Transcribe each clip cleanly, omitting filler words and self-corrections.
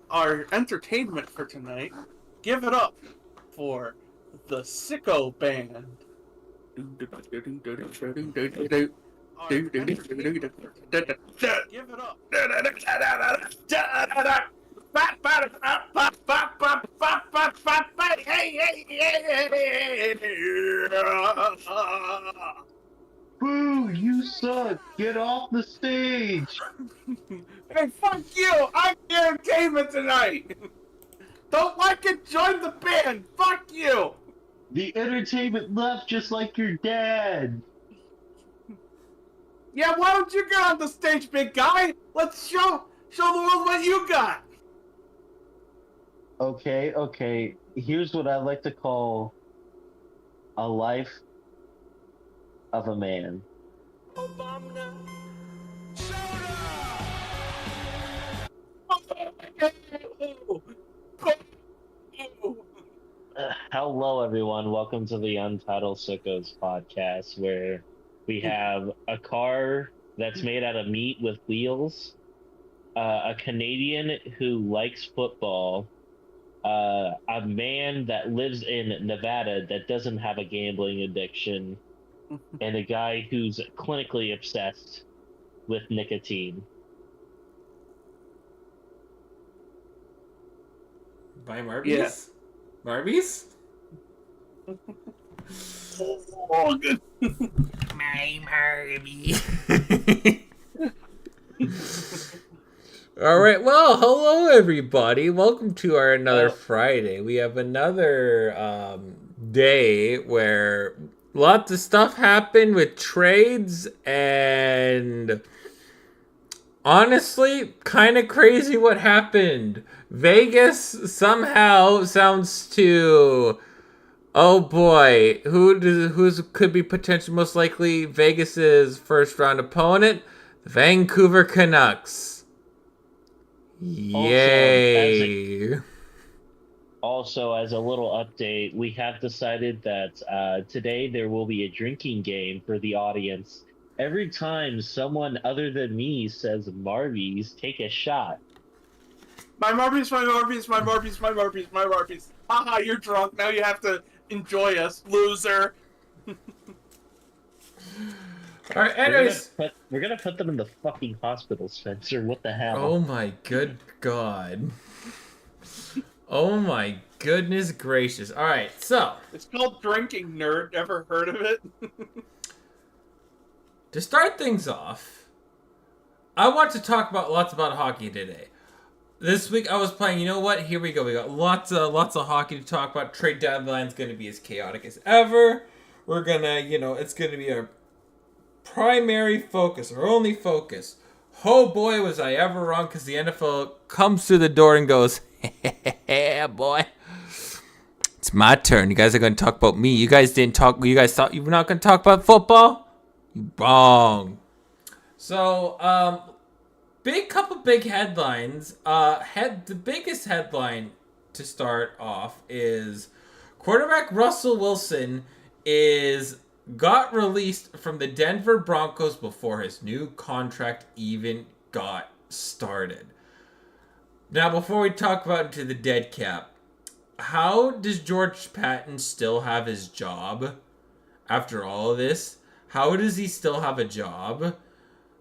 our entertainment for tonight, give it up for the Sicko Band. Our entertainment for tonight, give it up. Boo, you suck! Get off the stage! Hey, fuck you! I'm the entertainment tonight! Don't like it? Join the band! Fuck you! The entertainment left just like your dad! Yeah, why don't you get on the stage, big guy? Let's show the world what you got! Okay. Here's what I like to call a life of a man. Hello, everyone. Welcome to the Untitled Sickos podcast, where we have a car that's made out of meat with wheels, a Canadian who likes football, a man that lives in Nevada that doesn't have a gambling addiction, and a guy who's clinically obsessed with nicotine. Buy Marbies? Yeah. Marbies? Oh, good. My Marby. All right. Well, hello everybody. Welcome to our another Friday. We have another day where lots of stuff happened with trades and honestly, kind of crazy what happened. Vegas somehow sounds to, oh boy, who's could be potentially most likely Vegas's first round opponent? The Vancouver Canucks. Yay! Also, as a little update, we have decided that today there will be a drinking game for the audience. Every time someone other than me says Marvies, take a shot. My Marbies. Haha, you're drunk. Now you have to enjoy us, loser. All right, anyways. We're gonna put them in the fucking hospital, Spencer. What the hell? Oh my good God. Oh my goodness gracious. All right, so. It's called drinking, nerd. Ever heard of it? To start things off, I want to talk lots about hockey today. This week I was playing, you know what? Here we go. We got lots of hockey to talk about. Trade deadline's going to be as chaotic as ever. We're going to, it's going to be our primary focus, our only focus. Oh boy, was I ever wrong, because the NFL comes through the door and goes, hey, boy. It's my turn. You guys are going to talk about me. You guys thought you were not going to talk about football? You wrong. So, couple big headlines. The biggest headline to start off is quarterback Russell Wilson got released from the Denver Broncos before his new contract even got started. Now, before we talk about into the dead cap, how does George Patton still have his job after all of this? How does he still have a job?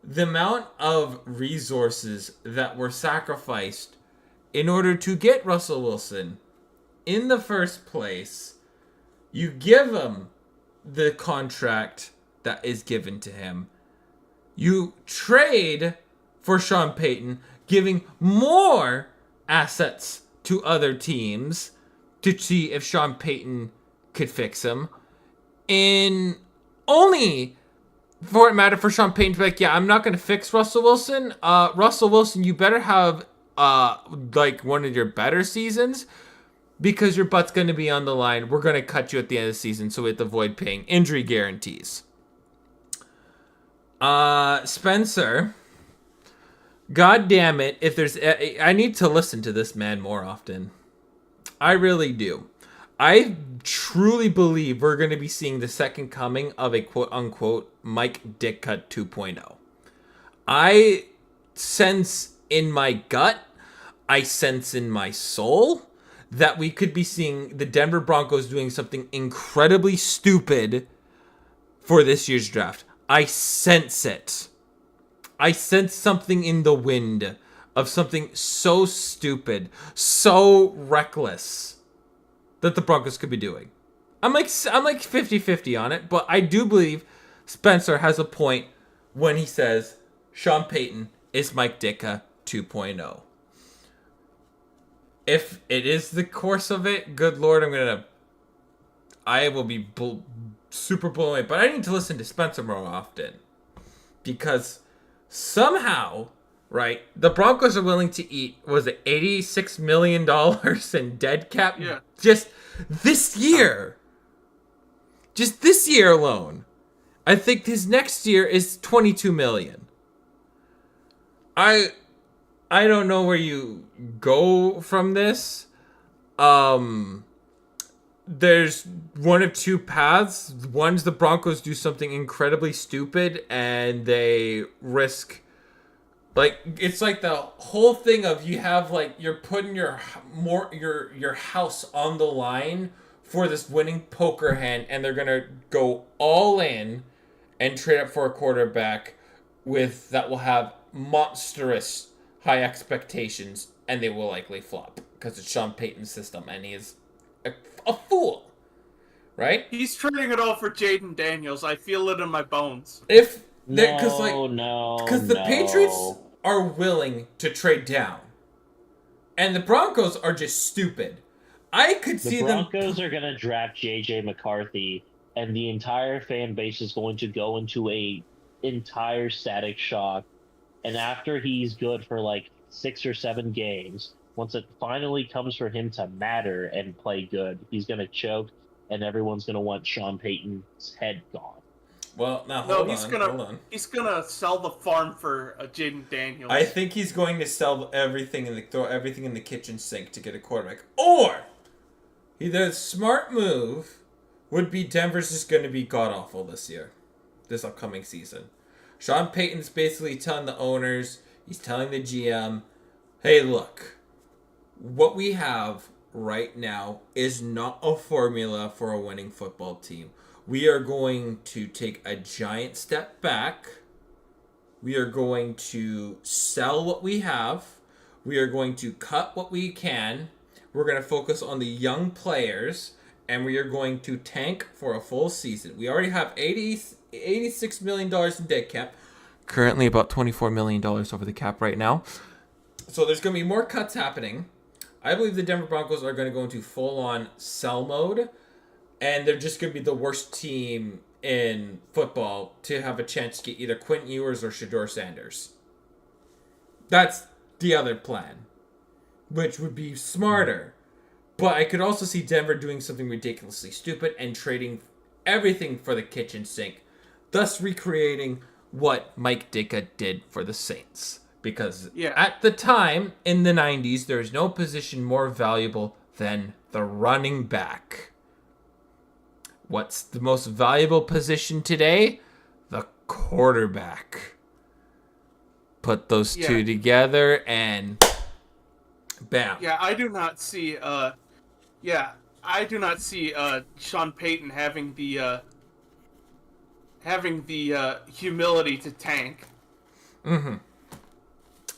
The amount of resources that were sacrificed in order to get Russell Wilson in the first place, you give him the contract that is given to him. You trade for Sean Payton, giving more assets to other teams to see if Sean Payton could fix him. In only for it matter for Sean Payton to be like, yeah, I'm not going to fix Russell Wilson. Russell Wilson, you better have like one of your better seasons, because your butt's going to be on the line. We're going to cut you at the end of the season, so we have to avoid paying injury guarantees. Spencer, God damn it, if there's I need to listen to this man more often. I really do. I truly believe we're going to be seeing the second coming of a quote-unquote Mike Ditka 2.0. I sense in my gut I sense in my soul that we could be seeing the Denver Broncos doing something incredibly stupid for this year's draft. I sense it. I sense something in the wind of something so stupid, so reckless that the Broncos could be doing. I'm like 50-50 on it, but I do believe Spencer has a point when he says Sean Payton is Mike Ditka 2.0. If it is the course of it, good Lord, I will be super blown away. But I need to listen to Spencer more often because somehow, right, the Broncos are willing to eat, was it $86 million in dead cap? Yeah. Just this year. Just this year alone. I think his next year is $22 million. I don't know where you go from this. There's one of two paths. One's the Broncos do something incredibly stupid and they risk, like, it's like the whole thing of you have, like, you're putting your house on the line for this winning poker hand, and they're gonna go all in and trade up for a quarterback that will have monstrous high expectations, and they will likely flop because it's Sean Payton's system, and he is a fool, right? He's trading it all for Jaden Daniels. I feel it in my bones. Because No, the Patriots are willing to trade down, and the Broncos are just stupid. I could see the them. Broncos are going to draft J.J. McCarthy, and the entire fan base is going to go into a entire static shock. And after he's good for like 6 or 7 games, once it finally comes for him to matter and play good, he's going to choke, and everyone's going to want Sean Payton's head gone. Well, now hold on. He's gonna sell the farm for Jaden Daniels. I think he's going to sell everything and throw everything in the kitchen sink to get a quarterback. Or the smart move would be Denver's just going to be god awful this upcoming season. Sean Payton's basically telling the owners, he's telling the GM, hey, look, what we have right now is not a formula for a winning football team. We are going to take a giant step back. We are going to sell what we have. We are going to cut what we can. We're going to focus on the young players. And we are going to tank for a full season. We already have $86 million in dead cap. Currently about $24 million over the cap right now. So there's going to be more cuts happening. I believe the Denver Broncos are going to go into full-on sell mode. And they're just going to be the worst team in football to have a chance to get either Quentin Ewers or Shedeur Sanders. That's the other plan, which would be smarter. But I could also see Denver doing something ridiculously stupid and trading everything for the kitchen sink, thus recreating what Mike Ditka did for the Saints. Because at the time, in the 90s, there is no position more valuable than the running back. What's the most valuable position today? The quarterback. Put those two together and bam. Yeah, I do not see Sean Payton having the humility to tank. Mm-hmm.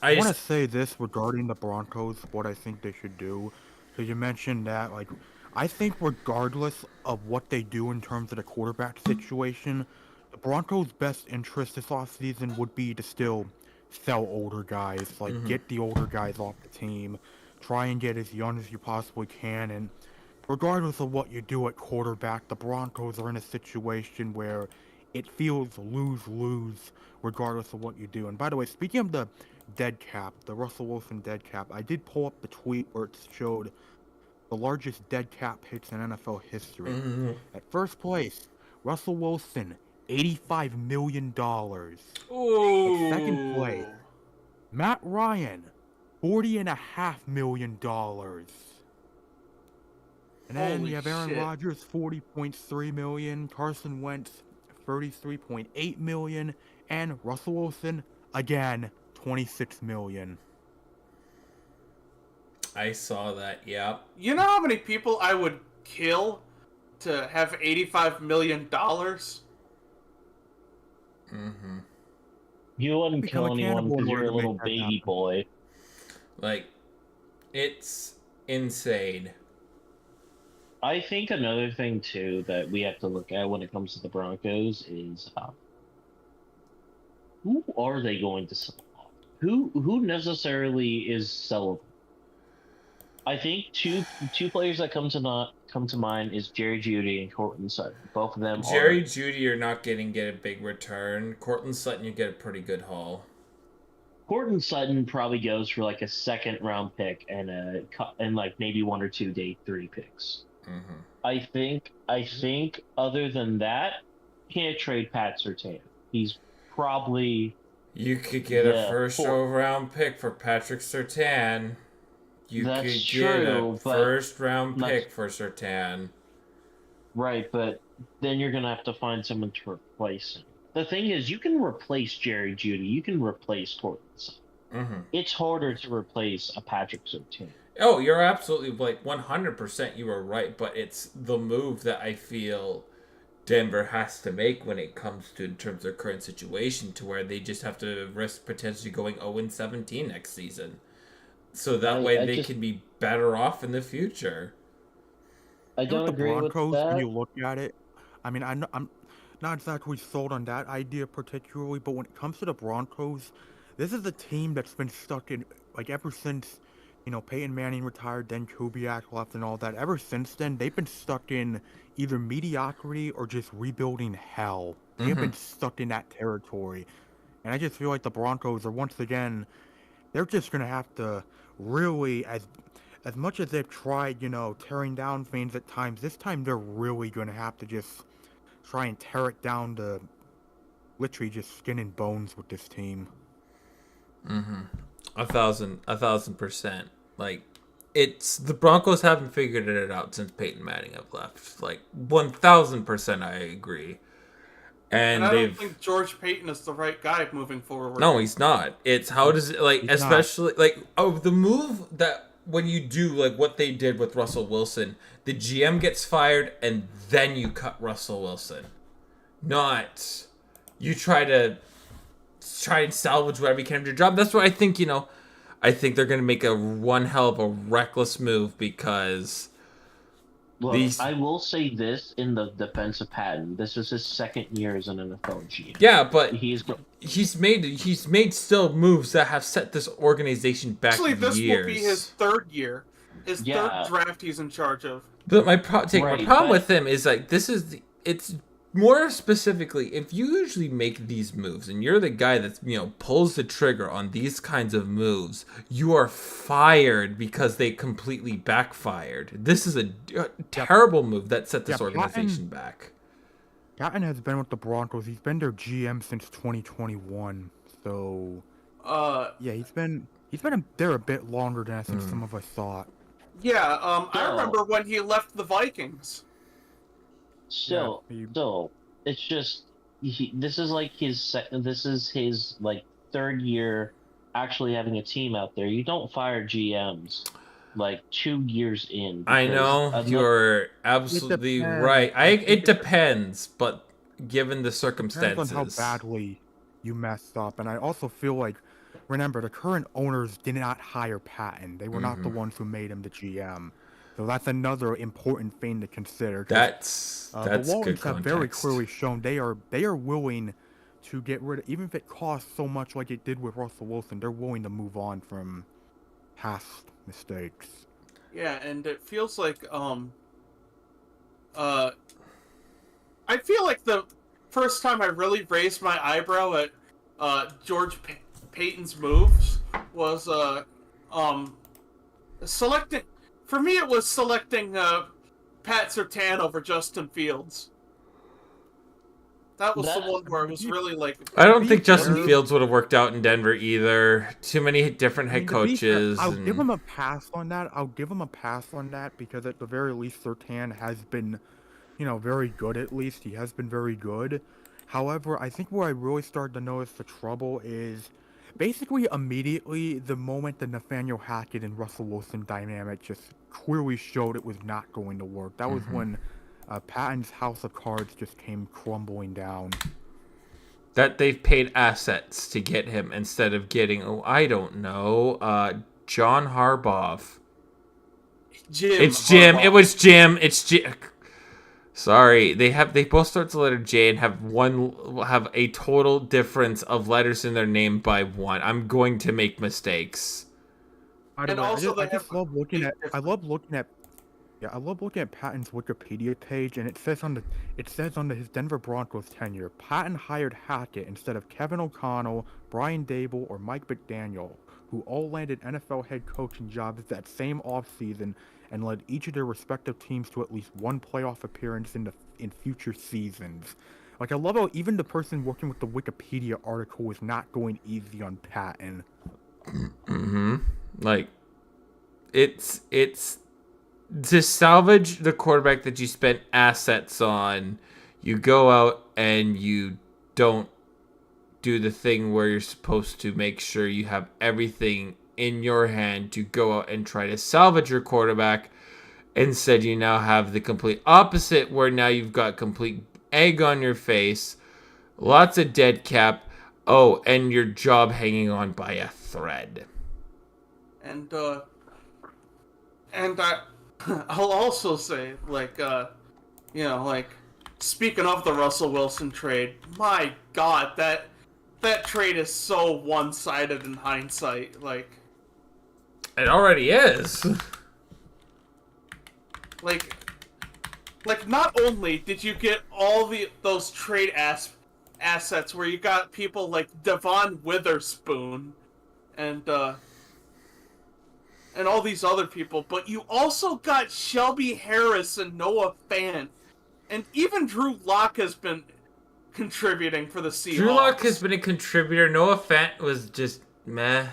I want to say this regarding the Broncos, what I think they should do. Because you mentioned that, like, I think regardless of what they do in terms of the quarterback situation, the Broncos' best interest this offseason would be to still sell older guys. Like, get the older guys off the team. Try and get as young as you possibly can. And regardless of what you do at quarterback, the Broncos are in a situation where it feels lose-lose regardless of what you do. And by the way, speaking of the dead cap, the Russell Wilson dead cap, I did pull up the tweet where it showed the largest dead cap hits in NFL history. At first place, Russell Wilson, $85 million. Ooh. At second place, Matt Ryan, $40.5 million. And then you have Aaron Rodgers, $40.3 million. Carson Wentz, $33.8 million. And Russell Wilson, again, $26 million. I saw that. Yeah. You know how many people I would kill to have $85 million? Mm-hmm. You wouldn't Become kill a anyone cannibal in because order you're a to make little that baby happen. boy. Like, it's insane. I think another thing too that we have to look at when it comes to the Broncos is who are they going to sell off? Who necessarily is sellable? I think two players that come to mind is Jerry Judy and Cortland Sutton. Both of them Jerry are. Judy, you're not getting get a big return. Cortland Sutton, you get a pretty good haul. Cortland Sutton probably goes for like a second round pick and like maybe 1 or 2 day 3 picks. Mm-hmm. I think other than that, can't trade Pat Surtain. He's probably You could get a the first round pick for Patrick Surtain. You That's could get a true, but first round not pick for Surtain. right. But then you're gonna have to find someone to replace him. The thing is, you can replace Jerry Judy. You can replace Cortland Sutton. Mm-hmm. It's harder to replace a Patrick Surtain. Oh, you're absolutely like 100%. You were right, but it's the move that I feel Denver has to make when it comes to in terms of their current situation, to where they just have to risk potentially going 0-17 next season, so that way they can be better off in the future. I You know, don't with the agree with Broncos, when that. you look at it, I mean, I'm not exactly sold on that idea particularly, but when it comes to the Broncos, this is a team that's been stuck in, like, ever since, Peyton Manning retired, then Kubiak left and all that. Ever since then, they've been stuck in either mediocrity or just rebuilding hell. They have been stuck in that territory. And I just feel like the Broncos are, once again, they're just going to have to really, as much as they've tried, tearing down things at times, this time they're really going to have to just try and tear it down to literally just skin and bones with this team. Mm-hmm. 1,000%. Like, it's the Broncos haven't figured it out since Peyton Manning have left. Like 1,000%, I agree. And I they've don't think George Payton is the right guy moving forward. no, he's not. It's how does it like, He's especially like the move that when you do like what they did with Russell Wilson, the GM gets fired and then you cut Russell Wilson. Not you try and salvage whatever you can of your job. That's what I think, I think they're going to make a one hell of a reckless move because Look, these. I will say this in the defense of Patton. This is his second year as an NFL GM. Yeah, but he's made still moves that have set this organization back Actually, this years. will be his third year. His Yeah. third draft he's in charge of. But my problem but- with him is like it's more specifically, if you usually make these moves and you're the guy that pulls the trigger on these kinds of moves, you are fired because they completely backfired. This is a terrible move that set this organization back. Patton has been with the Broncos. He's been their GM since 2021. So yeah, he's been there a bit longer than I think some of us thought. Yeah, I remember when he left the Vikings. Still, it's just this is his like third year actually having a team out there. You don't fire GMs like 2 years in. I know you're absolutely right. It depends, but given the circumstances, depends on how badly you messed up. And I also feel like, remember, the current owners did not hire Patton. They were not the ones who made him the GM. So that's another important thing to consider. That's the good Waltons have very context. clearly shown they are willing to get rid of, even if it costs so much like it did with Russell Wilson, they're willing to move on from past mistakes. Yeah, and it feels like I feel like the first time I really raised my eyebrow at George Payton's moves was selecting. For me, it was selecting Pat Surtain over Justin Fields. That was the one where it was really like. I don't think Justin Fields would have worked out in Denver either. Too many different head coaches. I'll give him a pass on that. Because at the very least, Surtain has been, very good. At least he has been very good. However, I think where I really started to notice the trouble is basically immediately, the moment the Nathaniel Hackett and Russell Wilson dynamic just clearly showed it was not going to work. That was when Patton's house of cards just came crumbling down. That they've paid assets to get him instead of getting, I don't know, John Harbaugh. Jim. It's Jim. Harbaugh. It was Jim. It's Jim. Sorry, they both start the letter J and have a total difference of letters in their name by one. I'm going to make mistakes. By the And way, also I just love looking at Patton's Wikipedia page, and it says on his Denver Broncos tenure, Patton hired Hackett instead of Kevin O'Connell, Brian Dable, or Mike McDaniel, who all landed NFL head coaching jobs that same offseason and led each of their respective teams to at least one playoff appearance in future seasons. Like, I love how even the person working with the Wikipedia article was not going easy on Patton. Like, it's to salvage the quarterback that you spent assets on. You go out and you don't do the thing where you're supposed to make sure you have everything in your hand to go out and try to salvage your quarterback. Instead, you now have the complete opposite, where now you've got complete egg on your face, lots of dead cap, and your job hanging on by a thread. And I'll also say, speaking of the Russell Wilson trade, my God, that trade is so one-sided in hindsight. Like, It already is. Like, not only did you get all those trade assets where you got people like Devon Witherspoon and all these other people, but you also got Shelby Harris and Noah Fant, and even Drew Lock has been contributing for the Seahawks. Drew Lock has been a contributor. Noah Fant was just meh.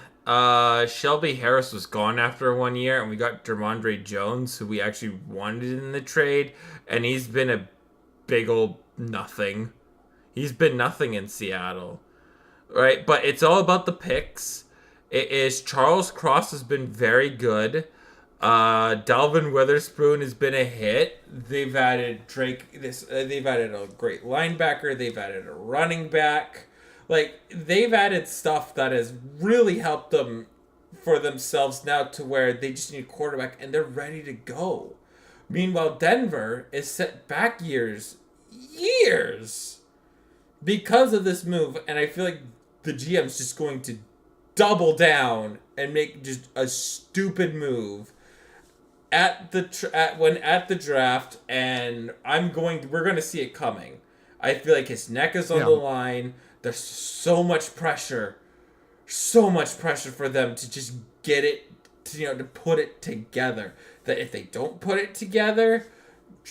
Shelby Harris was gone after 1 year, and we got Dermondre Jones, who we actually wanted in the trade, and he's been a big old nothing. He's been nothing in Seattle, right? But it's all about the picks. It is Charles Cross has been very good. Dalvin Witherspoon has been a hit. They've added Drake. They've added a great linebacker. They've added a running back. Like, they've added stuff that has really helped them for themselves now to where they just need a quarterback and they're ready to go. Meanwhile, Denver is set back years because of this move, and I feel like the GM's just going to double down and make just a stupid move at the draft, and we're going to see it coming. I feel like his neck is on the line. There's so much pressure for them to just get it, to put it together. That if they don't put it together,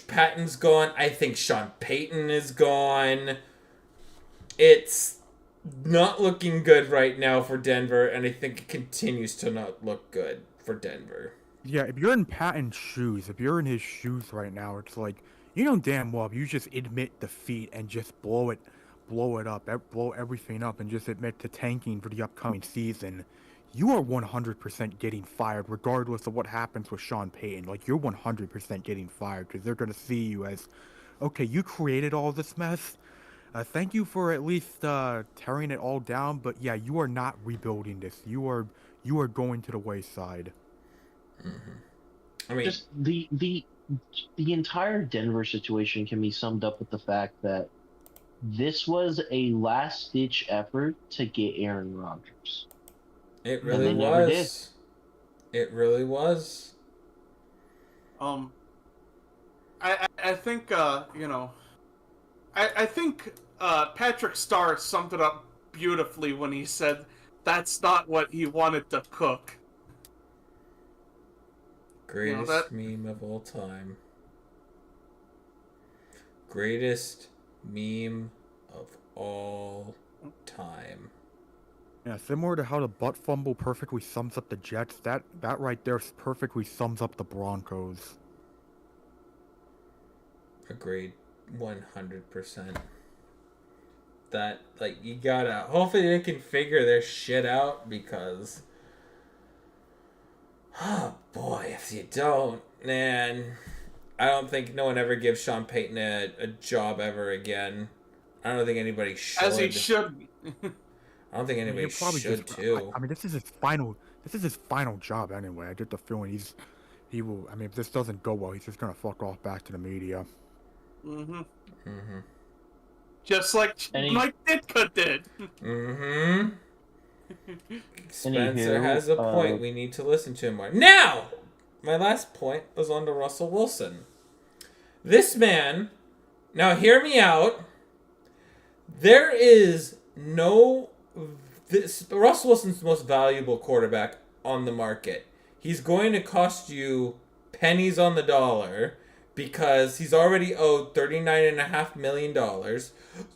Patton's gone. I think Sean Payton is gone. It's not looking good right now for Denver, and I think it continues to not look good for Denver. Yeah, if you're in Patton's shoes, if you're in his shoes right now, it's like, you know damn well if you just admit defeat and just blow everything up and just admit to tanking for the upcoming season, you are 100% getting fired regardless of what happens with Sean Payton. Like, you're 100% getting fired because they're going to see you as, okay, you created all this mess. Thank you for at least tearing it all down, but yeah, you are not rebuilding this. You are going to the wayside. Mm-hmm. I mean, just the entire Denver situation can be summed up with the fact that this was a last-ditch effort to get Aaron Rodgers. It really was. It really was. I think I think Patrick Starr summed it up beautifully when he said that's not what he wanted to cook. Greatest meme of all time. Greatest meme of all time. Yeah, similar to how the butt fumble perfectly sums up the Jets, that right there perfectly sums up the Broncos. Agreed. 100%. that. Like, you gotta... Hopefully they can figure their shit out, because... Oh, boy, if you don't, man... I don't think no one ever gives Sean Payton a job ever again. I don't think anybody should. As he should. I don't think anybody should, too. I mean, this is his final job anyway. I get the feeling he will. I mean, if this doesn't go well, he's just gonna fuck off back to the media. Mm-hmm. Mm-hmm. Just like Mike Ditka did. Mm-hmm. Spencer has a point. We need to listen to him more. Now, my last point was on to Russell Wilson. This man, now hear me out. There is no... Russell Wilson's the most valuable quarterback on the market. He's going to cost you pennies on the dollar because he's already owed $39.5 million.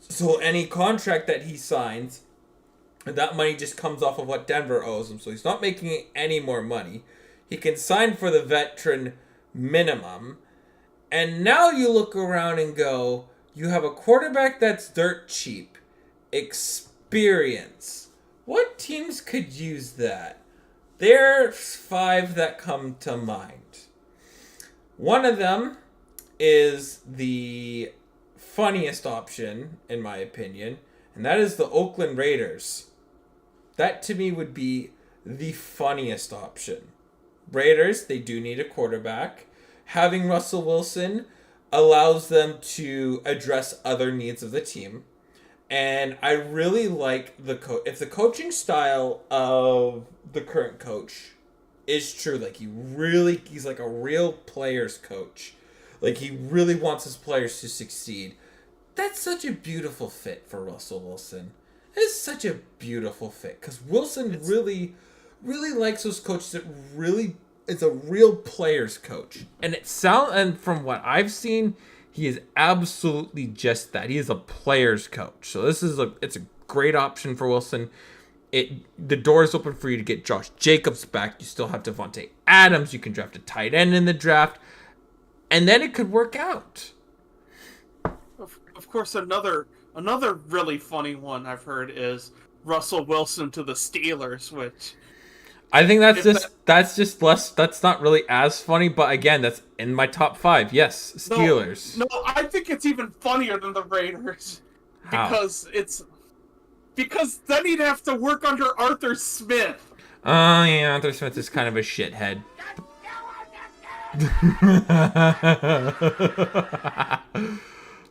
So any contract that he signs, that money just comes off of what Denver owes him. So he's not making any more money. He can sign for the veteran minimum. And now you look around and go, you have a quarterback that's dirt cheap. Experience. What teams could use that? There's 5 that come to mind. One of them is the funniest option, in my opinion, and that is the Oakland Raiders. That, to me, would be the funniest option. Raiders, they do need a quarterback. Having Russell Wilson allows them to address other needs of the team. And I really like if the coaching style of the current coach is true, like he's like a real players coach. Like he really wants his players to succeed. That's such a beautiful fit for Russell Wilson. It's such a beautiful fit because Wilson really likes those coaches that really is a real players coach. And from what I've seen, he is absolutely just that. He is a players coach. So it's a great option for Wilson. The door is open for you to get Josh Jacobs back. You still have Devontae Adams. You can draft a tight end in the draft. And then it could work out. Of course, another really funny one I've heard is Russell Wilson to the Steelers, which I think that's just less. That's not really as funny, but again, that's in my top 5. Yes, Steelers. No, I think it's even funnier than the Raiders. How? Because then he'd have to work under Arthur Smith. Oh yeah, Arthur Smith is kind of a shithead.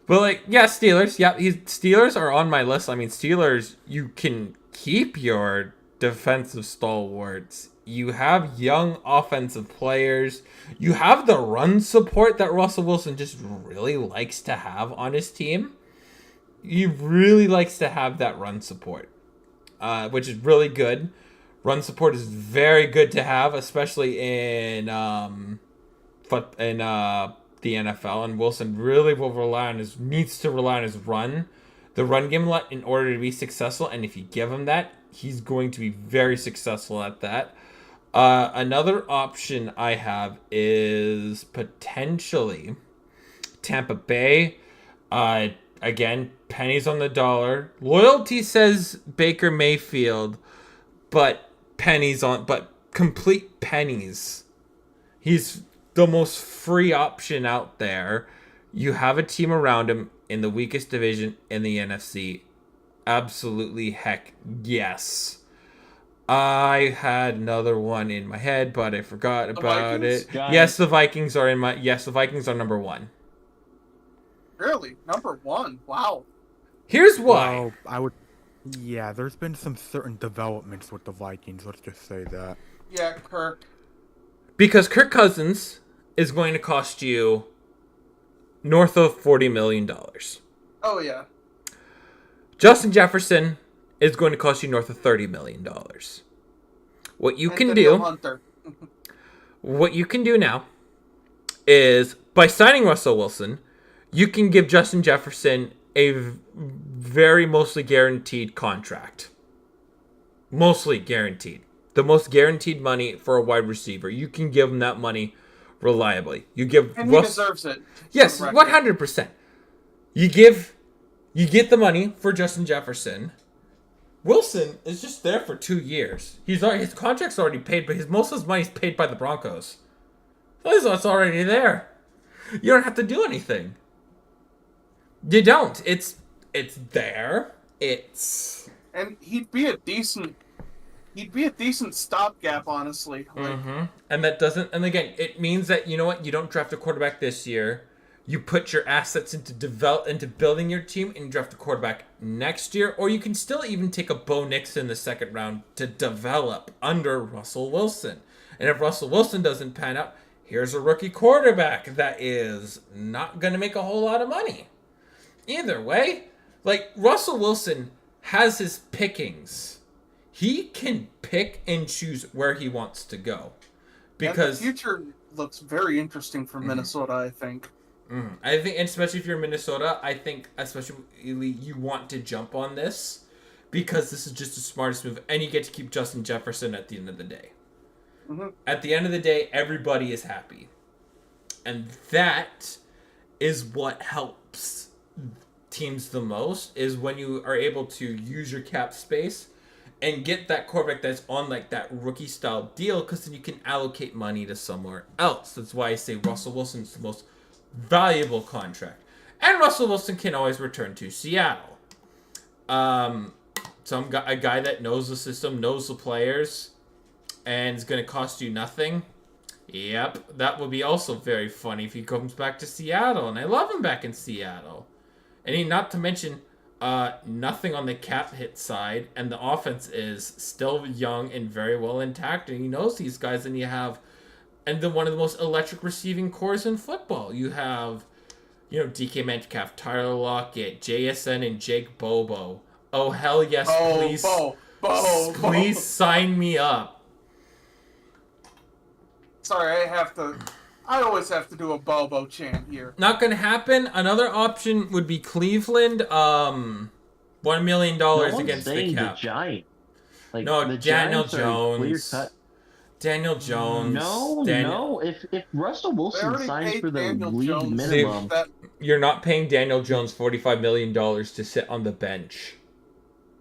But like, yeah, Steelers. Yeah, Steelers are on my list. I mean, Steelers. You can keep your defensive stalwarts. You have young offensive players. You have the run support that Russell Wilson just really likes to have on his team. He really likes to have that run support, which is really good. Run support is very good to have, especially in the NFL. And Wilson really needs to rely on his run, the run game a lot in order to be successful. And if you give him that, he's going to be very successful at that. Another option I have is potentially Tampa Bay. Again, pennies on the dollar. Loyalty says Baker Mayfield, but complete pennies. He's the most free option out there. You have a team around him in the weakest division in the NFC. Absolutely, heck yes. I had another one in my head, but I forgot about it. Giants. Yes, the Vikings are the Vikings are number 1. Really? Number 1? Wow. Here's why. Well, yeah, there's been some certain developments with the Vikings, let's just say that. Yeah, Kirk. Because Kirk Cousins is going to cost you north of $40 million. Oh, yeah. Justin Jefferson is going to cost you north of $30 million. What you can do now is, by signing Russell Wilson, you can give Justin Jefferson a very mostly guaranteed contract. Mostly guaranteed. The most guaranteed money for a wide receiver. You can give him that money reliably. And he deserves it. Yes, 100%. You You get the money for Justin Jefferson. Wilson is just there for 2 years. His contract's already paid, but most of his money's paid by the Broncos. So it's already there. You don't have to do anything. You don't. It's there. And he'd be a decent stopgap, honestly. And that doesn't. And again, it means that, you know what, you don't draft a quarterback this year. You put your assets into building your team, and you draft a quarterback next year, or you can still even take a Bo Nix in the second round to develop under Russell Wilson. And if Russell Wilson doesn't pan out, here's a rookie quarterback that is not going to make a whole lot of money. Either way, like, Russell Wilson has his pickings. He can pick and choose where he wants to go. Because and the future looks very interesting for Minnesota, I think. I think, and especially if you're in Minnesota, I think especially you want to jump on this because this is just the smartest move, and you get to keep Justin Jefferson at the end of the day. At the end of the day, everybody is happy. And that is what helps teams the most, is when you are able to use your cap space and get that quarterback that's on like that rookie style deal, because then you can allocate money to somewhere else. That's why I say Russell Wilson's the most valuable contract. And Russell Wilson can always return to Seattle. A guy that knows the system, knows the players, and is going to cost you nothing. Yep, that would be also very funny if he comes back to Seattle, and I love him back in Seattle. And not to mention, nothing on the cap hit side, and the offense is still young and very well intact, and he knows these guys, and you have one of the most electric receiving cores in football. You have, DK Metcalf, Tyler Lockett, JSN, and Jake Bobo. Oh, hell yes, please. Please sign me up. Sorry, I always have to do a Bobo chant here. Not going to happen. Another option would be Cleveland. $1 million against the cap. The Giant. No, the Daniel Giants Jones. Daniel Jones. No. If Russell Wilson signs for the league minimum, you're not paying Daniel Jones $45 million to sit on the bench.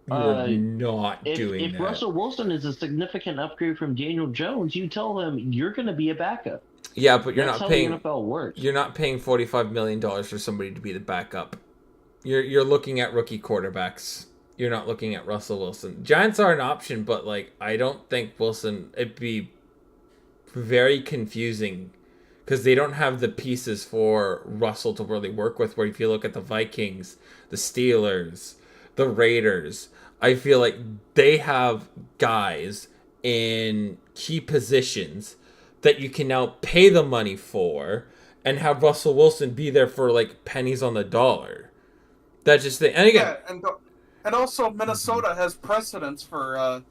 You're not doing that. If Russell Wilson is a significant upgrade from Daniel Jones, you tell him you're going to be a backup. Yeah, but That's how the NFL works. You're not paying $45 million for somebody to be the backup. You're looking at rookie quarterbacks. You're not looking at Russell Wilson. Giants are an option, but I don't think Wilson. It'd be very confusing because they don't have the pieces for Russell to really work with. Where if you look at the Vikings, the Steelers, the Raiders, I feel like they have guys in key positions that you can now pay the money for and have Russell Wilson be there for pennies on the dollar. That's just the, and again, and also Minnesota has precedence for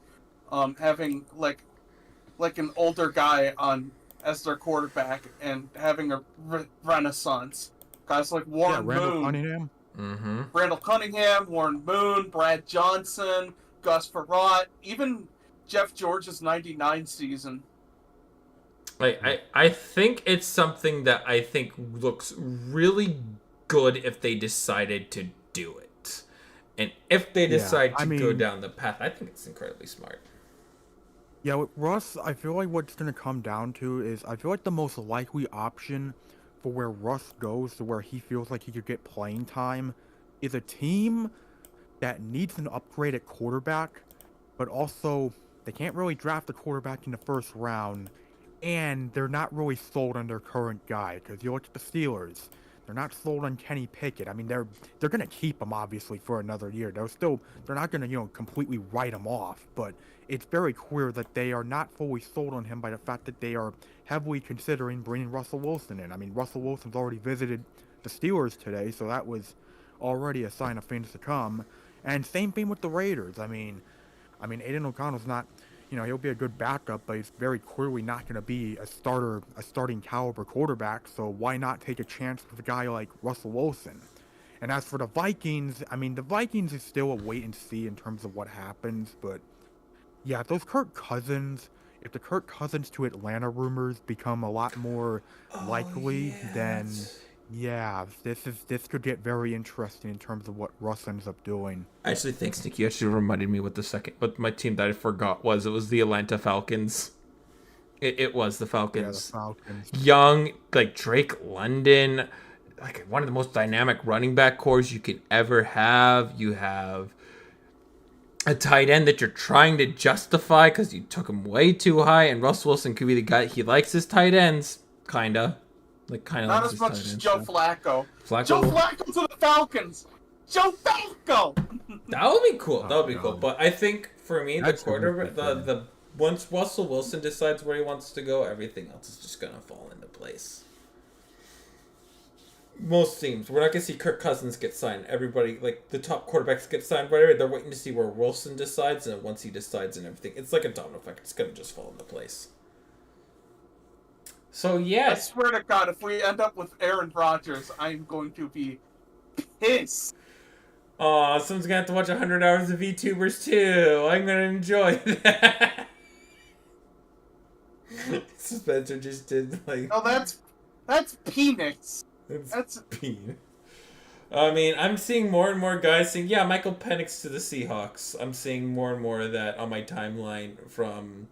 having an older guy as their quarterback and having a renaissance. Guys like Warren Randall Moon, Cunningham. Randall Cunningham, Warren Moon, Brad Johnson, Gus Frerotte, even Jeff George's '99 season. I think it's something that I think looks really good if they decided to do it. And if they decide to go down the path, I think it's incredibly smart. Yeah, with Russ, I feel like what's going to come down to is I feel like the most likely option for where Russ goes to where he feels like he could get playing time is a team that needs an upgrade at quarterback, but also they can't really draft a quarterback in the first round, and they're not really sold on their current guy. Because you look at the Steelers, they're not sold on Kenny Pickett. I mean, they're going to keep him obviously for another year. They're not going to completely write him off, but it's very clear that they are not fully sold on him by the fact that they are heavily considering bringing Russell Wilson in. I mean, Russell Wilson's already visited the Steelers today, so that was already a sign of things to come. And same thing with the Raiders. I mean, Aiden O'Connell's not, he'll be a good backup, but he's very clearly not going to be a starting caliber quarterback. So why not take a chance with a guy like Russell Wilson? And as for the Vikings, the Vikings is still a wait and see in terms of what happens. But yeah, if the Kirk Cousins to Atlanta rumors become a lot more likely, then Yeah, this could get very interesting in terms of what Russ ends up doing. Actually, thanks, Nick. You actually reminded me what my team that I forgot was. It was the Atlanta Falcons. It was the Yeah, the Falcons. Falcons. Young, like Drake London, like one of the most dynamic running back cores you could ever have. You have a tight end that you're trying to justify because you took him way too high, and Russ Wilson could be the guy. He likes his tight ends, kinda. Not Likes as his much tight as ends. Joe Flacco. Flacco. Joe Flacco to the Falcons. Joe Flacco. That would be cool. That would be cool. God. But I think for me, That's the quarterback, the once Russell Wilson decides where he wants to go, everything else is just gonna fall into place. Most teams, we're not gonna see Kirk Cousins get signed. Everybody, like the top quarterbacks, get signed. Whatever, they're waiting to see where Wilson decides, and once he decides and everything, it's like a domino effect. It's gonna just fall into place. So I yeah, swear to God, if we end up with Aaron Rodgers, I'm going to be pissed. someone's gonna have to watch 100 hours of VTubers too. I'm gonna enjoy that. Spencer just did like. No, that's peanuts. That's Peen. I mean, I'm seeing more and more guys saying, yeah, Michael Penix to the Seahawks. I'm seeing more and more of that on my timeline from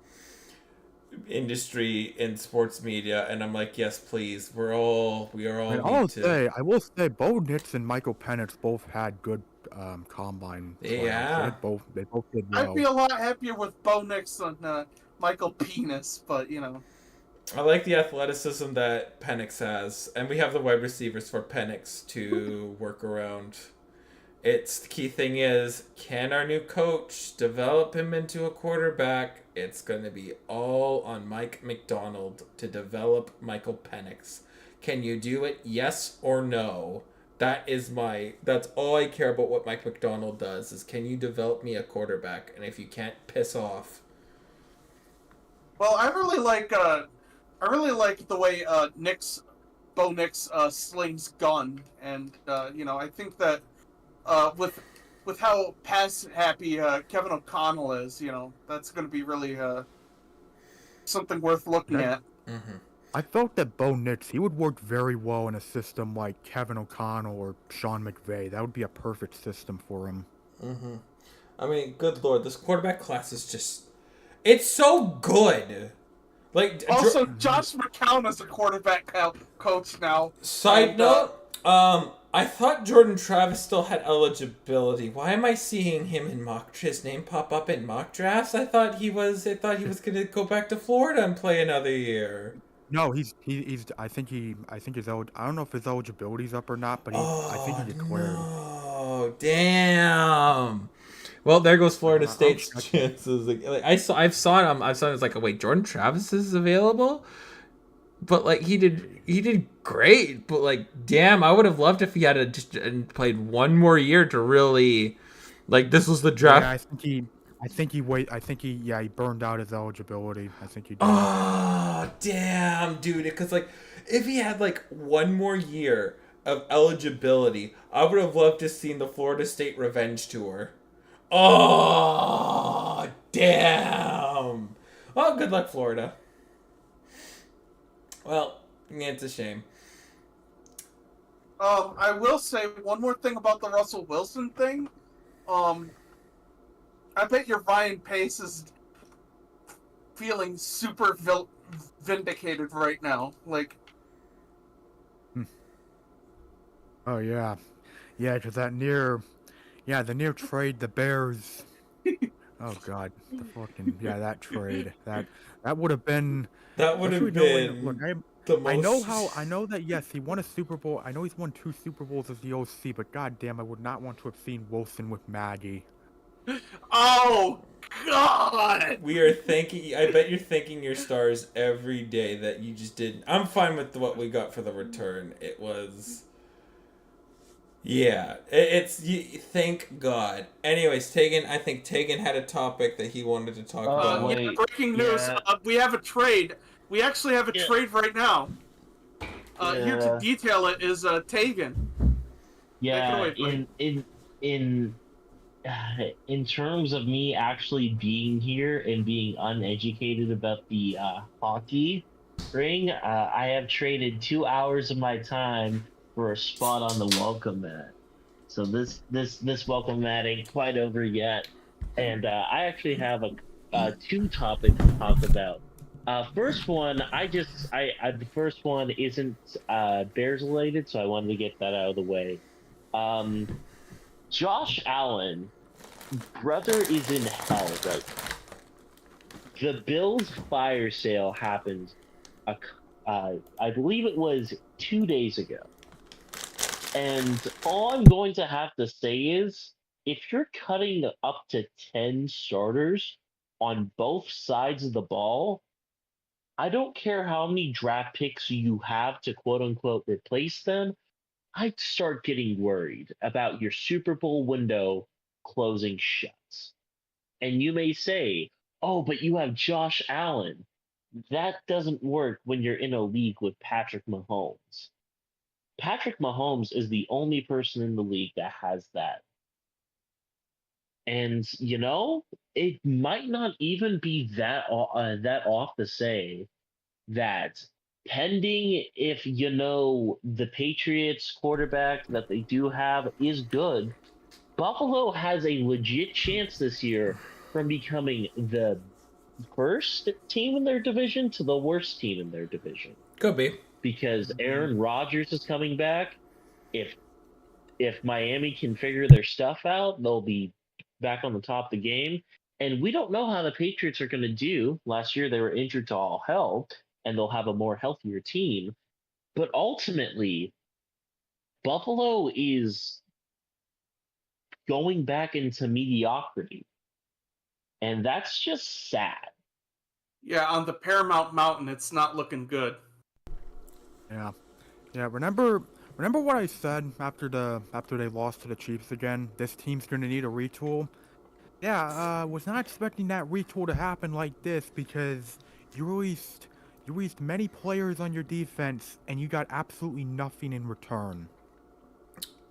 industry and sports media, and I'm like, yes, please. We are all And I will say, Bo Nix and Michael Penix both had good combine. Yeah. They both did well. I'd be a lot happier with Bo Nix than Michael Penis, but you know. I like the athleticism that Penix has, and we have the wide receivers for Penix to work around. It's the key thing is, can our new coach develop him into a quarterback? It's going to be all on Mike McDonald to develop Michael Penix. Can you do it? Yes or no? That's all I care about what Mike McDonald does is, can you develop me a quarterback? And if you can't, piss off. Well, I really like the way Bo Nix slings gun, and I think that with how pass happy Kevin O'Connell is, that's going to be really something worth looking at. Mm-hmm. I felt that Bo Nix, he would work very well in a system like Kevin O'Connell or Sean McVay. That would be a perfect system for him. Mm-hmm. I mean, good lord, this quarterback class is just... It's so good! Like, Also, Josh McCown is a quarterback coach now. Side note, I thought Jordan Travis still had eligibility. Why am I seeing him in his name pop up in mock drafts? I thought he was gonna go back to Florida and play another year. No, he's. I think his. I don't know if his eligibility's up or not, but I think he declared. Oh, damn. Well, there goes Florida State's chances. I saw him. I saw him. It's like, oh, wait, Jordan Travis is available, but like he did great. But like, damn, I would have loved if he had just played one more year to really, like, this was the draft. Yeah, I think he burned out his eligibility. I think he did. Oh, damn, dude. Because, like, if he had, like, one more year of eligibility, I would have loved to seen the Florida State Revenge Tour. Oh, damn. Well, good luck, Florida. Well, yeah, it's a shame. I will say one more thing about the Russell Wilson thing. I bet your Ryan Pace is feeling super vindicated right now. Like, Oh yeah, because the near trade, the Bears. Oh god, that trade, that would have been. That would have been Look, the most... I know that yes, he won a Super Bowl. I know he's won 2 Super Bowls as the OC, but goddamn, I would not want to have seen Wilson with Maggie. oh god! We are thanking... I bet you're thanking your stars every day that you just didn't... I'm fine with what we got for the return. It was... Yeah. Thank God. Anyways, Tegan, I think Tegan had a topic that he wanted to talk about. Yeah, breaking news. We have a trade. We actually have a trade right now. Here to detail it is Tegan. Yeah, in terms of me actually being here and being uneducated about the hockey ring, I have traded 2 hours of my time for a spot on the welcome mat. So this welcome mat ain't quite over yet, and I actually have two topics to talk about. First one, the first one isn't Bears related, so I wanted to get that out of the way. Um, Josh Allen, brother is in hell right now. The Bills fire sale happened, I believe it was 2 days ago. And all I'm going to have to say is, if you're cutting up to 10 starters on both sides of the ball, I don't care how many draft picks you have to quote unquote replace them. I'd start getting worried about your Super Bowl window closing shuts. And you may say, oh, but you have Josh Allen. That doesn't work when you're in a league with Patrick Mahomes. Patrick Mahomes is the only person in the league that has that. And it might not even be that off to say that, pending if the Patriots quarterback that they do have is good, Buffalo has a legit chance this year from becoming the first team in their division to the worst team in their division. Could be. Because Aaron Rodgers is coming back. If Miami can figure their stuff out, they'll be back on the top of the game. And we don't know how the Patriots are going to do. Last year they were injured to all hell, and they'll have a more healthier team. But ultimately, Buffalo is going back into mediocrity. And that's just sad. Yeah, on the Paramount Mountain, it's not looking good. Yeah. Remember what I said after they lost to the Chiefs again? This team's gonna need a retool. Yeah, was not expecting that retool to happen like this because you released many players on your defense and you got absolutely nothing in return.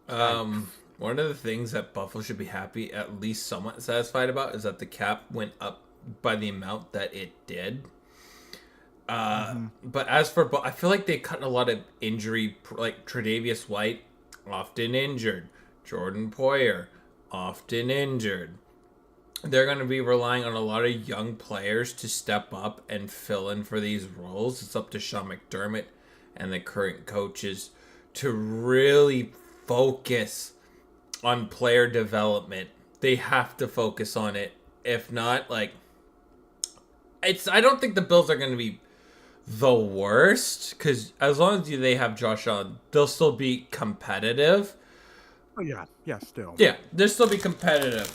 One of the things that Buffalo should be happy, at least somewhat satisfied about, is that the cap went up by the amount that it did. But as for, I feel like they cut a lot of injury, like Tre'Davious White, often injured. Jordan Poyer, often injured. They're going to be relying on a lot of young players to step up and fill in for these roles. It's up to Sean McDermott and the current coaches to really focus on player development. They have to focus on it. If not, I don't think the Bills are going to be the worst, because as long as they have Josh Allen, they'll still be competitive. Oh yeah, still. Yeah, they'll still be competitive.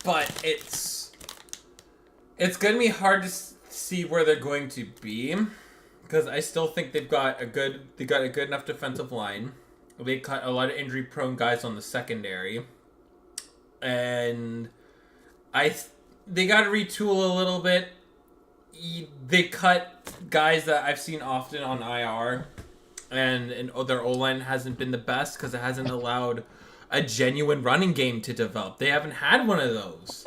But it's going to be hard to see where they're going to be, because I still think they've got a good enough defensive line. They cut a lot of injury-prone guys on the secondary, and they got to retool a little bit. They cut guys that I've seen often on IR, and their O-line hasn't been the best because it hasn't allowed a genuine running game to develop. They haven't had one of those.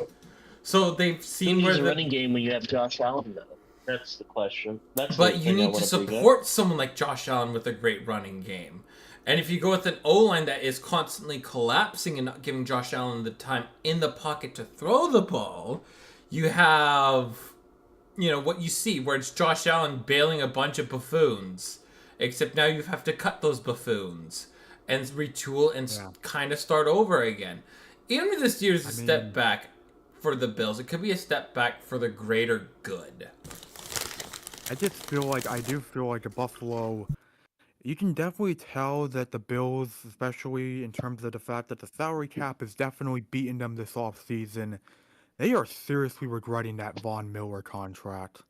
So they've seen where the running game when you have Josh Allen, though. That's the question. But you need to support someone like Josh Allen with a great running game. And if you go with an O-line that is constantly collapsing and not giving Josh Allen the time in the pocket to throw the ball, you have, what you see, where it's Josh Allen bailing a bunch of buffoons. Except now you have to cut those buffoons and retool and kind of start over again. Even if this year is a step back for the Bills, it could be a step back for the greater good. I do feel like a Buffalo. You can definitely tell that the Bills, especially in terms of the fact that the salary cap is definitely beating them this offseason, they are seriously regretting that Von Miller contract.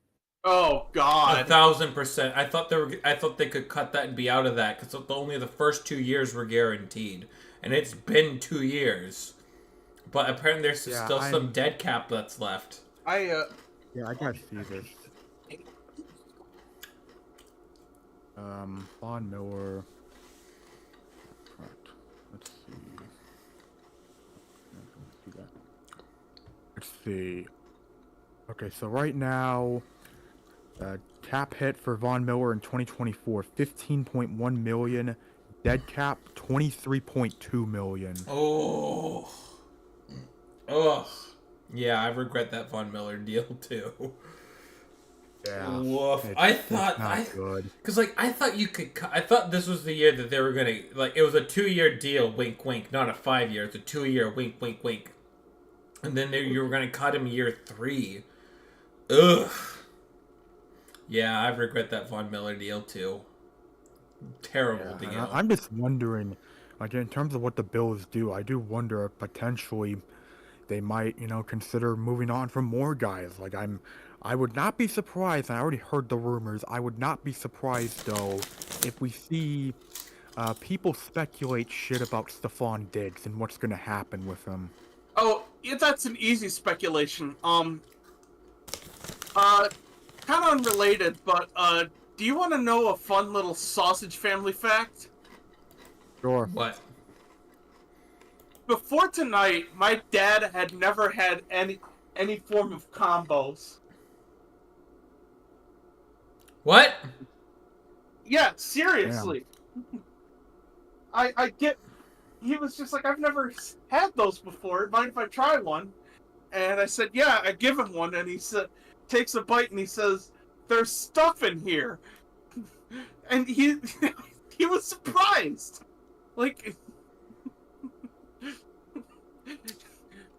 Oh God! 1,000%. I thought they could cut that and be out of that because only the first 2 years were guaranteed, and it's been 2 years. But apparently, there's still some dead cap that's left. I gotta see this. Von Miller. Let's see. Okay, so right now, cap hit for Von Miller in 2024, 15.1 million. Dead cap, 23.2 million. Oh. Ugh. Yeah, I regret that Von Miller deal too. Yeah. Woof. It's not good. Because I thought you could. I thought this was the year that they were gonna it was a 2-year deal, wink, wink, not a 5-year. It's a 2-year, wink, wink, wink. And then you were gonna cut him year 3. Ugh. Yeah, I regret that Von Miller deal too. Terrible deal. I'm just wondering, like in terms of what the Bills do, I do wonder if potentially they might, consider moving on from more guys. I would not be surprised, and I already heard the rumors, I would not be surprised, though, if we see people speculate shit about Stephon Diggs and what's going to happen with him. Oh, yeah, that's an easy speculation. Kind of unrelated, but, do you want to know a fun little sausage family fact? Sure. What? Before tonight, my dad had never had any form of combos. What? Yeah, seriously. I get... He was just like, I've never had those before. Mind if I try one? And I said, yeah, I give him one. And he takes a bite and he says, there's stuff in here. And he was surprised. Like...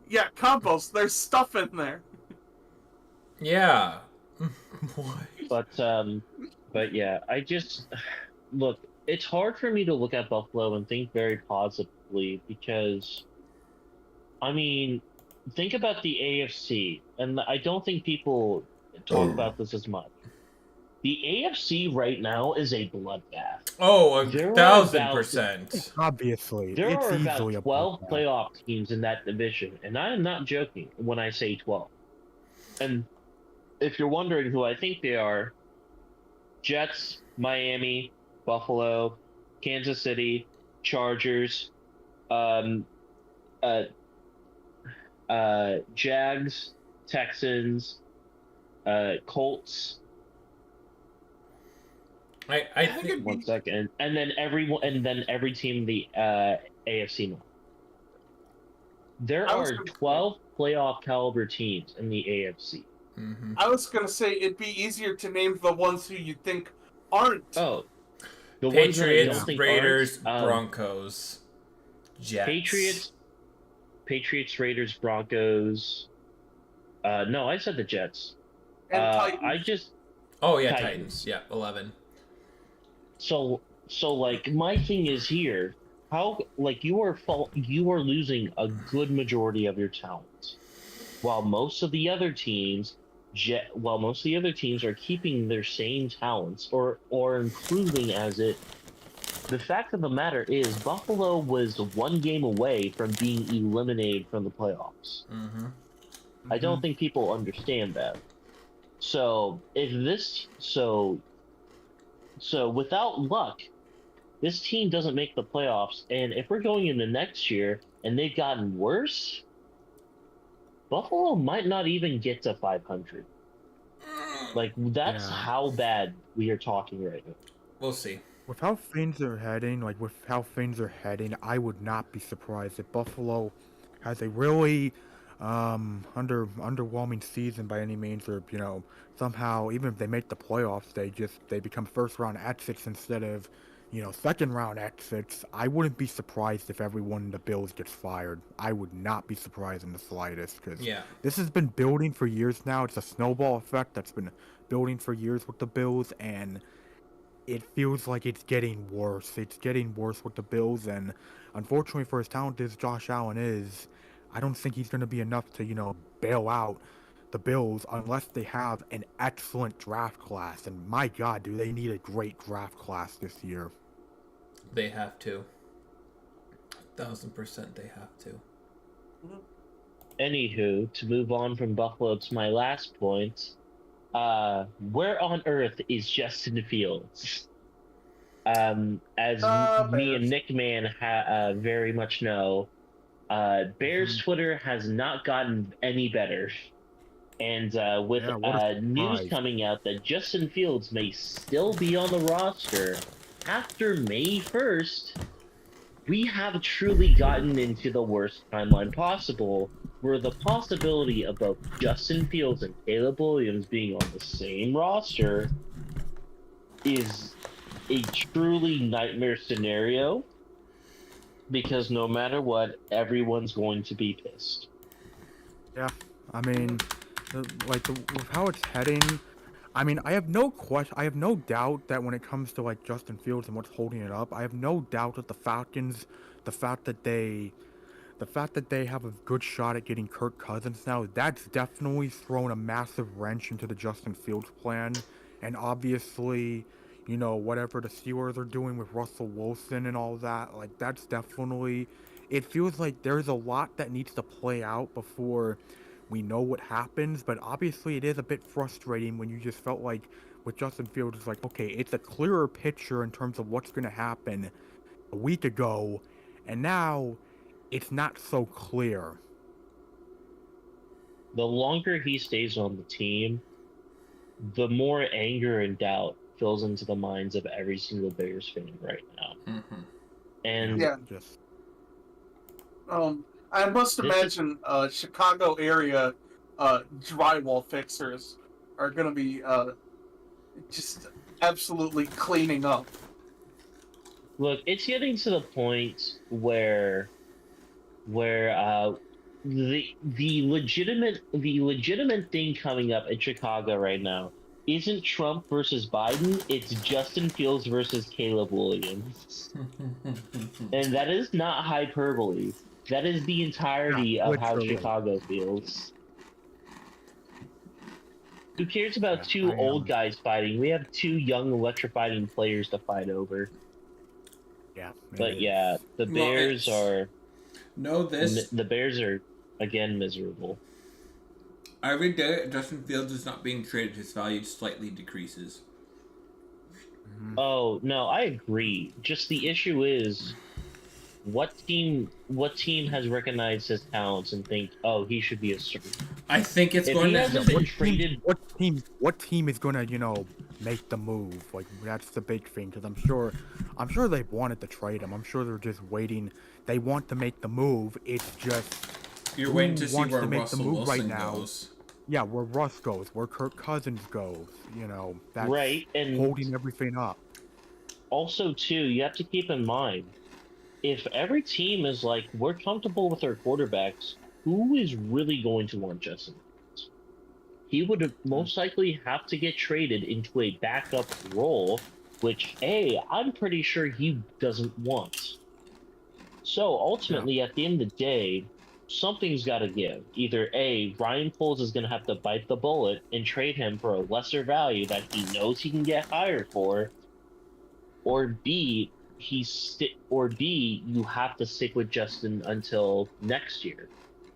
Yeah, combos. There's stuff in there. Yeah. What? But yeah, I just look. It's hard for me to look at Buffalo and think very positively because, I mean, think about the AFC, and I don't think people talk about this as much. The AFC right now is a bloodbath. Oh, 1,000%. Obviously, There it's are easily about a 12 bloodbath. playoff teams in that division, and I am not joking when I say 12. And if you're wondering who I think they are, Jets, Miami, Buffalo, Kansas City, Chargers, Jags, Texans, Colts. I think 1 second, and then every team in the AFC North. There are 12 playoff caliber teams in the AFC. Mm-hmm. I was gonna say it'd be easier to name the ones who you think aren't. Oh, the Patriots, ones that I don't think Raiders, aren't, Broncos, Jets. Patriots, Raiders, Broncos. No, I said the Jets. And Titans. I just. Oh yeah, Titans. Titans. Yeah, 11. So like my thing is here, how like you are losing a good majority of your talent, while most of the other teams are keeping their same talents or improving as it. The fact of the matter is, Buffalo was 1 game away from being eliminated from the playoffs. Mm-hmm. I don't think people understand that. So So without luck, this team doesn't make the playoffs, and if we're going into next year and they've gotten worse, Buffalo might not even get to 500. Like, that's how bad we are talking right now. We'll see. With how things are heading, I would not be surprised if Buffalo has a really underwhelming season by any means, or somehow even if they make the playoffs, they become first round exits instead of second round exits. I wouldn't be surprised if everyone in the Bills gets fired. I would not be surprised in the slightest, because this has been building for years now. It's a snowball effect that's been building for years with the Bills, and it feels like it's getting worse. It's getting worse with the Bills, and unfortunately for as talented as Josh Allen is, I don't think he's going to be enough to, bail out the Bills unless they have an excellent draft class. And my God, do they need a great draft class this year. They have to. 1,000% they have to. Anywho, to move on from Buffalo to my last point, where on earth is Justin Fields? As me and Nick Man very much know, Bears Twitter has not gotten any better. And with what a news surprise. coming out that Justin Fields may still be on the roster after May 1st, we have truly gotten into the worst timeline possible, where the possibility of both Justin Fields and Caleb Williams being on the same roster is a truly nightmare scenario, because no matter what, everyone's going to be pissed. Yeah, I mean, with how it's heading, I mean, I have no doubt that when it comes to like Justin Fields and what's holding it up, I have no doubt that the Falcons, the fact that they have a good shot at getting Kirk Cousins now, that's definitely thrown a massive wrench into the Justin Fields plan. And obviously, you know, whatever the Steelers are doing with Russell Wilson and all that, like that's definitely, it feels like there's a lot that needs to play out before we know what happens. But obviously it is a bit frustrating when you just felt like with Justin Fields, it's like, okay, it's a clearer picture in terms of what's going to happen a week ago, and now it's not so clear. The longer he stays on the team, the more anger and doubt fills into the minds of every single Bears fan right now. Mm-hmm. And Yeah. I must imagine Chicago area drywall fixers are going to be just absolutely cleaning up. look, it's getting to the point where the legitimate thing coming up in Chicago right now isn't Trump versus Biden, it's Justin Fields versus Caleb Williams. And that is not hyperbole. That is the entirety of how Chicago feels. Who cares about two old guys fighting? We have two young, electrifying players to fight over. Yeah. But yeah, the Bears are... The Bears are, again, miserable. Every day Justin Fields is not being traded, his value slightly decreases. Oh, no, I agree. Just the issue is, what team has recognized his talents and think, oh, he should be a starter? I think it's going to traded. What team is going to, you know, make the move? Like, that's the big thing, because I'm sure they wanted to trade him. I'm sure they're just waiting. They want to make the move. It's just you're waiting to see where Russell Wilson goes. Yeah, where Russ goes, where Kirk Cousins goes. You know, that's right, and holding everything up. Also, too, you have to keep in mind, if every team is like, we're comfortable with our quarterbacks, who is really going to want Justin Fields? He would most likely have to get traded into a backup role, which, I'm pretty sure he doesn't want. So, ultimately, at the end of the day, something's got to give. Either Ryan Poles is going to have to bite the bullet and trade him for a lesser value that he knows he can get hired for, or B, you have to stick with Justin until next year.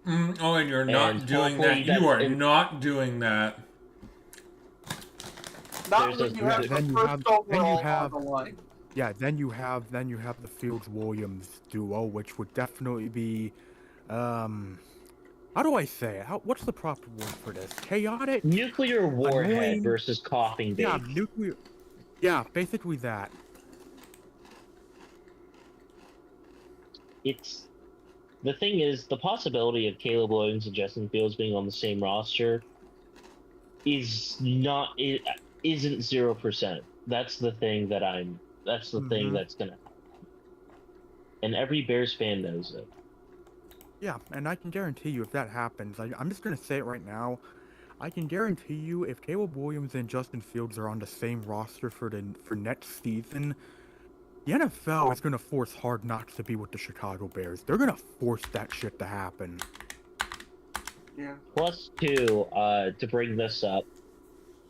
And you're not doing that. You are not doing that. Not when you have the first overall on the line. Yeah, then you have the Fields-Williams duo, which would definitely be, how do I say it? What's the proper word for this? Chaotic? Nuclear warhead versus coughing baby. Yeah, nuclear. Yeah, basically that. It's the thing is, the possibility of Caleb Williams and Justin Fields being on the same roster isn't 0%. That's the thing that's gonna happen. And every Bears fan knows it. Yeah, and I can guarantee you if that happens, I'm just gonna say it right now, I can guarantee you if Caleb Williams and Justin Fields are on the same roster for next season, the NFL is going to force Hard Knocks to be with the Chicago Bears. They're going to force that shit to happen. Yeah. Plus, too, to bring this up,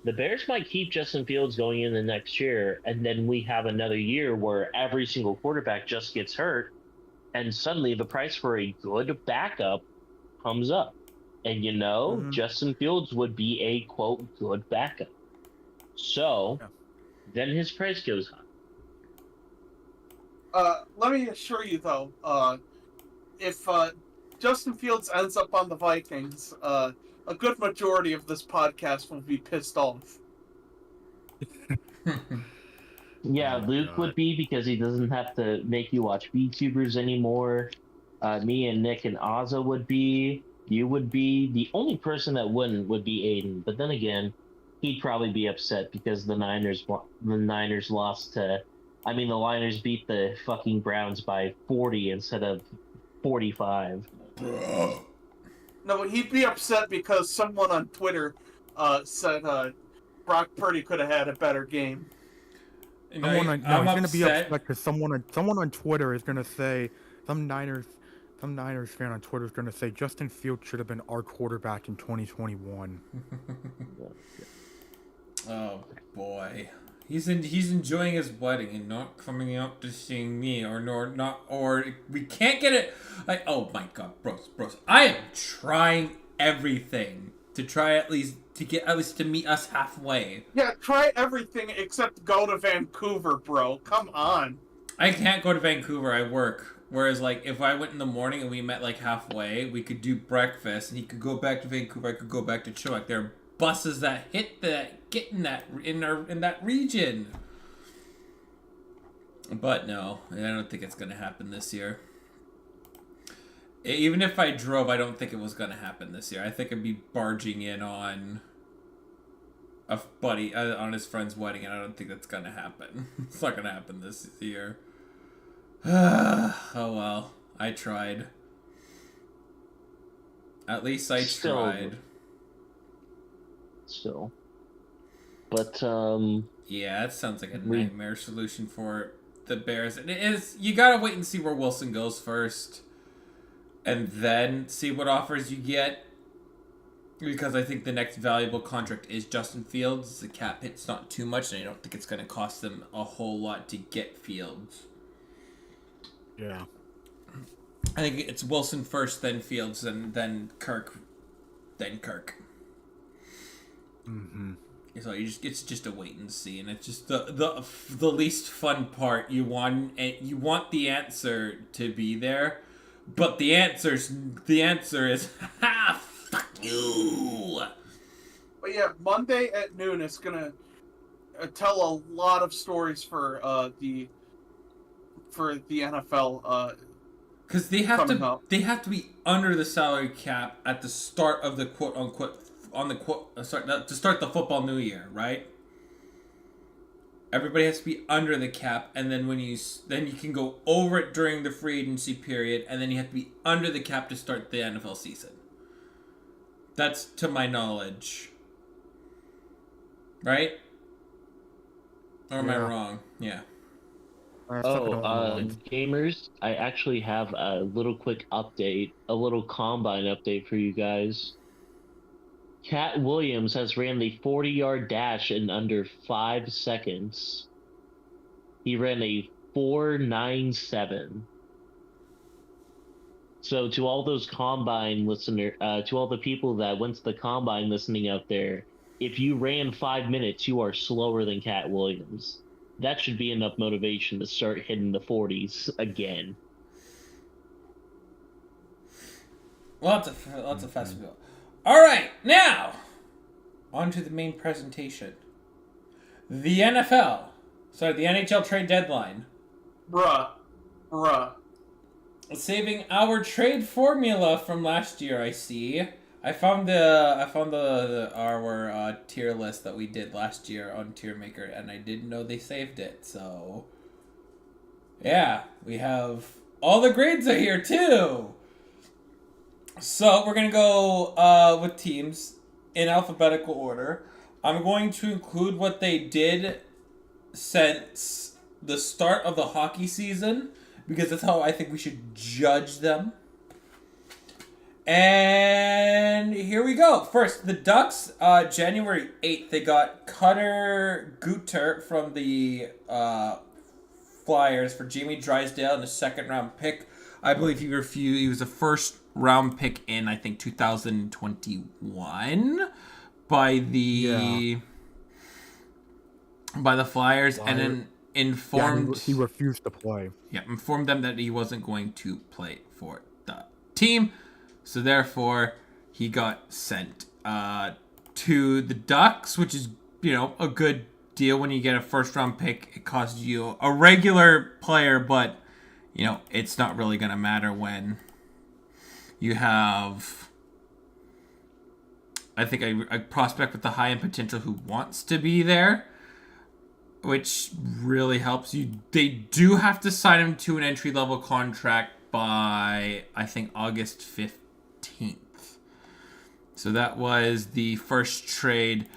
the Bears might keep Justin Fields going in the next year, and then we have another year where every single quarterback just gets hurt, and suddenly the price for a good backup comes up. And Justin Fields would be a, quote, good backup. So, then his price goes up. Let me assure you, though, if Justin Fields ends up on the Vikings, a good majority of this podcast will be pissed off. Yeah, Oh my Luke God. would be, because he doesn't have to make you watch VTubers anymore. Me and Nick and Ozza would be. You would be. The only person that wouldn't would be Aiden. But then again, he'd probably be upset because the Niners lost to. I mean, the Niners beat the fucking Browns by 40 instead of 45. No, he'd be upset because someone on Twitter said Brock Purdy could have had a better game. You He's know, gonna be upset because someone on Twitter is gonna say some Niners fan on Twitter is gonna say Justin Fields should have been our quarterback in 2021. Oh boy, he's enjoying his wedding and not coming out to seeing me, or we can't get it. Like, oh my God, bros, I am trying everything to try at least to meet us halfway. Yeah, try everything except go to Vancouver, bro. Come on. I can't go to Vancouver. I work. Whereas, like, if I went in the morning and we met like halfway, we could do breakfast, and he could go back to Vancouver. I could go back to Chilliwack. There are buses that get in that region. But no, I don't think it's gonna happen this year. Even if I drove, I don't think it was gonna happen this year. I think I'd be barging in on a buddy on his friend's wedding, and I don't think that's gonna happen. It's not gonna happen this year. Oh well, I tried. At least I tried. Still. But, yeah, that sounds like a nightmare solution for the Bears. And it is, you gotta wait and see where Wilson goes first. And then see what offers you get. Because I think the next valuable contract is Justin Fields. The cap hit's not too much, and I don't think it's going to cost them a whole lot to get Fields. Yeah. I think it's Wilson first, then Fields, and then Kirk. Mm-hmm. So it's just a wait and see, and it's just the least fun part. You want the answer to be there, but the answer is fuck you. But yeah, Monday at noon is gonna tell a lot of stories for the NFL. Because they have to be under the salary cap at the start of the quote unquote to start the football new year, right? Everybody has to be under the cap, and then then you can go over it during the free agency period, and then you have to be under the cap to start the NFL season. That's to my knowledge. Right? Or am I wrong? Yeah. Gamers, I actually have a little quick update, a little combine update for you guys. Cat Williams has ran the 40-yard dash in under 5 seconds. He ran a 4.97. So to all those combine to all the people that went to the combine listening out there, if you ran 5 minutes, you are slower than Cat Williams. That should be enough motivation to start hitting the 40s again. Lots of fast people. All right, now on to the main presentation. The NHL trade deadline. Bruh. Saving our trade formula from last year, I see. I found our tier list that we did last year on Tier Maker, and I didn't know they saved it. So, yeah, we have all the grades are here too. So we're gonna go with teams in alphabetical order. I'm going to include what they did since the start of the hockey season, because that's how I think we should judge them. And here we go. First, the Ducks, January 8th, they got Cutter Guter from the Flyers for Jamie Drysdale and a second-round pick. I believe he was a first-round pick in, I think, 2021 by the Flyers, and then informed... he refused to play. Yeah, informed them that he wasn't going to play for the team. So therefore, he got sent to the Ducks, which is, a good deal when you get a first-round pick. It costs you a regular player, but, it's not really going to matter when you have, I think, a prospect with the high-end potential who wants to be there, which really helps you. They do have to sign him to an entry-level contract by, I think, August 15th. So that was the first trade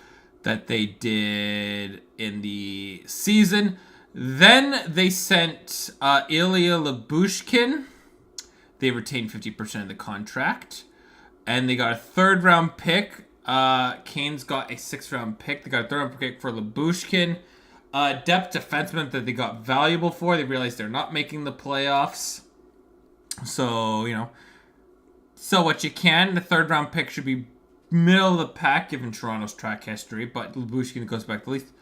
that they did in the season. Then they sent Ilya Lyubushkin. They retained 50% of the contract. And they got a third-round pick. Canes got a sixth-round pick. They got a third-round pick for Lyubushkin. Depth defenseman that they got valuable for. They realized they're not making the playoffs. So, so what you can. The third-round pick should be middle of the pack, given Toronto's track history. But Lyubushkin goes back with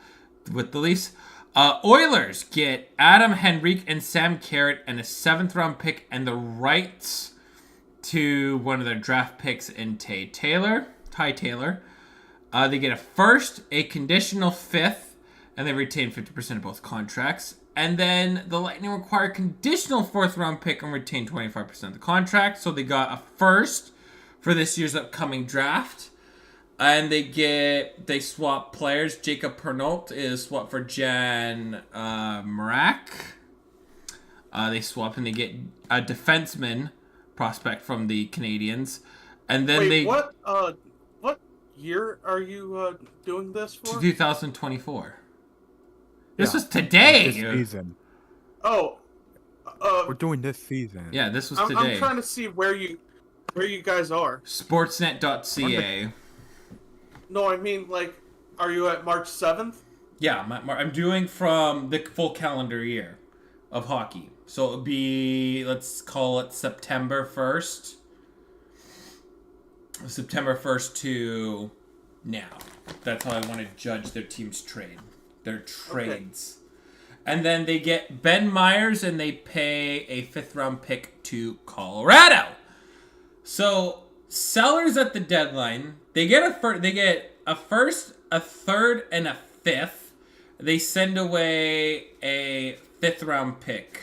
the Leafs. Oilers get Adam Henrique and Sam Carrot and a seventh-round pick and the rights to one of their draft picks in Ty Taylor. They get a first, a conditional fifth, and they retain 50% of both contracts. And then the Lightning require a conditional fourth-round pick and retain 25% of the contract. So they got a first for this year's upcoming draft. And they swap players. Jacob Pernault is swapped for Jan Marak. They swap and they get a defenseman prospect from the Canadians. And then what year are you doing this for? 2024. This was today. This season. Oh, we're doing this season. Yeah, this was today. I'm trying to see where you guys are. Sportsnet.ca. No, I mean, are you at March 7th? Yeah, I'm doing from the full calendar year of hockey. So it would be, let's call it September 1st. September 1st to now. That's how I want to judge their team's their trades. Okay. And then they get Ben Myers and they pay a fifth-round pick to Colorado. So sellers at the deadline, they get a first, a third, and a fifth. They send away a fifth-round pick.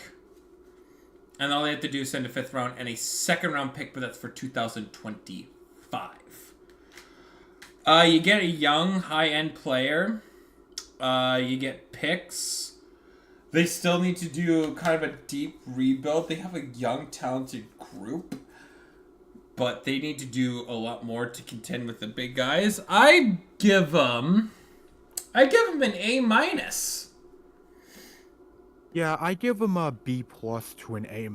And all they have to do is send a fifth round and a second-round pick, but that's for 2025. You get a young, high-end player. You get picks. They still need to do kind of a deep rebuild. They have a young, talented group. But they need to do a lot more to contend with the big guys. I give them an A-. Yeah, I give them a B+ to an A-.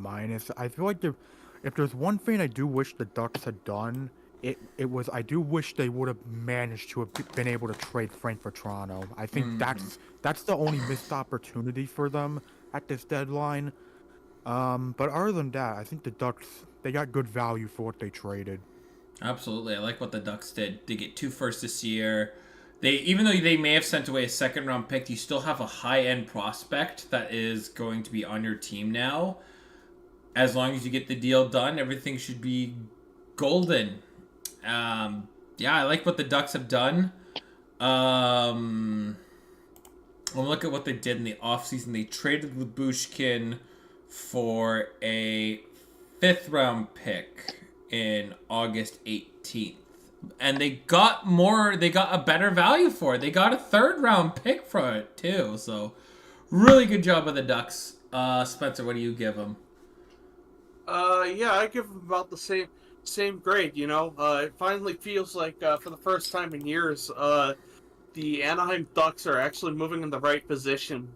I feel like if there's one thing I do wish the Ducks had done, it was I do wish they would have managed to have been able to trade Frank for Toronto. I think that's the only missed opportunity for them at this deadline. But other than that, I think the Ducks, they got good value for what they traded. Absolutely. I like what the Ducks did. They get 2 firsts this year. Even though they may have sent away a second-round pick, you still have a high-end prospect that is going to be on your team now. As long as you get the deal done, everything should be golden. Yeah, I like what the Ducks have done. We'll look at what they did in the offseason. They traded Lyubushkin for a 5th-round pick in August 18th. And they got a better value for it. They got a 3rd-round pick for it, too. So, really good job by the Ducks. Spencer, what do you give them? Yeah, I give them about the same grade, It finally feels like, for the first time in years, the Anaheim Ducks are actually moving in the right position.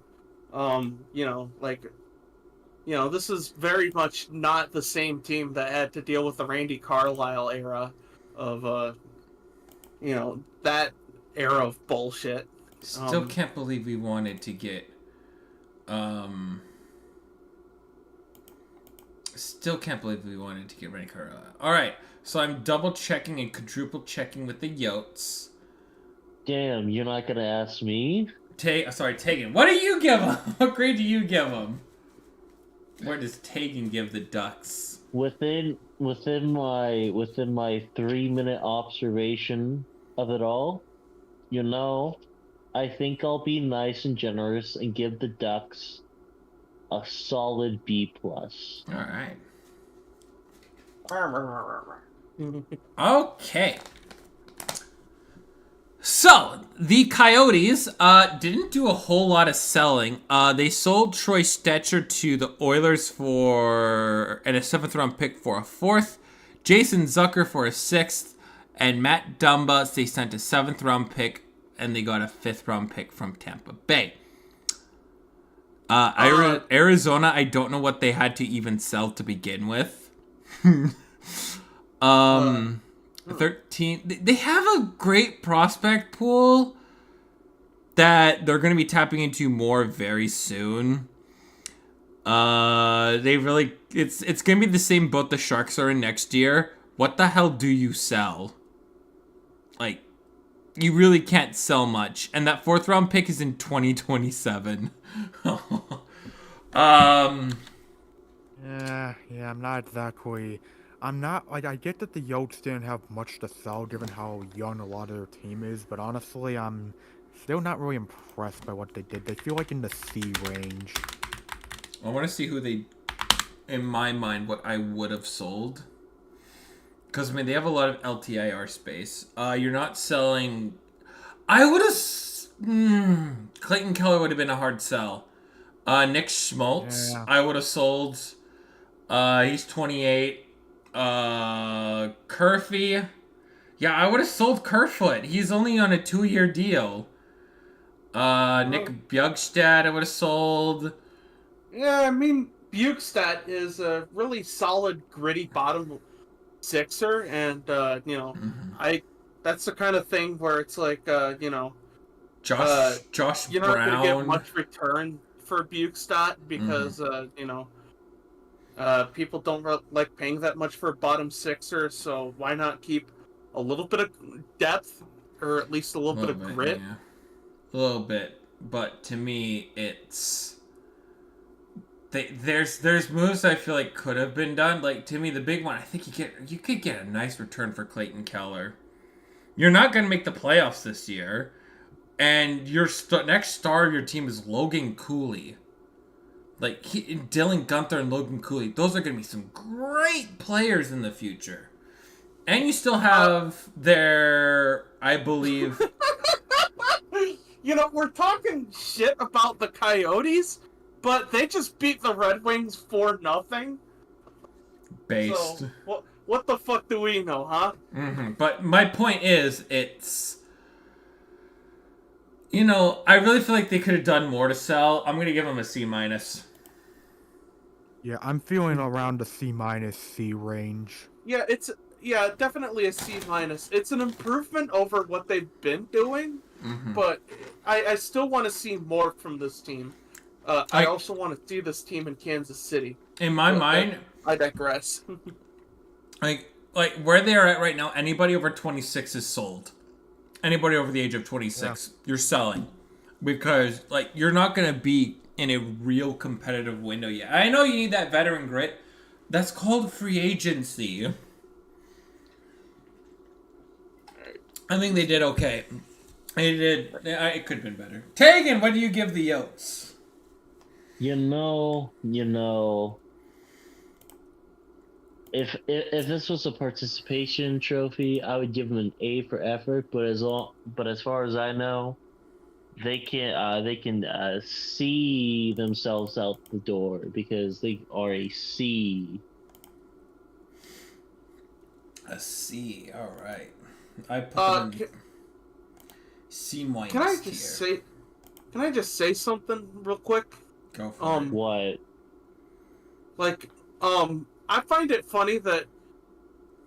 This is very much not the same team that had to deal with the Randy Carlyle era of, that era of bullshit. Still can't believe we wanted to get, Randy Carlyle. All right, so I'm double checking and quadruple checking with the Yotes. Damn, you're not gonna ask me? Tegan, what do you give him? What grade do you give him? Where does Tegan give the Ducks? Within my 3-minute observation of it all, I think I'll be nice and generous and give the Ducks a solid B+. All right. Okay. So, the Coyotes didn't do a whole lot of selling. They sold Troy Stetcher to the Oilers for a 7th-round pick for a 4th, Jason Zucker for a 6th, and Matt Dumba, they sent a 7th-round pick, and they got a 5th-round pick from Tampa Bay. Arizona, I don't know what they had to even sell to begin with. 13. They have a great prospect pool that they're going to be tapping into more very soon. It's going to be the same boat the Sharks are in next year. What the hell do you sell? Like, you really can't sell much, and that 4th-round pick is in 2027. Yeah, I'm not exactly. I'm not like I get that the Yotes didn't have much to sell given how young a lot of their team is, but honestly, I'm still not really impressed by what they did. They feel like in the C range. I want to see who they, in my mind, what I would have sold. Because, I mean, they have a lot of LTIR space. You're not selling. I would have. Clayton Keller would have been a hard sell. Nick Schmaltz, Yeah. I would have sold. He's 28. Kerfy. Yeah, I would have sold Kerfoot. He's only on a 2-year deal. Nick Bjugstad, I would have sold. Yeah, I mean, Bukestad is a really solid, gritty bottom sixer, and that's the kind of thing where it's like, Josh you're not Brown. going to get much return for Bukestad because people don't like paying that much for a bottom sixer, so why not keep a little bit of depth, or at least a little bit of grit? Yeah. A little bit, but to me, it's there's moves I feel like could have been done. Like, to me, the big one, I think you could get a nice return for Clayton Keller. You're not going to make the playoffs this year, and your next star of your team is Logan Cooley. Like, Dylan Gunther and Logan Cooley, those are going to be some great players in the future. And you still have their, I believe... We're talking shit about the Coyotes, but they just beat the Red Wings 4-0. Based. So, what the fuck do we know, huh? Mm-hmm. But my point is, it's... I really feel like they could have done more to sell. I'm going to give them a C-. Yeah, I'm feeling around the C- C range. Yeah, definitely a C-. It's an improvement over what they've been doing, but I still want to see more from this team. I also want to see this team in Kansas City. In my mind... I digress. Like where they're at right now, anybody over 26 is sold. Anybody over the age of 26, you're selling. Because, you're not going to be in a real competitive window yet. I know you need that veteran grit. That's called free agency. I think they did okay. It could have been better. Tegan, what do you give the Yotes? If this was a participation trophy, I would give them an A for effort. But as far as I know, they can see themselves out the door because they are a C. A C. All right. I put them in C-. Can I just say something real quick? Go for it. What? I find it funny that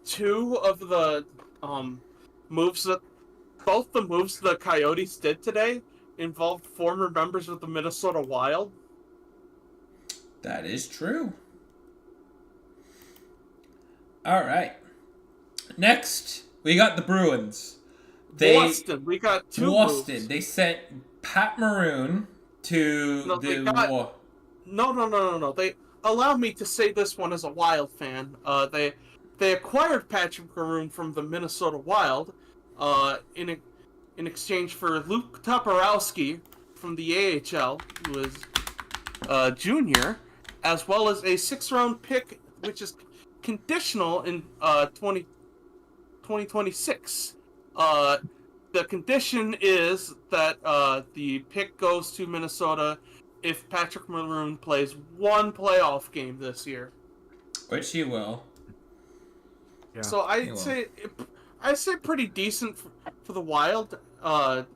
two of the moves the Coyotes did today involved former members of the Minnesota Wild. That is true. All right. Next, we got the Bruins. Boston. We got two Boston. moves. They sent Pat Maroon to No. allow me to say this one as a Wild fan. They acquired Patrick Maroon from the Minnesota Wild, in exchange for Luke Toporowski from the AHL, who is junior, as well as a 6th-round pick, which is conditional in 2026. The condition is that the pick goes to Minnesota if Patrick Maroon plays one playoff game this year. Which he will. Yeah, so I'd say pretty decent for the Wild. But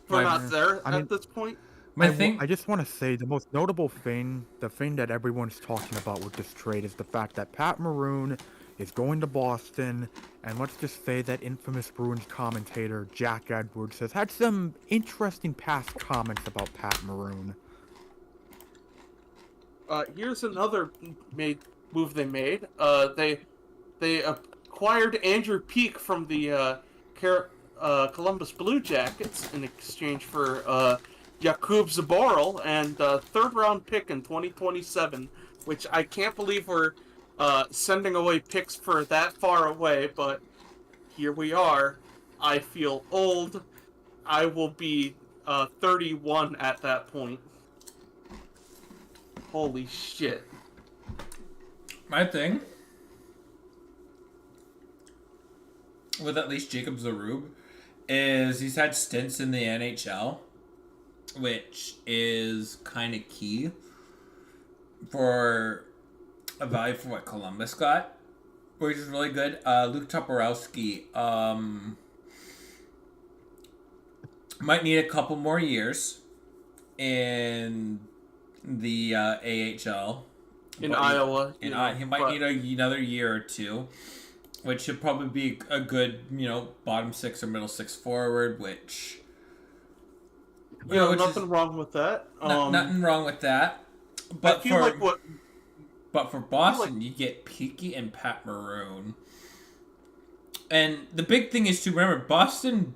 we're not there at this point. I just want to say the most notable thing, the thing that everyone's talking about with this trade is the fact that Pat Maroon is going to Boston, and let's just say that infamous Bruins commentator Jack Edwards has had some interesting past comments about Pat Maroon. Here's another move they made. They acquired Andrew Peeke from the Columbus Blue Jackets in exchange for Jakub Zaboral and a 3rd-round pick in 2027, which I can't believe we're sending away picks for that far away, but here we are. I feel old. I will be 31 at that point. Holy shit. My thing with at least Jacob Zarub is he's had stints in the NHL, which is kind of key for a value for what Columbus got, which is really good. Luke Toporowski might need a couple more years in the AHL. In Iowa. He might need another year or two, which should probably be a good, bottom 6 or middle 6 forward, which... nothing wrong with that. Nothing wrong with that. But But for Boston, you get Peeke and Pat Maroon. And the big thing is to remember, Boston,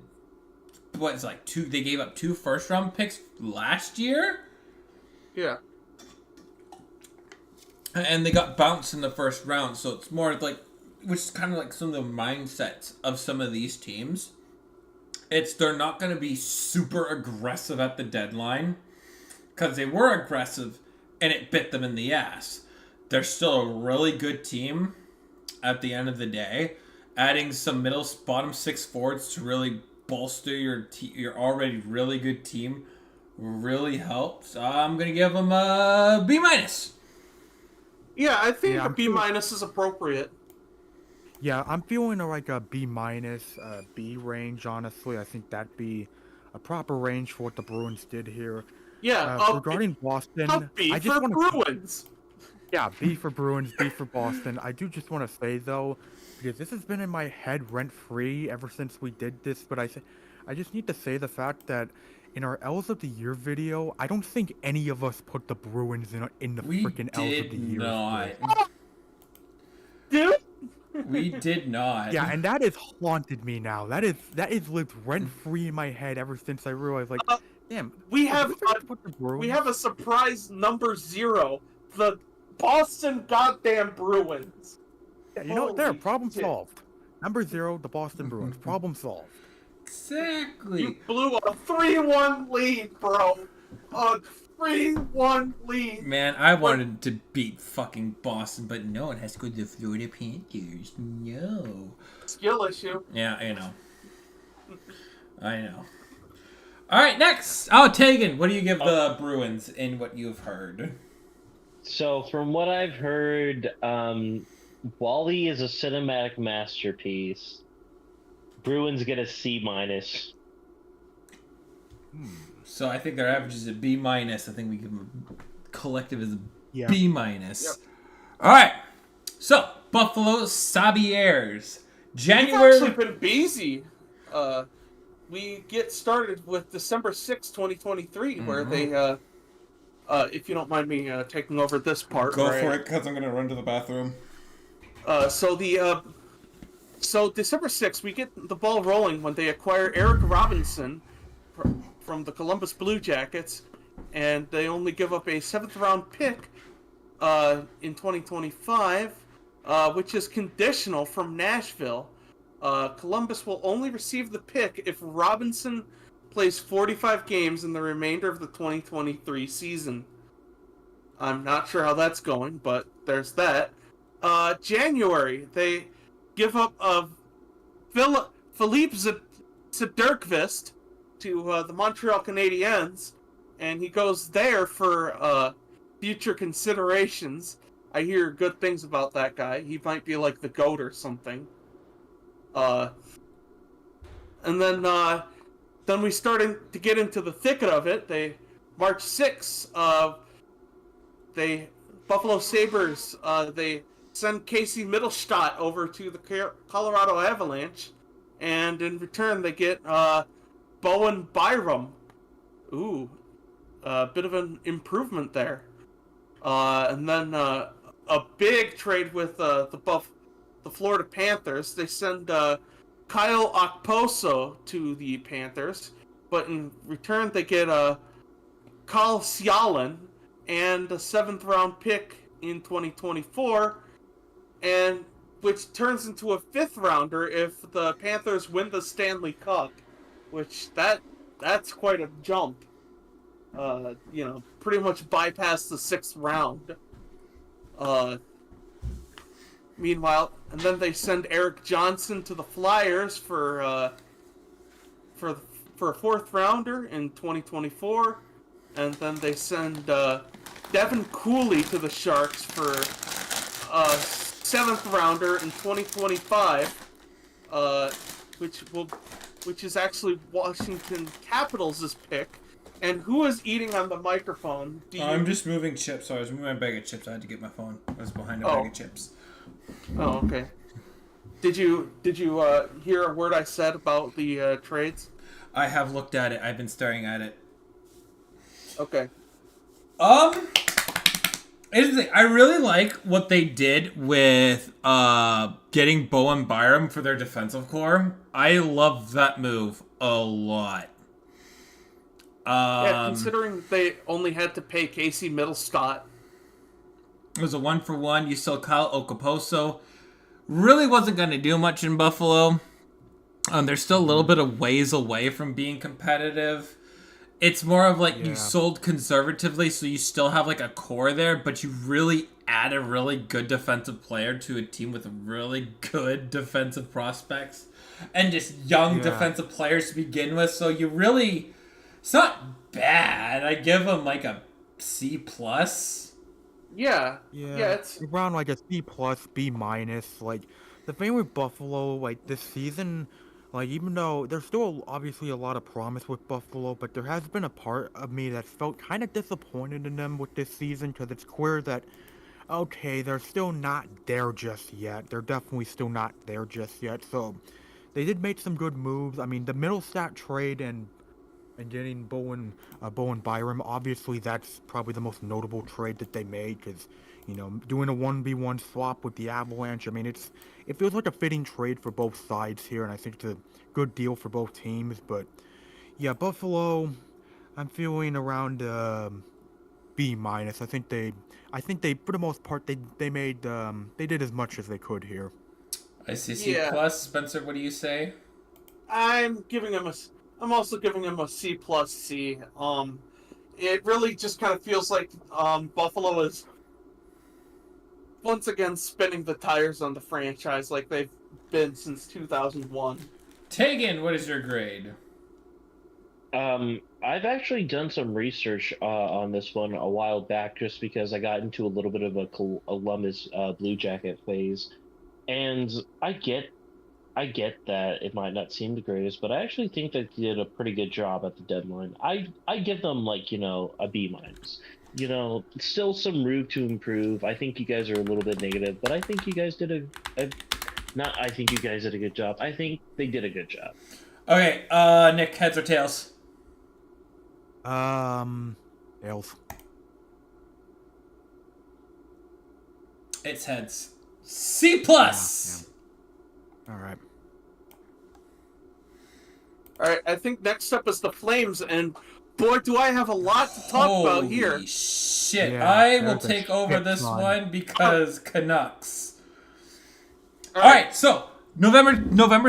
they gave up 2 first-round picks last year? Yeah. And they got bounced in the first round, so it's more like, which is kind of like some of the mindsets of some of these teams. They're not going to be super aggressive at the deadline, because they were aggressive, and it bit them in the ass. They're still a really good team at the end of the day. Adding some bottom 6 forwards to really bolster your already really good team really helps. I'm going to give them a B-. Yeah, I think a B- is appropriate. Yeah, I'm feeling like a B-, B range, honestly. I think that'd be a proper range for what the Bruins did here. Yeah, regarding Boston, B for Bruins. Yeah, B for Bruins, B for Boston. I do just want to say, though, because this has been in my head rent-free ever since we did this, but I just need to say the fact that in our L's of the Year video, I don't think any of us put the Bruins in the freaking L's of the Year. Dude? We did not. Yeah, and that has haunted me now. That is lived rent-free in my head ever since I realized, damn. We have a surprise number 0. The Boston goddamn Bruins. Yeah, there, problem solved. Number 0, the Boston Bruins. Problem solved. Exactly. You blew a 3-1 lead, bro. A 3-1 lead. Man, I wanted to beat fucking Boston, but no, it has to go to the Florida Panthers. No. Skill issue. Yeah, I know. All right, next. Tegan, what do you give the Bruins in what you've heard? So, from what I've heard, Wally is a cinematic masterpiece. Bruins get a C-. So I think their average is a B-. I think we give them collective as a B-. Yep. All right. So Buffalo Sabres, January. We've actually been busy. We get started with December 6, 2023, where they, if you don't mind me taking over this part. Go for it, because I'm going to run to the bathroom. So December 6th, we get the ball rolling when they acquire Eric Robinson from the Columbus Blue Jackets and they only give up a 7th-round pick in 2025, which is conditional from Nashville. Columbus will only receive the pick if Robinson plays 45 games in the remainder of the 2023 season. I'm not sure how that's going, but there's that. January, they give up Philippe Sederqvist to the Montreal Canadiens, and he goes there for future considerations. I hear good things about that guy. He might be like the GOAT or something. And then we starting to get into the thicket of it. March 6th, Buffalo Sabres, they send Casey Mittelstadt over to the Colorado Avalanche, and in return they get Bowen Byram. Ooh, a bit of an improvement there. And then a big trade with the Florida Panthers. They send Kyle Okposo to the Panthers, but in return they get Carl Sialen and a 7th-round pick in 2024, and which turns into a 5th-rounder if the Panthers win the Stanley Cup, which that's quite a jump. Pretty much bypass the 6th round. Meanwhile, and then they send Eric Johnson to the Flyers for a 4th rounder in 2024, and then they send Devin Cooley to the Sharks for a 7th rounder in 2025, which is actually Washington Capitals' pick. And who is eating on the microphone? I'm just moving chips. So I was moving my bag of chips. I had to get my phone. I was behind a bag of chips. Oh, okay. Did you hear a word I said about the trades? I have looked at it. I've been staring at it. Okay. Here's the thing. I really like what they did with getting Bowen Byram for their defensive core. I love that move a lot. Yeah, considering they only had to pay Casey Mittelstadt. It was a 1-for-1. You saw Kyle Okposo. Really wasn't going to do much in Buffalo. They're still a little bit of ways away from being competitive. It's more of like you sold conservatively, so you still have like a core there, but you really add a really good defensive player to a team with really good defensive prospects and just young defensive players to begin with. So you really... It's not bad. I give them like a C+. Yeah, it's around like a C+, B-. Like, the thing with Buffalo, like, this season, like, even though there's still obviously a lot of promise with Buffalo, but there has been a part of me that felt kind of disappointed in them with this season, because it's clear that, okay, they're still not there just yet. They're definitely still not there just yet, so they did make some good moves. I mean, the Mittelstadt trade and getting Bowen Byram, obviously that's probably the most notable trade that they made, because, doing a 1v1 swap with the Avalanche, I mean, it feels like a fitting trade for both sides here, and I think it's a good deal for both teams. But yeah, Buffalo, I'm feeling around B-. I think they for the most part they did as much as they could here. I see C+. Spencer, what do you say? I'm also giving him a C+. C. It really just kind of feels like Buffalo is once again spinning the tires on the franchise like they've been since 2001. Tegan, what is your grade? I've actually done some research on this one a while back, just because I got into a little bit of a Columbus Blue Jacket phase, and I get that it might not seem the greatest, but I actually think they did a pretty good job at the deadline. I give them a B-. Still some room to improve. I think you guys are a little bit negative, but I think you guys did I think you guys did a good job. I think they did a good job. Okay, Nick, heads or tails? Tails. It's heads. C+. All right, I think next up is the Flames, and boy, do I have a lot to talk about here. Holy shit. Yeah, I will there's a take over shit this ton. one because Canucks. All All right, so November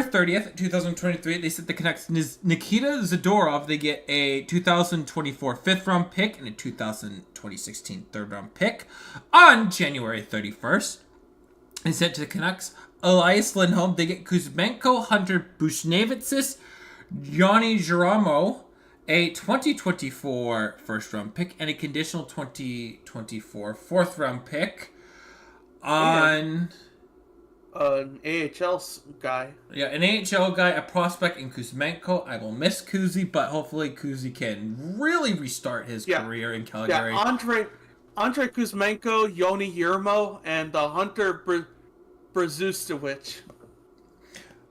30th, 2023, they sent the Canucks Nikita Zadorov. They get a 2024 fifth round pick and a 2016 third round pick. On January 31st, they sent to the Canucks Elias Lindholm. They get Kuzmenko, Hunter Bushnevitsis, Johnny Geramo, a 2024 first round pick, and a conditional 2024 fourth round pick. On... An AHL guy. Yeah, an AHL guy, a prospect in Kuzmenko. I will miss Kuzi, but hopefully Kuzi can really restart his career in Calgary. Yeah, Andre Kuzmenko, Yoni Yermo, and Hunter Brzustewicz.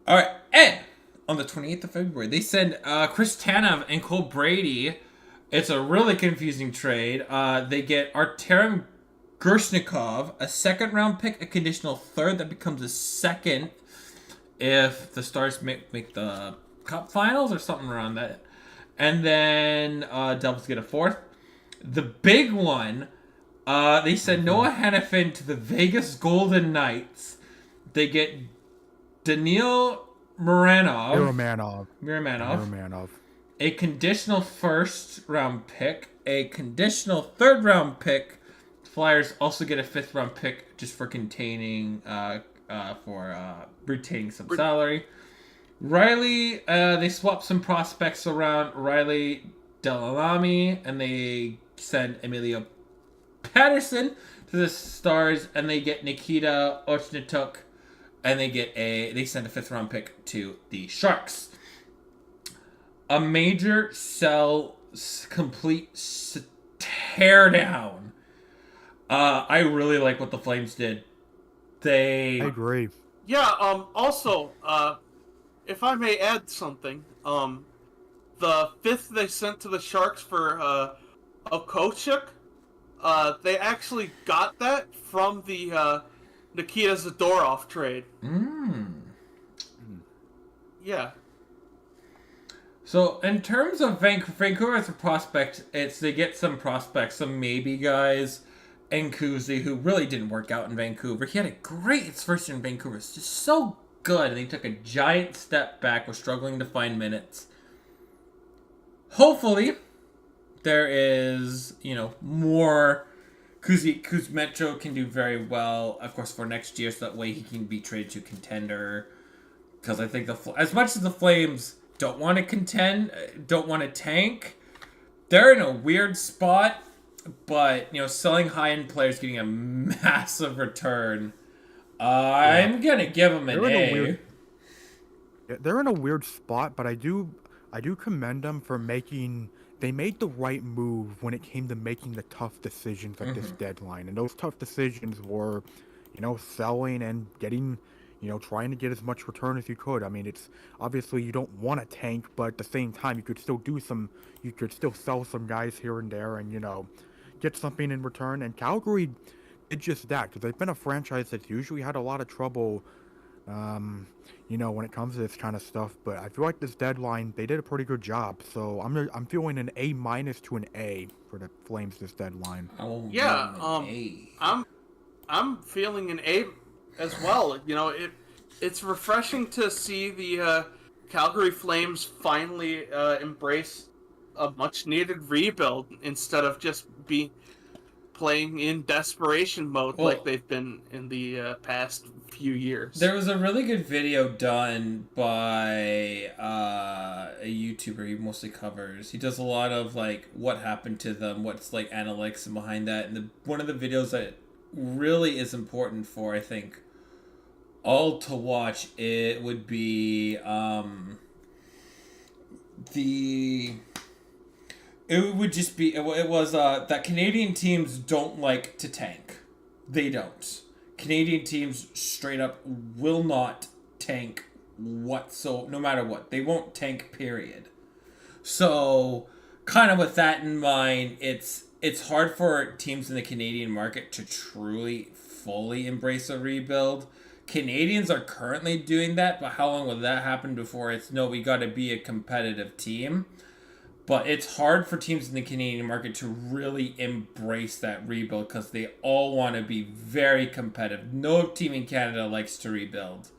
All right, and on the 28th of February, they send Chris Tanev and Cole Brady. It's a really confusing trade. They get Artem Gershnikov, a second round pick, a conditional third that becomes a second if the Stars make the Cup Finals or something around that. And then Devils get a fourth. The big one, they send Noah Hannafin to the Vegas Golden Knights. They get Daniil Miromanov, a conditional first round pick, a conditional third round pick. Flyers also get a fifth round pick just for retaining some salary. Riley, they swap some prospects around. Riley Delalami, and they send Emilio Patterson to the Stars, and they get Nikita Ochnituk, and they send a fifth round pick to the Sharks. A major complete teardown. I really like what the Flames did. I agree. Yeah, also, if I may add something, the fifth they sent to the Sharks for Okochuk, they actually got that from the Nikita Zadorov trade. Yeah. So, in terms of Vancouver as a prospect, they get some prospects, some maybe guys, and Kuzi, who really didn't work out in Vancouver. He had a great first year in Vancouver. It's just so good, and he took a giant step back, was struggling to find minutes. Hopefully, there is, more. Kuzmenko can do very well, of course, for next year, so that way he can be traded to contender. Because I think as much as the Flames don't want to contend, don't want to tank, they're in a weird spot. But, selling high-end players getting a massive return, I'm going to give them an A. They're in a weird spot, but I do commend them for they made the right move when it came to making the tough decisions at this deadline. And those tough decisions were, selling and getting, trying to get as much return as you could. I mean, it's obviously you don't want to tank, but at the same time, you could still sell some guys here and there and, get something in return. And Calgary did just that, because they've been a franchise that's usually had a lot of trouble, when it comes to this kind of stuff. But I feel like this deadline, they did a pretty good job. So I'm feeling an A- to an A for the Flames this deadline. Yeah, I'm feeling an A as well. It's refreshing to see the Calgary Flames finally embrace a much-needed rebuild instead of just playing in desperation mode like they've been in the past few years. There was a really good video done by a YouTuber he mostly covers. He does a lot of what happened to them, what's analytics and behind that. And one of the videos that really is important for, I think, all to watch, it would be it was that Canadian teams don't like to tank. They don't. Canadian teams straight up will not tank no matter what. They won't tank, period. So, kind of with that in mind, it's hard for teams in the Canadian market to truly, fully embrace a rebuild. Canadians are currently doing that, but how long will that happen before we got to be a competitive team? But it's hard for teams in the Canadian market to really embrace that rebuild because they all want to be very competitive. No team in Canada likes to rebuild.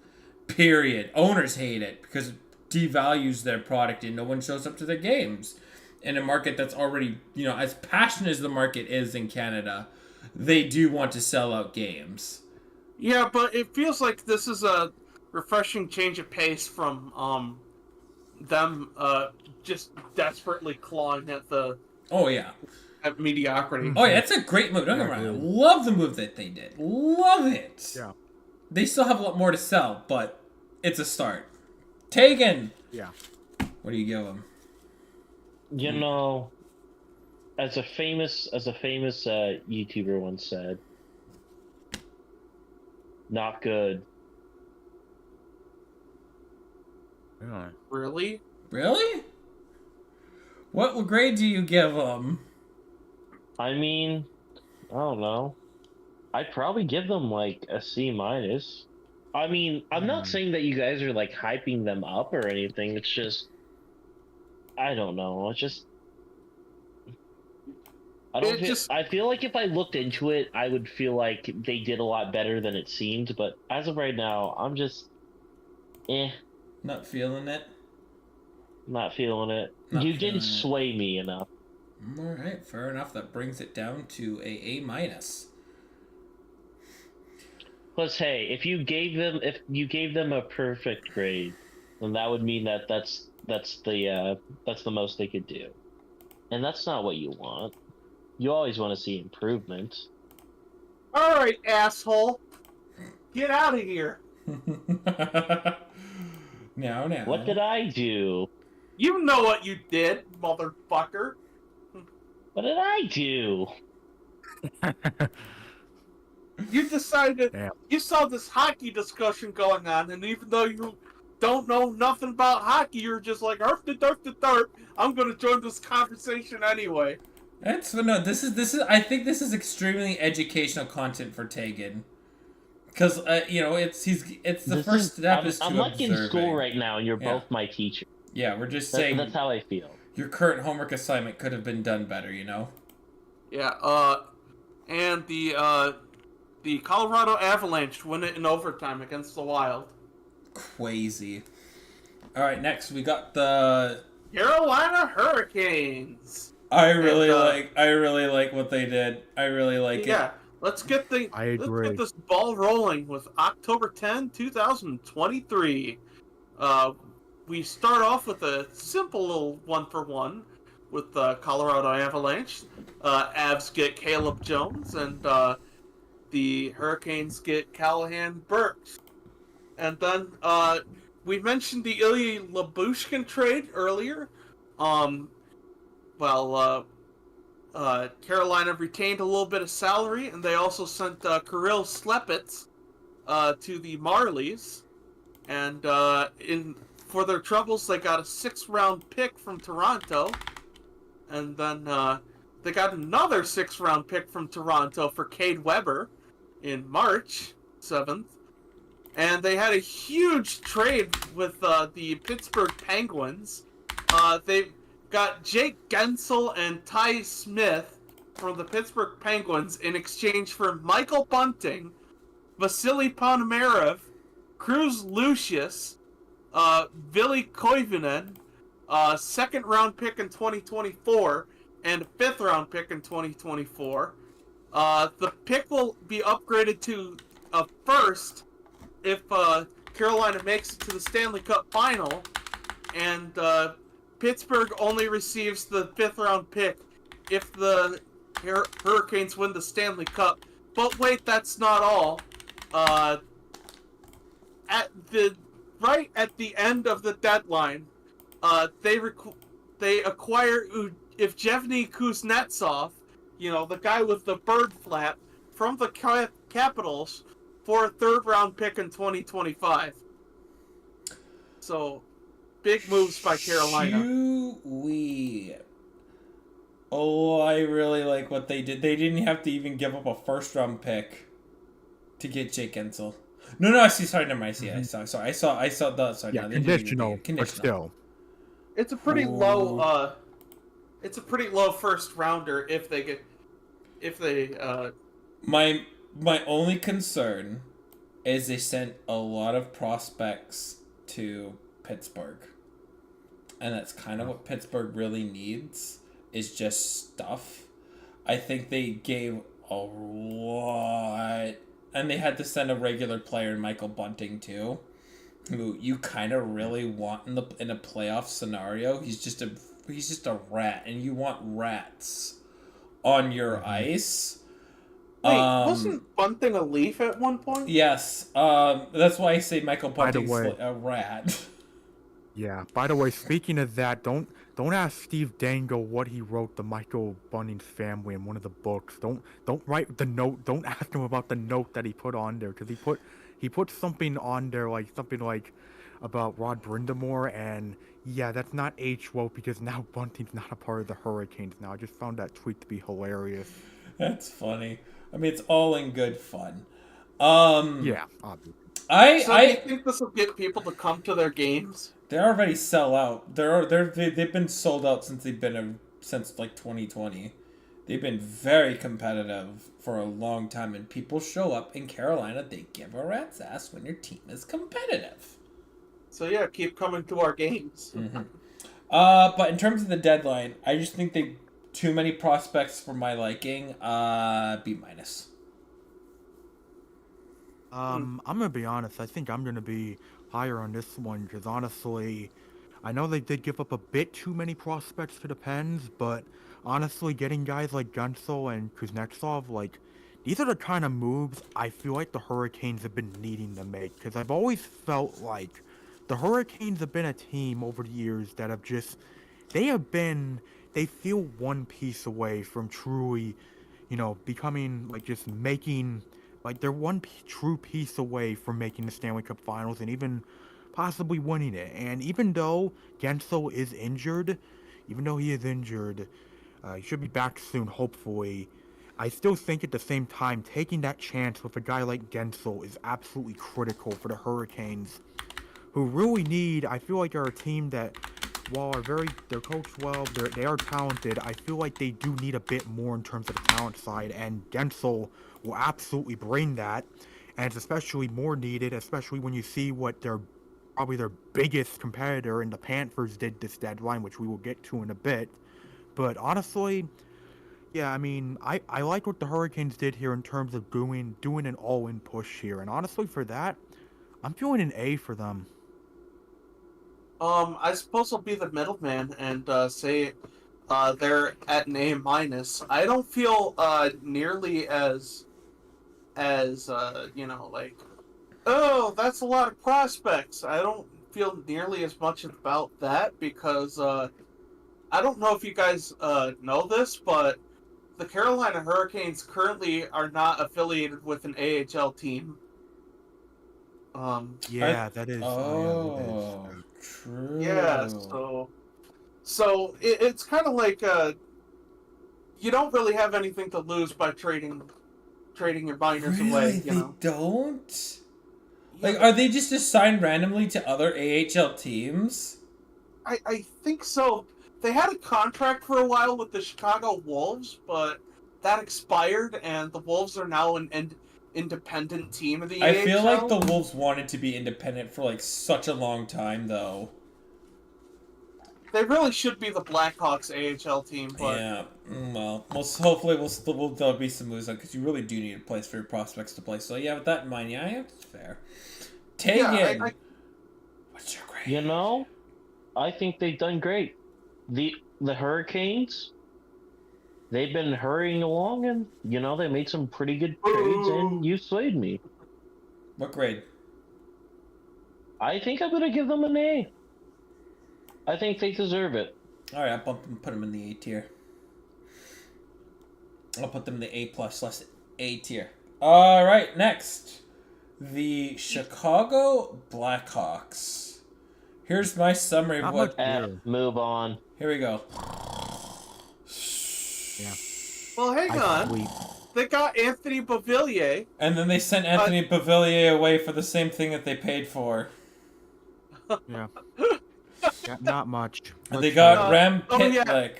Period. Owners hate it because it devalues their product and no one shows up to their games. In a market that's already, as passionate as the market is in Canada, they do want to sell out games. Yeah, but it feels like this is a refreshing change of pace from them just desperately clawing at the at mediocrity. Oh yeah, it's a great move. Don't get me wrong. I love the move that they did. Love it. Yeah. They still have a lot more to sell, but it's a start. Tegan. Yeah. What do you give them? As a famous YouTuber once said, not good. Yeah. Really? Really? What grade do you give them? I mean, I don't know. I'd probably give them like a C minus. I mean, I'm not saying that you guys are like hyping them up or anything. It's just, I don't know. It's just, I feel like if I looked into it, I would feel like they did a lot better than it seemed. But as of right now, I'm just, Not feeling it. Not feeling it. Not You feeling didn't it. sway me enough. All right, fair enough. That brings it down to a minus. Plus, hey, if you gave them a perfect grade, then that would mean that that's the most they could do, and that's not what you want. You always want to see improvement. All right, asshole, get out of here. Now. What did I do? You know what you did, motherfucker. What did I do? You decided, Damn. you saw this hockey discussion going on, and even though you don't know nothing about hockey, you're just like, "Arf the dirt, I'm going to join this conversation anyway." This is. I think this is extremely educational content for Tegan, because it's the first step is to I'm like in observing. school right now, and you're Yeah. both my teacher. Yeah, we're just saying That's how I feel. your current homework assignment could have been done better. Yeah. And the Colorado Avalanche win it in overtime against the Wild. Crazy. All right, next we got the. Carolina Hurricanes. I really like what they did. I really like it. Yeah, let's get agree. this ball rolling with October 10, 2023. We start off with a simple little 1-for-1 with the Colorado Avalanche. Avs get Caleb Jones, and the Hurricanes get Callahan Burks. And then we mentioned the Ilya Lyubushkin trade earlier. Carolina retained a little bit of salary, and they also sent Kirill Slepets to the Marlies. And for their troubles, they got a 6th-round pick from Toronto. And then they got another 6th-round pick from Toronto for Cade Weber in March 7th. And they had a huge trade with the Pittsburgh Penguins. They got Jake Gensel and Ty Smith from the Pittsburgh Penguins in exchange for Michael Bunting, Vasily Ponomarev, Cruz Lucius, Vili Koivunen, 2nd-round pick in 2024, and a 5th-round pick in 2024. The pick will be upgraded to a 1st if Carolina makes it to the Stanley Cup Final, and Pittsburgh only receives the 5th-round pick if the Hurricanes win the Stanley Cup. But wait, that's not all. Right at the end of the deadline, they acquire Evgeny Kuznetsov, the guy with the bird flap, from the Capitals for a 3rd-round pick in 2025. So, big moves by Carolina. Oh, I really like what they did. They didn't have to even give up a 1st-round pick to get Jake Gensel. No, I see. Sorry, never mind. I saw the. Sorry, Yeah, no, conditional, conditional, but still. It's a pretty low it's a pretty low first rounder if they My only concern is they sent a lot of prospects to Pittsburgh. And that's kind of what Pittsburgh really needs, is just stuff. I think they gave a lot. And they had to send a regular player, Michael Bunting, too, who you kind of really want in a playoff scenario. He's just a rat, and you want rats on your ice. Wait, wasn't Bunting a Leaf at one point? Yes. That's why I say Michael By the Bunting's way- a rat. Yeah. By the way, speaking of that, don't ask Steve Dangle what he wrote to Michael Bunning's family in one of the books. Don't write the note. Don't ask him about the note that he put on there, because he put something on there something like about Rod Brindamore, and yeah, that's not aged well because now Bunting's not a part of the Hurricanes now. I just found that tweet to be hilarious. That's funny. I mean, it's all in good fun. Yeah, obviously. So do you think this will get people to come to their games? They already sell out. They've been sold out since since like 2020. They've been very competitive for a long time, and people show up in Carolina. They give a rat's ass when your team is competitive. So yeah, keep coming to our games. Mm-hmm. But in terms of the deadline, I just think they too many prospects for my liking. B-. I'm gonna be honest. I think I'm gonna be higher on this one because honestly, I know they did give up a bit too many prospects to the Pens, but honestly, getting guys like Gunsel and Kuznetsov, these are the kind of moves I feel like the Hurricanes have been needing to make. Because I've always felt like the Hurricanes have been a team over the years that have they feel one piece away from truly, becoming just making. They're one true piece away from making the Stanley Cup Finals and even possibly winning it. And even though Gensel is injured, he should be back soon, hopefully. I still think at the same time, taking that chance with a guy like Gensel is absolutely critical for the Hurricanes, who really I feel like are a team that, while they're coached well, they are talented, I feel like they do need a bit more in terms of the talent side, and Gensel will absolutely bring that, and it's especially more needed, especially when you see what probably their biggest competitor in the Panthers did this deadline, which we will get to in a bit. But honestly, yeah, I mean, I like what the Hurricanes did here in terms of doing an all-in push here, and honestly for that, I'm feeling an A for them. I suppose I'll be the middleman and say they're at an A-. I don't feel nearly as oh, that's a lot of prospects. I don't feel nearly as much about that because I don't know if you guys know this, but the Carolina Hurricanes currently are not affiliated with an AHL team. Yeah, that is. Oh, true. Yeah, so it's kind of like you don't really have anything to lose by trading your minors away. They don't? Like, are they just assigned randomly to other AHL teams? I think so. They had a contract for a while with the Chicago Wolves, but that expired, and the Wolves are now an independent team of the AHL. I feel like the Wolves wanted to be independent for such a long time, though. They really should be the Blackhawks AHL team, but yeah. Well, hopefully there'll be some moves on, because you really do need a place for your prospects to play. So yeah, with that in mind, yeah, it's fair. Tegan, what's your grade? I think they've done great. The Hurricanes, they've been hurrying along, and they made some pretty good trades, and you swayed me. What grade? I think I'm gonna give them an A. I think they deserve it. All right, I'll put them in the A tier. I'll put them in the A+ A tier. All right, next, the Chicago Blackhawks. Here's my summary of what. Move on. Here we go. Yeah. Well, hang on. They got Anthony Beauvillier. And then they sent Anthony Beauvillier away for the same thing that they paid for. Yeah. Not much. And they got Rem Pitlick.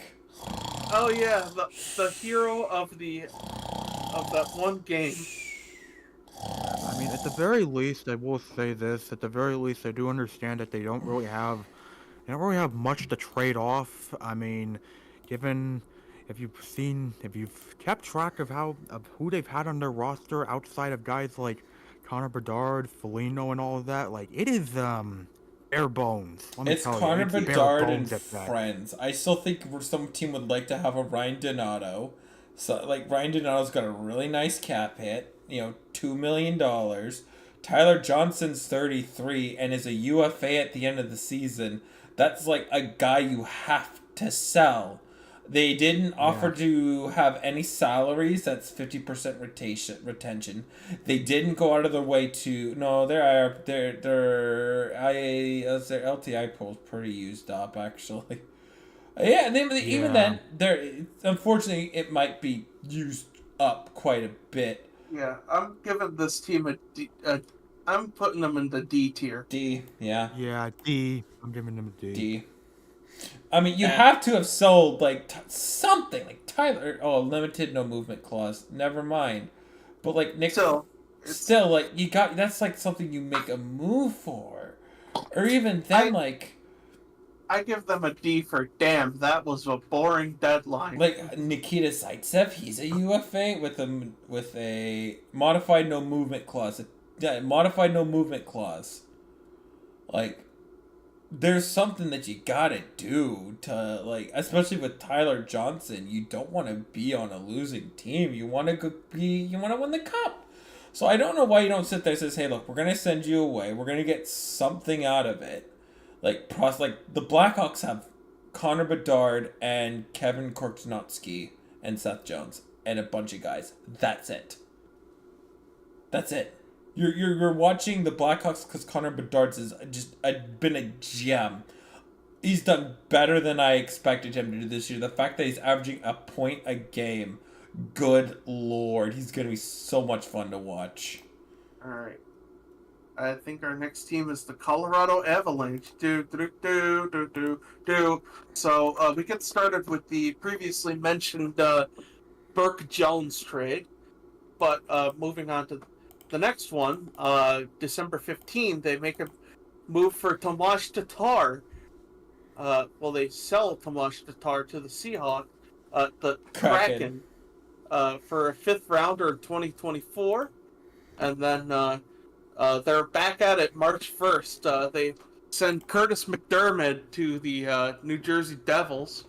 Oh yeah, the hero of that one game. I mean, at the very least, I will say this. At the very least, I do understand that they don't really have much to trade off. I mean, given if you've kept track of who they've had on their roster outside of guys like Connor Bedard, Foligno, and all of that, like it is bare bones. Let me It's tell you, Connor it's bare Bedard and bones at that. friends. I still think some team would like to have a Ryan Donato. So like Ryan Donato's got a really nice cap hit, $2 million. Tyler Johnson's 33 and is a UFA at the end of the season. That's like a guy you have to sell. They didn't offer to have any salaries. That's 50% retention. They didn't go out of their way to no. Their LTI pool's pretty used up actually. Yeah, even then, unfortunately it might be used up quite a bit. Yeah, I'm giving this team I'm putting them in the D tier. D, yeah. Yeah, D. I'm giving them a D. D. I mean, you have to have sold like something like Tyler. Oh, limited no movement clause. Never mind. But like Nick, still like you got that's like something you make a move for, or even then I give them a D for damn. That was a boring deadline. Like Nikita Zaitsev, he's a UFA with a modified no movement clause. Modified no movement clause. Like, there's something that you gotta do to like, especially with Tyler Johnson. You don't want to be on a losing team. You want to win the cup. So I don't know why you don't sit there and says, hey, look, we're gonna send you away. We're gonna get something out of it. Like the Blackhawks have Connor Bedard and Kevin Korchnowski and Seth Jones and a bunch of guys. That's it. That's it. You're watching the Blackhawks because Connor Bedard's has just been a gem. He's done better than I expected him to do this year. The fact that he's averaging a point a game, good lord, he's gonna be so much fun to watch. All right. I think our next team is the Colorado Avalanche. So we get started with the previously mentioned Burke Jones trade. But moving on to the next one, December 15th, they make a move for Tomas Tatar. They sell Tomas Tatar to the Seahawks, the Kraken, for a 5th rounder in 2024. And then they're back at it March 1st. They send Curtis McDermott to the New Jersey Devils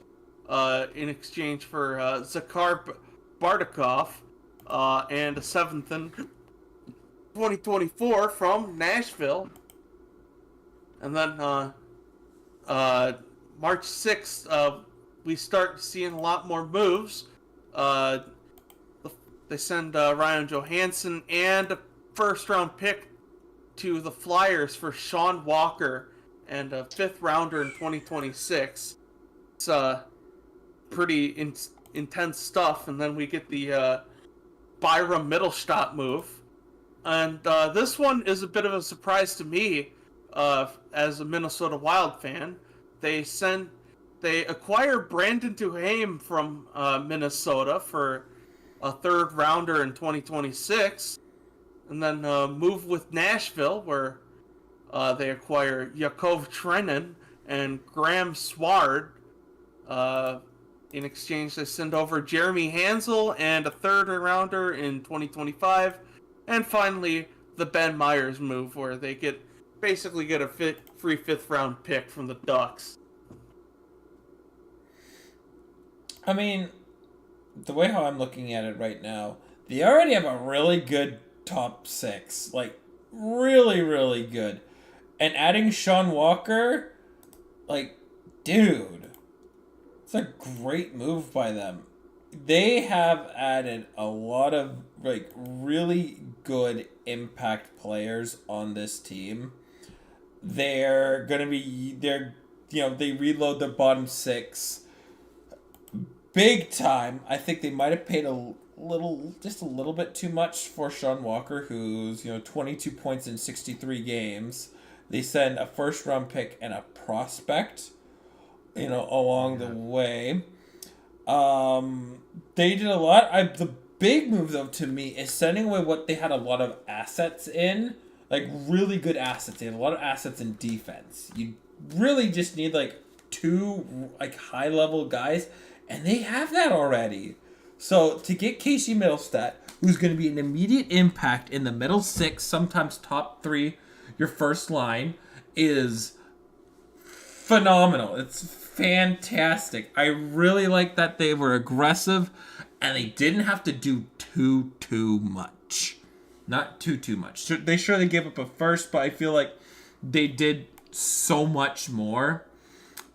in exchange for Zakhar Bardakov and a 7th in 2024 from Nashville. And then March 6th, we start seeing a lot more moves. They send Ryan Johansson and a 1st-round pick to the Flyers for Sean Walker and a 5th rounder in 2026. It's pretty intense stuff. And then we get the Byram Mittelstadt move. And this one is a bit of a surprise to me as a Minnesota Wild fan. They acquire Brandon Duhaime from Minnesota for a 3rd rounder in 2026. And then move with Nashville, where they acquire Yakov Trenin and Graham Sward. In exchange, they send over Jeremy Hansel and a 3rd rounder in 2025. And finally, the Ben Myers move, where they basically get a free 5th round pick from the Ducks. I mean, the way how I'm looking at it right now, they already have a really good top 6, like really, really good. And adding Sean Walker, like, dude, it's a great move by them. They have added a lot of like really good impact players on this team. They reload their bottom 6 big time. I think they might have paid just a little bit too much for Sean Walker, who's 22 points in 63 games. They send a 1st round pick and a prospect, along the way. They did a lot. The big move though to me is sending away what they had a lot of assets in, like really good assets. They had a lot of assets in defense. You really just need like two like high level guys, and they have that already. So to get Casey Middlestat, who's going to be an immediate impact in the middle six, sometimes top three, your first line, is phenomenal. It's fantastic. I really like that they were aggressive and they didn't have to do too much. Not too much. They surely gave up a first, but I feel like they did so much more.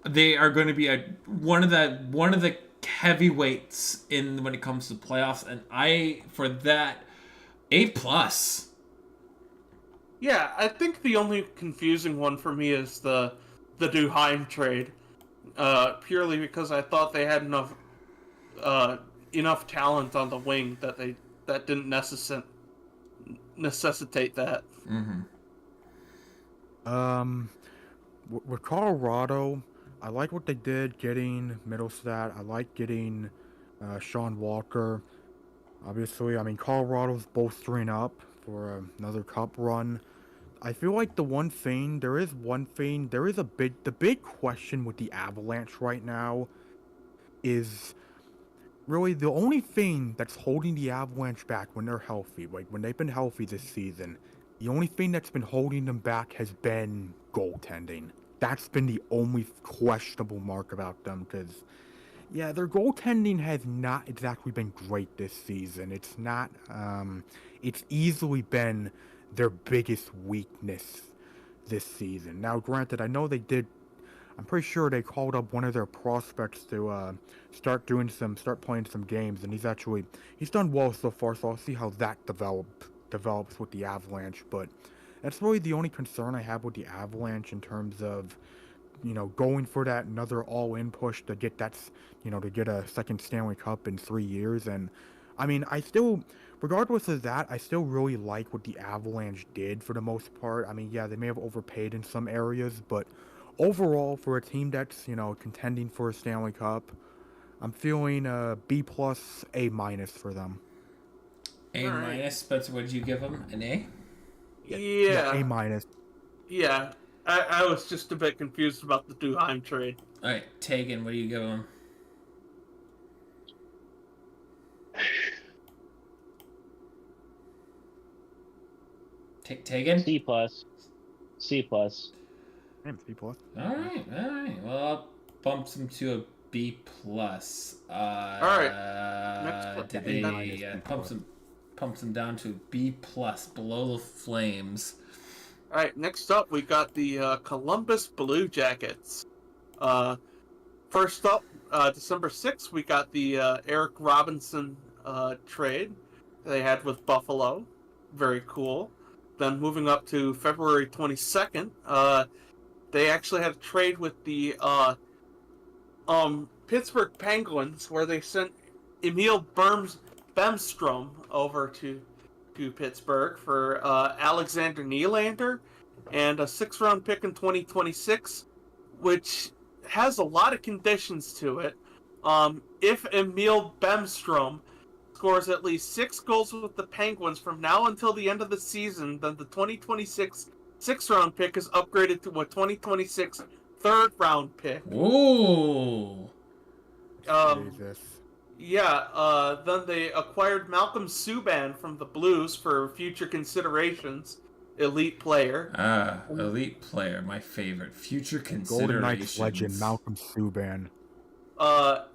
They are going to be one of the heavyweights in when it comes to playoffs, and for that A+. Yeah, I think the only confusing one for me is the Duheim trade, purely because I thought they had enough talent on the wing that didn't necessitate that. With Colorado, I like what they did getting Middlestat. I like getting Sean Walker. Obviously, I mean, Colorado's bolstering up for another cup run. I feel like the big question with the Avalanche right now is really the only thing that's holding the Avalanche back when they're healthy, like when they've been healthy this season. The only thing that's been holding them back has been goaltending. That's been the only questionable mark about them, because, yeah, their goaltending has not exactly been great this season. It's not, it's easily been their biggest weakness this season. Now, granted, I know I'm pretty sure they called up one of their prospects to start playing some games, and he's done well so far, so I'll see how that develops with the Avalanche, but that's really the only concern I have with the Avalanche in terms of, going for that another all-in push to get to get a second Stanley Cup in 3 years. And I mean, regardless of that, I still really like what the Avalanche did for the most part. I mean, yeah, they may have overpaid in some areas, but overall, for a team that's, contending for a Stanley Cup, I'm feeling a B+, A- for them. A-, Spencer, what did you give them? An A? Yeah. A-. Yeah. I was just a bit confused about the Duheim trade. Alright, Tegan, what do you give them? Tegan? C+. C+. Damn, C+. Alright. Well, I'll bump them to a B+. Alright. Did they pump them down to B+, below the Flames. Alright, next up we got the Columbus Blue Jackets. First up, December 6th, we got the Eric Robinson trade they had with Buffalo. Very cool. Then moving up to February 22nd, they actually had a trade with the Pittsburgh Penguins, where they sent Emil Bemstrom over to Pittsburgh for Alexander Nylander and a 6th-round pick in 2026, which has a lot of conditions to it. If Emil Bemstrom scores at least 6 goals with the Penguins from now until the end of the season, then the 2026 6th-round pick is upgraded to a 2026 3rd-round pick. Ooh. Jesus. Yeah, then they acquired Malcolm Subban from the Blues for future considerations. Elite player. Elite player, my favorite. Future considerations. Golden Knights legend, Malcolm Subban.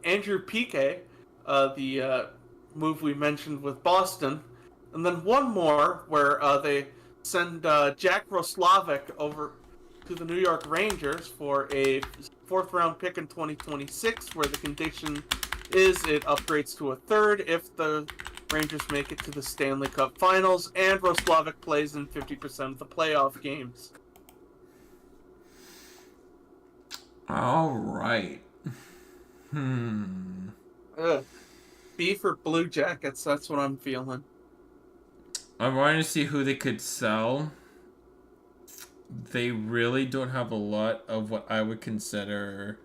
Andrew Piquet, the move we mentioned with Boston. And then one more where they send Jack Roslovic over to the New York Rangers for a 4th-round pick in 2026, where the condition is it upgrades to a 3rd if the Rangers make it to the Stanley Cup Finals, and Roslovic plays in 50% of the playoff games. All right. B for Blue Jackets, that's what I'm feeling. I'm wanting to see who they could sell. They really don't have a lot of what I would consider,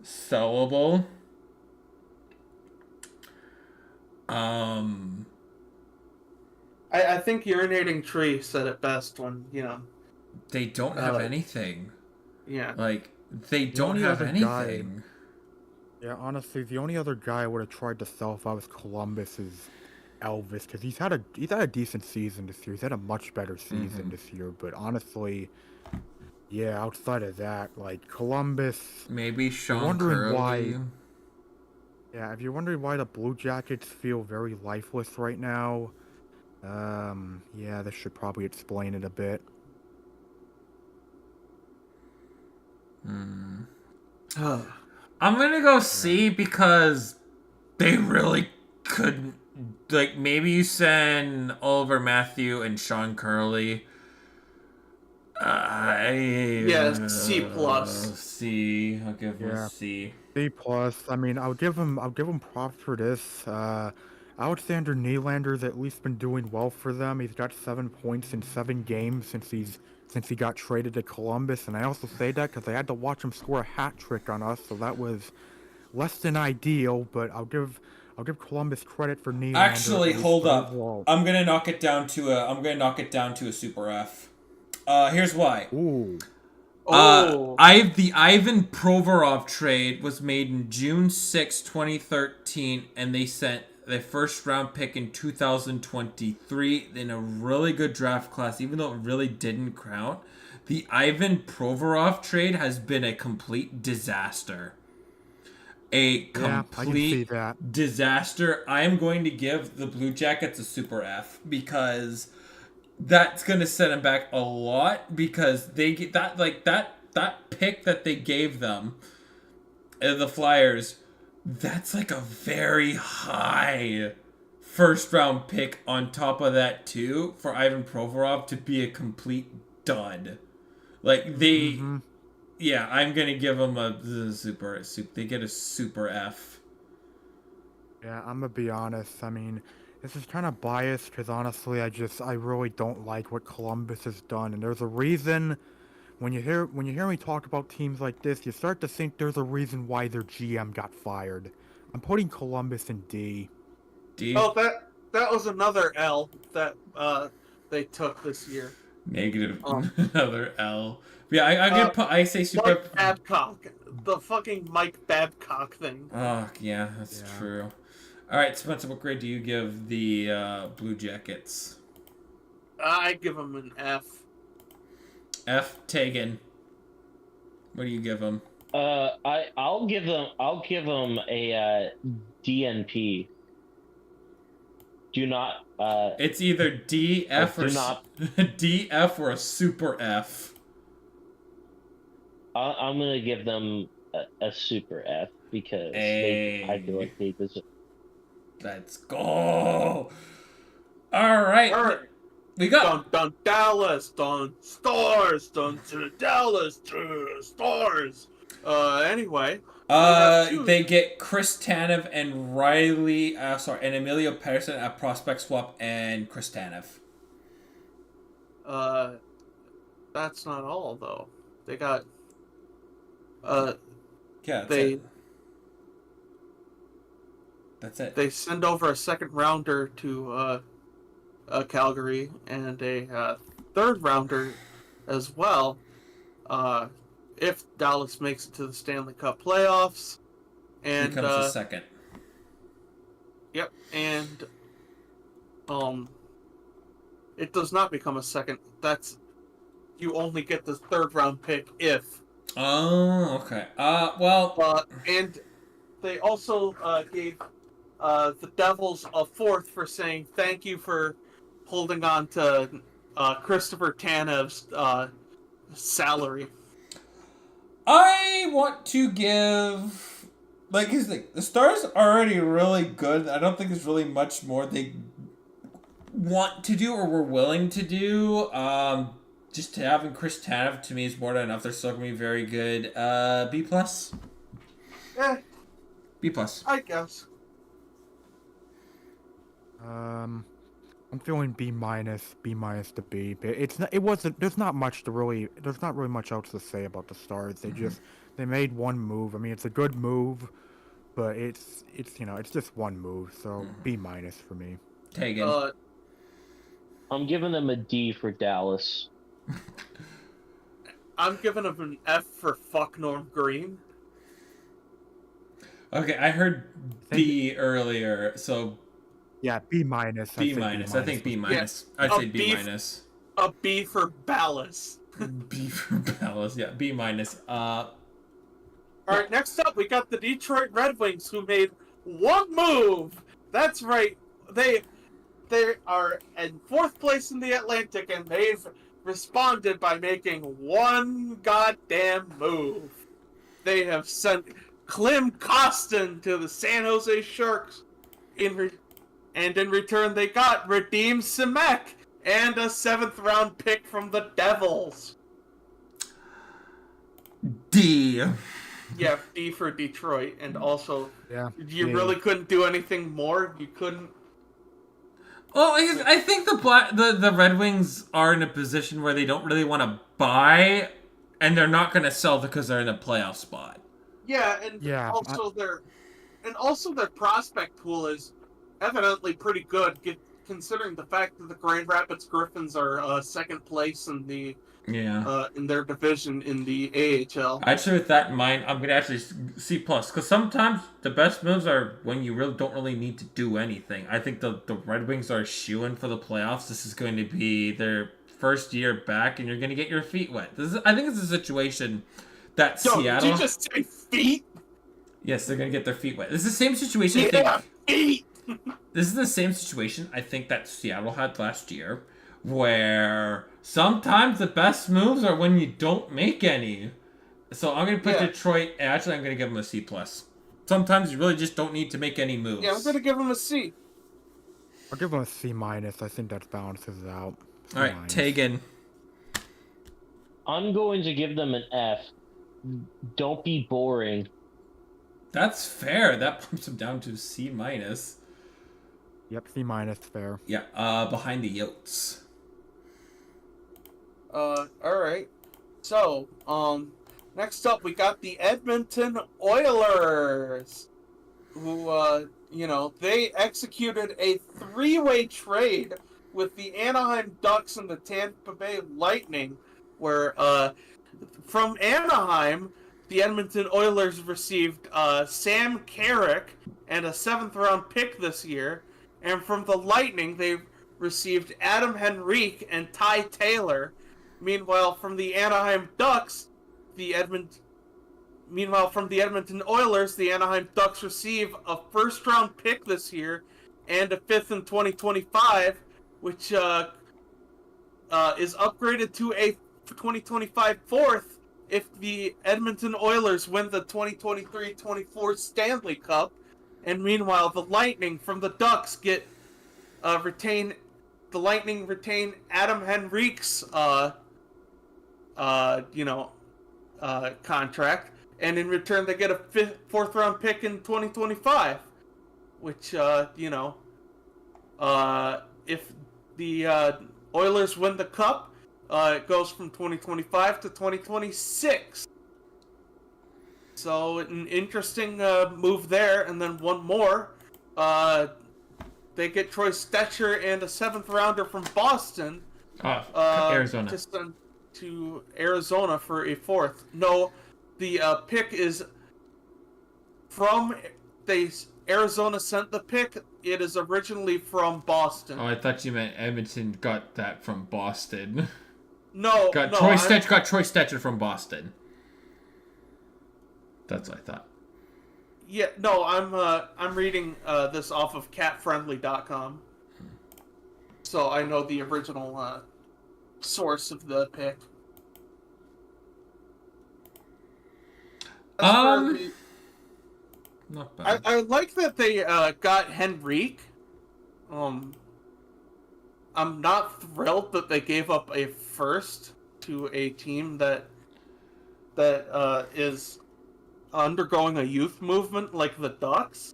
sellable. I think Urinating Tree said it best when, They don't have anything. Yeah. Like, they don't have anything. Yeah, honestly, the only other guy I would have tried to sell if I was Columbus is Elvis, because he's had a decent season this year. He's had a much better season this year. But honestly, yeah, outside of that, like Columbus, Maybe Sean wondering Curley. why. Yeah, if you're wondering why the Blue Jackets feel very lifeless right now, yeah, this should probably explain it a bit. I'm gonna go C because they really couldn't. Like, maybe you send Oliver Matthew and Sean Curley. Yeah, C plus. C. I'll give him Yeah. a C. C plus. I mean, I'll give him props for this. Alexander Nylander's at least been doing well for them. He's got 7 points in 7 games since he got traded to Columbus, and I also say that because I had to watch him score a hat trick on us, so that was less than ideal. But I'll give Columbus credit for Nylander. Actually, hold up. Overall. I'm gonna knock it down to a super F. Here's why. Ooh. The Ivan Provorov trade was made in June 6, 2013, and they sent their first round pick in 2023 in a really good draft class, even though it really didn't count. The Ivan Provorov trade has been a complete disaster. A complete disaster. I am going to give the Blue Jackets a super F because that's going to set them back a lot, because they get that pick that they gave them, the Flyers, that's like a very high first round pick on top of that too, for Ivan Provorov to be a complete dud. Like yeah, I'm going to give them a super. They get a super F. Yeah, I'm gonna be honest. I mean, this is kind of biased because honestly, I really don't like what Columbus has done, and there's a reason. When you hear me talk about teams like this, you start to think there's a reason why their GM got fired. I'm putting Columbus in D. D. Oh, that was another L that they took this year. Negative another L. Yeah, I say super. Mike Babcock, the fucking Mike Babcock thing. Oh yeah, that's true. All right, Spencer, what grade do you give the Blue Jackets? I give them an F. F. Tegan. What do you give them? I'll give them a DNP. Do not. It's either D, F, or D, F, or a super F. I'm gonna give them a super F because I feel like they deserve. Let's go. All right. We got dun Dallas, dun Stars, dun to Dallas, to Stars. Anyway. They get Chris Tanev and and Emilio Pettersson at prospect swap, and Chris Tanev. That's not all though. They got. That's it. They send over a second rounder to Calgary and a third rounder as well. If Dallas makes it to the Stanley Cup playoffs, and becomes a second. Yep, and it does not become a second. You only get the third round pick if. Oh, okay. Well. And they also gave the Devils a fourth for saying thank you for holding on to Christopher Tanev's salary. I want to give, like, here's the thing. The Stars are already really good. I don't think there's really much more they want to do or were willing to do. Just having Chris Tanev to me is more than enough. They're still gonna be very good. B plus. Yeah. B plus. I guess. I'm feeling B minus to B. There's not really much else to say about the Stars. They made one move. I mean, it's a good move, but it's it's just one move. So B- for me. Tegan. I'm giving them a D for Dallas. I'm giving him an F for fuck Norm Green. Okay, I heard B earlier, so yeah, B-. B-. I think B-. Yeah, I'd say B-. A B for Ballas. B for Ballas. Yeah, B-. All right, next up we got the Detroit Red Wings, who made one move. That's right. They are in 4th place in the Atlantic, and they've responded by making one goddamn move. They have sent Klim Kostin to the San Jose Sharks, and in return they got Radim Simek and a 7th round pick from the Devils. D. Yeah, D for Detroit, and also you D. really couldn't do anything more. You couldn't. Well, I think the Red Wings are in a position where they don't really want to buy, and they're not going to sell because they're in a playoff spot. Yeah, and also their prospect pool is evidently pretty good, considering the fact that the Grand Rapids Griffins are 2nd place in the in their division in the AHL. Actually, with that in mind, I'm gonna actually C+, because sometimes the best moves are when you really don't really need to do anything. I think the Red Wings are shoo-in for the playoffs. This is going to be their first year back, and you're going to get your feet wet. I think it's a situation that Seattle... Did you just say feet? Yes, they're going to get their feet wet. This is the same situation. Feet! This is the same situation I think that Seattle had last year, where sometimes the best moves are when you don't make any. So I'm going to put Detroit, actually I'm going to give them a C+. Sometimes you really just don't need to make any moves. Yeah, I'm going to give them a C. I'll give them a C-. I think that balances it out. C-. Alright, Tegan. I'm going to give them an F. Don't be boring. That's fair. That bumps them down to C-. Yep, C-, fair. Yeah, behind the Yotes. Alright. So, next up we got the Edmonton Oilers, who, they executed a 3-way trade with the Anaheim Ducks and the Tampa Bay Lightning, where, from Anaheim, the Edmonton Oilers received, Sam Carrick and a 7th round pick this year, and from the Lightning, they received Adam Henrique and Ty Taylor. Meanwhile, from the Anaheim Ducks, from the Edmonton Oilers, the Anaheim Ducks receive a 1st round pick this year and a 5th in 2025, which is upgraded to a 2025 4th if the Edmonton Oilers win the 2023-24 Stanley Cup. And meanwhile, the Lightning from the Ducks retain Adam Henrique's contract, and in return they get a 4th round pick in 2025, which if the Oilers win the cup, it goes from 2025 to 2026. So an interesting move there, and then one more. They get Troy Stetcher and a 7th rounder from Boston. Arizona. To send to Arizona for a 4th. No, the pick is from Arizona sent the pick. It is originally from Boston. Oh, I thought you meant Edmonton got that from Boston. No, got Troy Stetcher from Boston. That's what I thought. Yeah, no, I'm reading this off of catfriendly.com. So I know the original source of the pick. Not bad. I like that they got Henrique. I'm not thrilled that they gave up a 1st to a team that is undergoing a youth movement like the Ducks.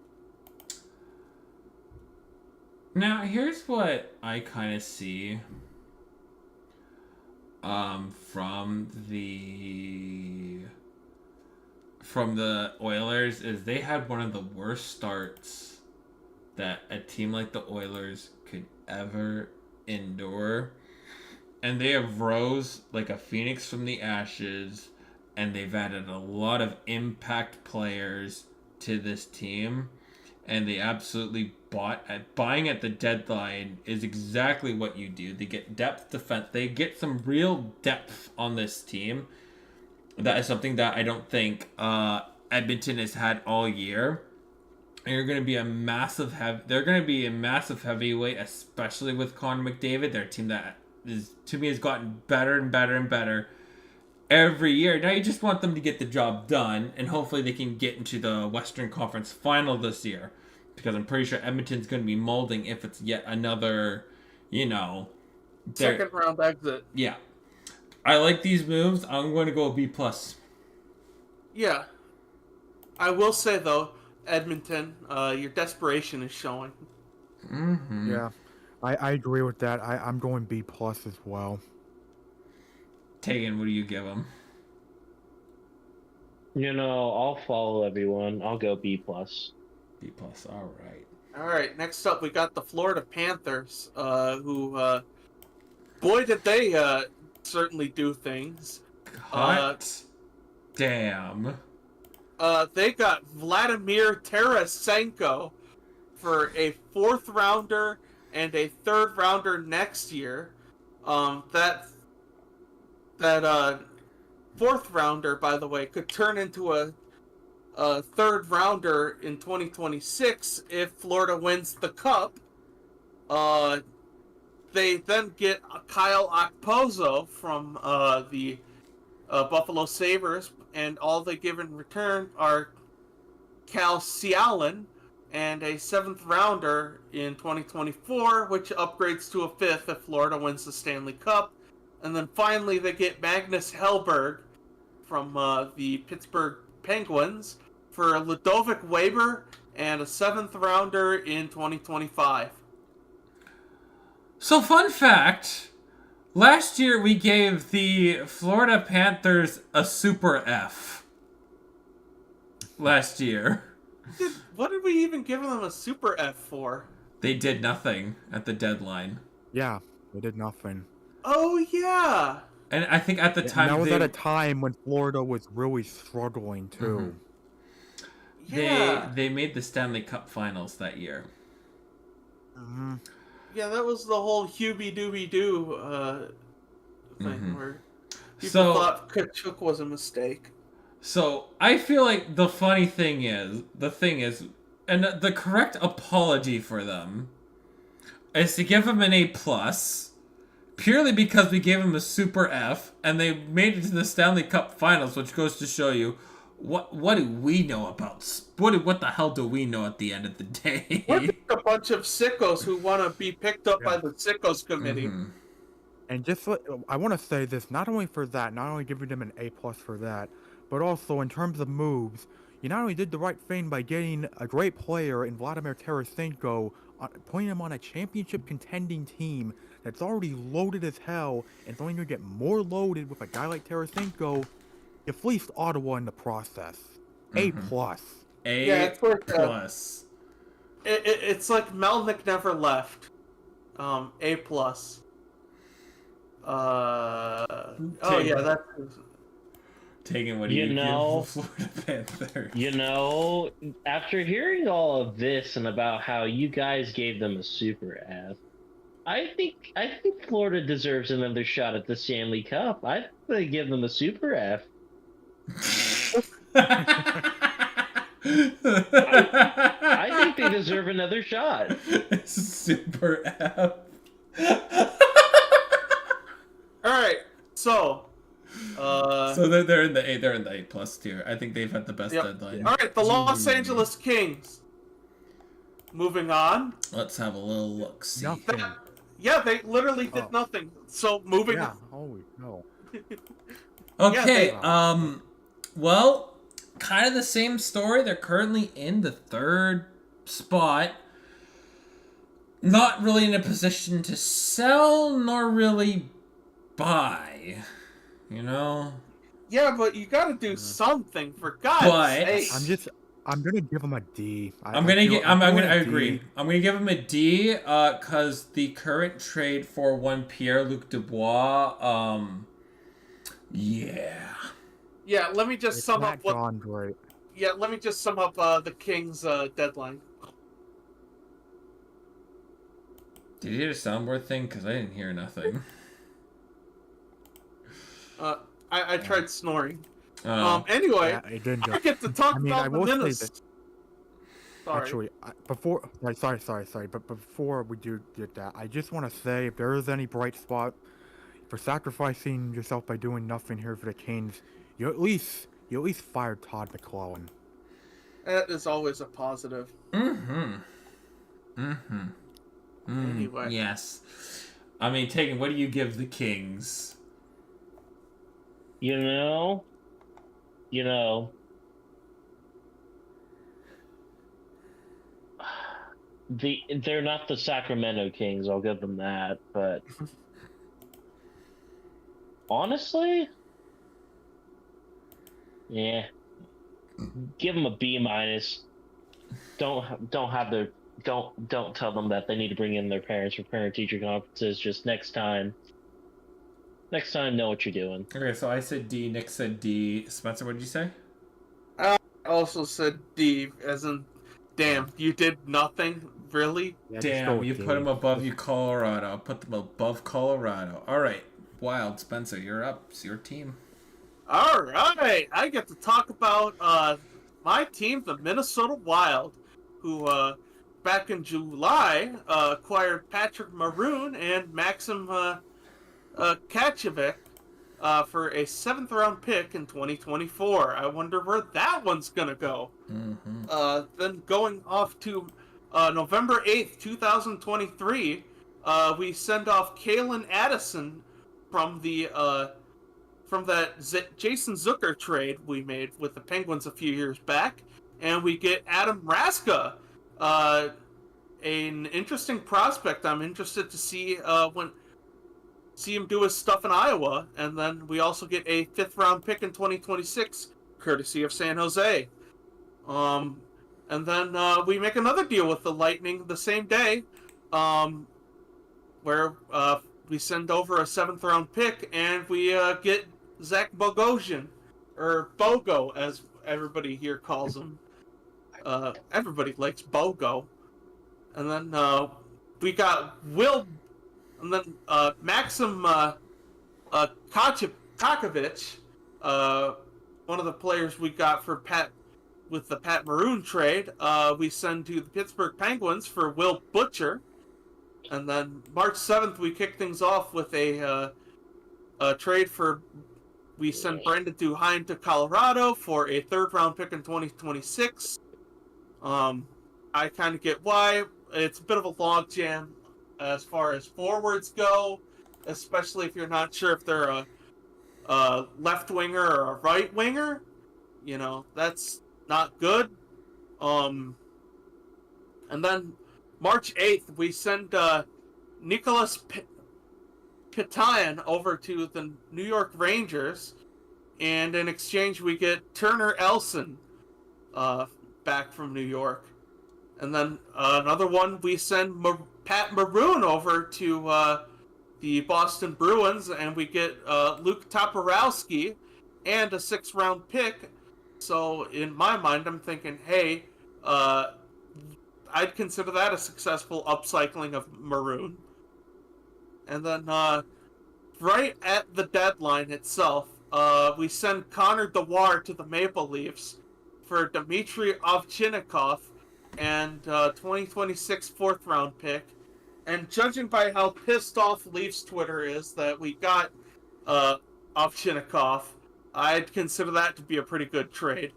Now, here's what I kind of see from the from the Oilers is they had one of the worst starts that a team like the Oilers could ever endure. And they have rose like a phoenix from the ashes, and they've added a lot of impact players to this team. And they absolutely buying at the deadline is exactly what you do. They get depth defense. They get some real depth on this team. That is something that I don't think Edmonton has had all year. And they're going to be a massive heavyweight, especially with Connor McDavid. They're a team that to me has gotten better and better and better every year. Now you just want them to get the job done, and hopefully they can get into the Western Conference Final this year, because I'm pretty sure Edmonton's going to be molding if it's yet another, second round exit. Yeah, I like these moves. I'm going to go B+. Yeah, I will say though, Edmonton, your desperation is showing. Mm-hmm. Yeah, I agree with that. I'm going B+ as well. Tegan, what do you give them? I'll follow everyone. I'll go B+. B+. All right. All right. Next up, we got the Florida Panthers, who, boy, did they certainly do things. Damn. They got Vladimir Tarasenko for a 4th rounder and a 3rd rounder next year. That 4th rounder, by the way, could turn into a 3rd rounder in 2026 if Florida wins the Cup. They then get Kyle Okposo from the Buffalo Sabres, and all they give in return are Cal Cialin and a 7th rounder in 2024, which upgrades to a 5th if Florida wins the Stanley Cup. And then finally they get Magnus Hellberg from the Pittsburgh Penguins for Ludovic Weber and a 7th rounder in 2025. So, fun fact, last year we gave the Florida Panthers a Super F. Last year. What did we even give them a Super F for? They did nothing at the deadline. Yeah, they did nothing. Oh, yeah. And I think at the time that was at a time when Florida was really struggling too. Mm-hmm. Yeah. They made the Stanley Cup Finals that year. Mm-hmm. Yeah, that was the whole Hubie Doobie Doo thing where people thought Kachuk was a mistake. So I feel like the thing is, and the correct apology for them is to give them an A+, purely because we gave them a Super F, and they made it to the Stanley Cup Finals, which goes to show you what do we know about what the hell do we know at the end of the day? We're just a bunch of sickos who want to be picked up by the Sickos committee. Mm-hmm. And I want to say this, not only for that, not only giving them an A+ for that, but also in terms of moves, you not only did the right thing by getting a great player in Vladimir Tarasenko, putting him on a championship contending team that's already loaded as hell, and it's only going to get more loaded with a guy like Tarasenko. You fleeced Ottawa in the process. Mm-hmm. A+. Yeah, it's like plus. it's like Melnick never left. A+. Oh yeah, that's. Tegan, what do you give Florida Panthers? After hearing all of this and about how you guys gave them a Super F, I think Florida deserves another shot at the Stanley Cup. I think they give them a Super F. I think they deserve another shot. Super F. All right, so. So they're in the A+ tier. I think they've had the best deadline. All right, the Los Angeles Kings. Moving on. Let's have a little look. See. Nothing. They literally did nothing. So moving on. Holy no. Okay, well, kind of the same story. They're currently in the 3rd spot. Not really in a position to sell, nor really buy. Yeah, but you gotta do something, for God's sake. I'm gonna give him a D. I agree. I'm gonna give him a D, cause the current trade for one Pierre-Luc Dubois, yeah. Yeah, let me just sum up what. Great. Yeah, let me just sum up the Kings' deadline. Did you hear the soundboard thing? Cause I didn't hear nothing. I tried snoring. Anyway, yeah, it didn't I get to talk about the Minnesota. Sorry. Actually, sorry. But before we do get that, I just want to say, if there is any bright spot for sacrificing yourself by doing nothing here for the Kings, you at least fired Todd McClellan. That is always a positive. Anyway. Yes. I mean, Tegan, what do you give the Kings? You know, they're not the Sacramento Kings, I'll give them that, but honestly, yeah, give them a B-. Don't tell them that they need to bring in their parents for parent-teacher conferences. Just next time, know what you're doing. Okay, so I said D, Nick said D. Spencer, what did you say? I also said D, as in, damn, you did nothing, really? Yeah, damn, you put them above you, Colorado. Put them above Colorado. All right, Wild, Spencer, you're up. It's your team. All right, I get to talk about my team, the Minnesota Wild, who back in July acquired Patrick Maroon and Maxim Kachevic for a 7th-round pick in 2024. I wonder where that one's gonna go. Then going off to November 8th, 2023, we send off Kalen Addison from that Jason Zucker trade we made with the Penguins a few years back, and we get Adam Raska, an interesting prospect. I'm interested to see him do his stuff in Iowa, and then we also get a 5th-round pick in 2026, courtesy of San Jose. And then we make another deal with the Lightning the same day, where we send over a 7th-round pick, and we get Zach Bogosian, or Bogo, as everybody here calls him. Everybody likes Bogo. And then we got and then Maxim Kakovic, one of the players we got for with the Pat Maroon trade, we send to the Pittsburgh Penguins for Will Butcher. And then March 7th, we kick things off with a trade we send Brandon Duhaime to Colorado for a 3rd-round pick in 2026. I kind of get why. It's a bit of a logjam as far as forwards go, especially if you're not sure if they're a left winger or a right winger. You know, that's not good. And then March 8th, we send Nicholas Pitayan over to the New York Rangers, and in exchange we get Turner Elson back from New York. And then another one, we send Pat Maroon over to the Boston Bruins, and we get Luke Toporowski and a 6th-round pick. So in my mind, I'm thinking, hey, I'd consider that a successful upcycling of Maroon. And then right at the deadline itself, we send Connor Dewar to the Maple Leafs for Dmitry Ovchinnikov and 2026 4th-round pick. And judging by how pissed off Leafs Twitter is that we got Ovchinnikov, I'd consider that to be a pretty good trade.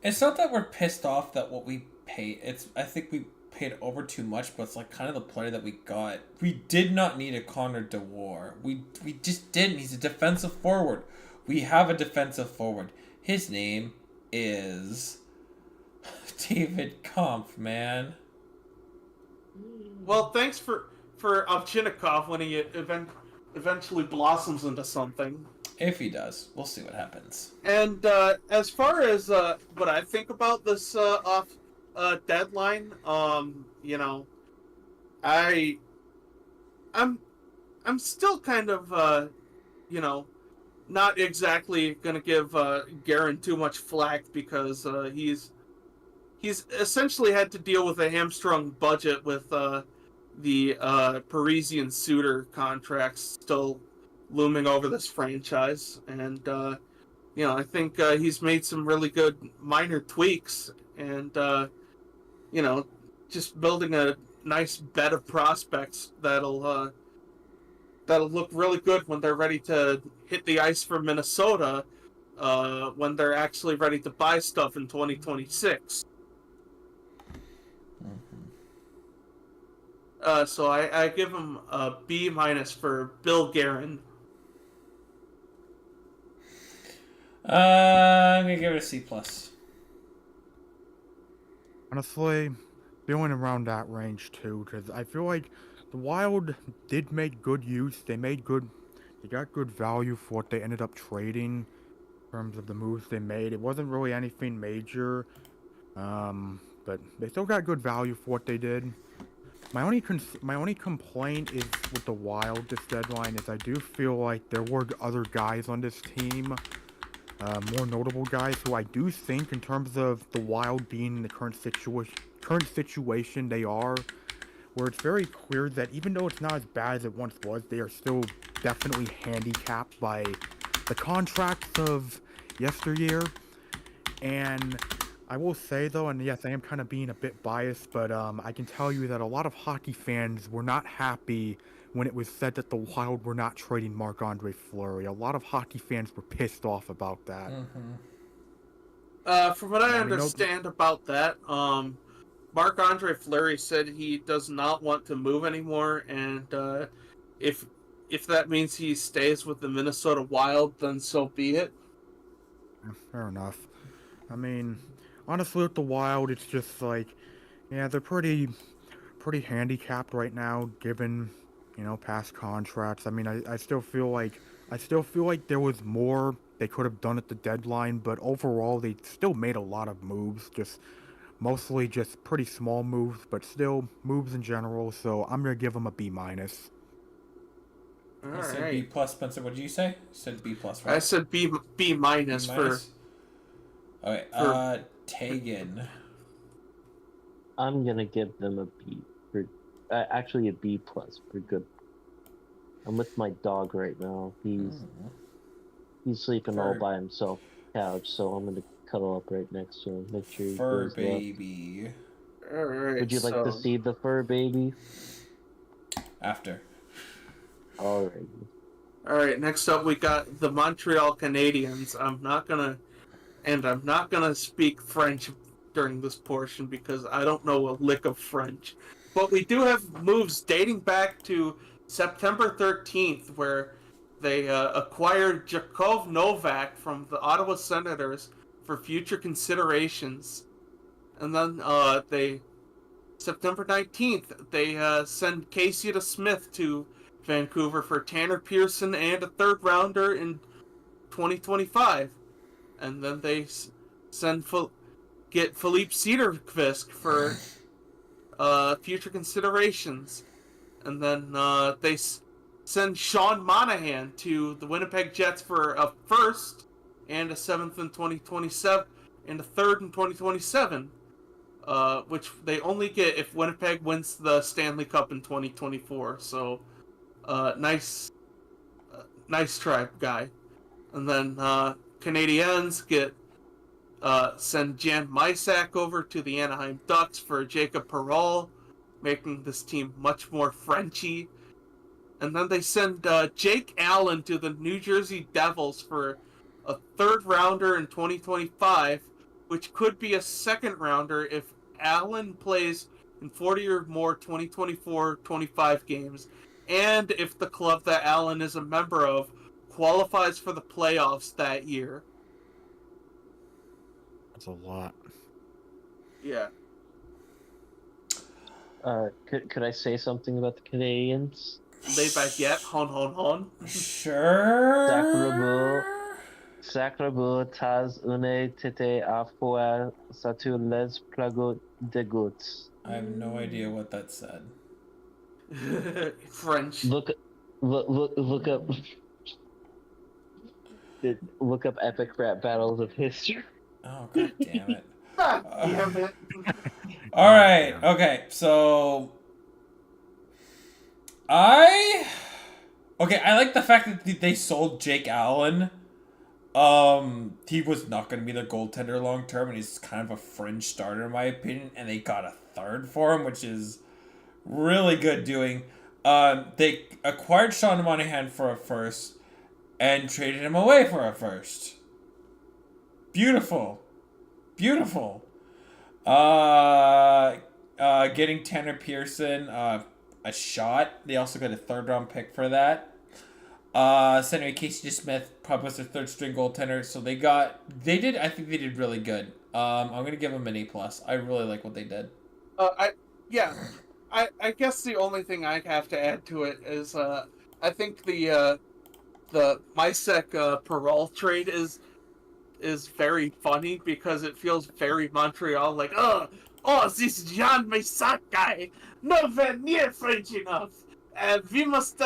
It's not that we're pissed off that what we pay. I think we paid over too much, but it's like kind of the player that we got. We did not need a Connor Dewar. We just didn't. He's a defensive forward. We have a defensive forward. His name is David Kampf, man. Well, thanks for Ovchinnikov when he eventually blossoms into something. If he does, we'll see what happens. And as far as what I think about this off deadline, I I'm I'm still kind of you know not exactly gonna give Garen too much flack because he's essentially had to deal with a hamstrung budget with the Parisian suitor contracts still looming over this franchise, and I think he's made some really good minor tweaks, and just building a nice bed of prospects that'll look really good when they're ready to hit the ice for Minnesota, when they're actually ready to buy stuff in 2026. So I give him a B minus for Bill Guerin. I'm gonna give it a C plus. Honestly, feeling around that range too, because I feel like the Wild did make good use. They got good value for what they ended up trading in terms of the moves they made. It wasn't really anything major, but they still got good value for what they did. My only complaint is with the Wild this deadline is I do feel like there were other guys on this team, more notable guys who I do think, in terms of the Wild being in the current situation they are, where it's very clear that even though it's not as bad as it once was, they are still definitely handicapped by the contracts of yesteryear. And I will say though, and yes, I am kind of being a bit biased, but I can tell you that a lot of hockey fans were not happy when it was said that the Wild were not trading Marc-Andre Fleury. A lot of hockey fans were pissed off about that. From what I understand about that, Marc-Andre Fleury said he does not want to move anymore, and if that means he stays with the Minnesota Wild, then so be it. Fair enough. I mean, honestly, with the Wild, it's just like, yeah, they're pretty handicapped right now, given past contracts. I mean, I still feel like there was more they could have done at the deadline, but overall, they still made a lot of moves. Mostly just pretty small moves, but still moves in general. So I'm gonna give them a B minus. I said B plus. Spencer, what did you say? You said B plus, right? I said B minus for. Okay, Tegan. I'm gonna give them a B for, actually a B plus for good. I'm with my dog right now. He's sleeping all by himself on the couch, so I'm gonna cuddle up right next to him. Make sure he fur goes baby. All right. Would you like to see the fur baby? After. All right. All right. Next up, we got the Montreal Canadiens. I'm not gonna speak French during this portion because I don't know a lick of French. But we do have moves dating back to September 13th, where they acquired Jakov Novak from the Ottawa Senators for future considerations. And then September 19th, they send Casey DeSmith to Vancouver for Tanner Pearson and a third rounder in 2025. And then they get Philippe Cederqvist for future considerations. And then they send Sean Monahan to the Winnipeg Jets for a first and a seventh in 2027 and a third in 2027, which they only get if Winnipeg wins the Stanley Cup in 2024. So, nice try, guy. And then Canadiens send Jan Mysak over to the Anaheim Ducks for Jacob Perreault, making this team much more Frenchy. And then they send Jake Allen to the New Jersey Devils for a third rounder in 2025, which could be a second rounder if Allen plays in 40 or more 2024-25 games, and if the club that Allen is a member of qualifies for the playoffs that year. That's a lot. Yeah. Could I say something about the Canadians? Les Baguettes, hon. Sure. Sacrebo taz une tete a fois satu les plagot de gouttes. I have no idea what that said. French. Look up look up epic rap battles of history. Oh, god damn it. Damn it. All right. Okay. So I like the fact that they sold Jake Allen. He was not going to be their goaltender long term, and he's kind of a fringe starter in my opinion. And they got a third for him, which is really good doing. They acquired Sean Monahan for a first, and traded him away for a first. Beautiful. Getting Tanner Pearson a shot. They also got a 3rd-round pick for that. Center Casey Smith probably was their 3rd string goaltender, so I think they did really good. I'm gonna give them an A+. I really like what they did. I guess the only thing I have to add to it is I think the Mysek Perral trade is very funny because it feels very Montreal, like this Jean Mysek guy nowhere near French enough, and we must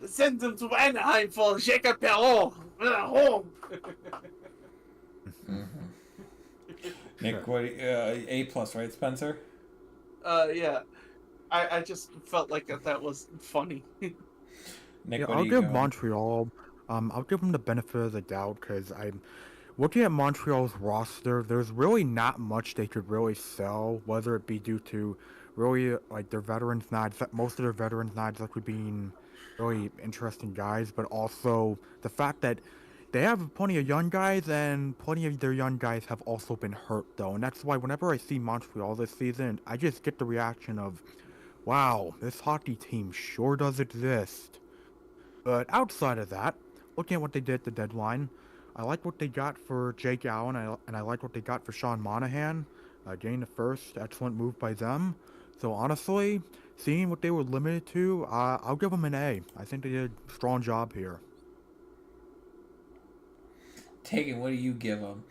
send him to Anaheim for Jacob Perreault. Home. Nick, what A+, right, Spencer? Yeah. I just felt like that was funny. Nick, Yeah, what I'll do you give go? Montreal. I'll give them the benefit of the doubt because I'm looking at Montreal's roster. There's really not much they could really sell, whether it be due to really like their veterans not most of their veterans not exactly being really interesting guys, but also the fact that they have plenty of young guys, and plenty of their young guys have also been hurt though, and that's why whenever I see Montreal this season, I just get the reaction of, wow, this hockey team sure does exist. But outside of that, looking at what they did at the deadline, I like what they got for Jake Allen, and I like what they got for Sean Monahan. Getting the first, excellent move by them. So honestly, seeing what they were limited to, I'll give them an A. I think they did a strong job here. Tegan, what do you give them?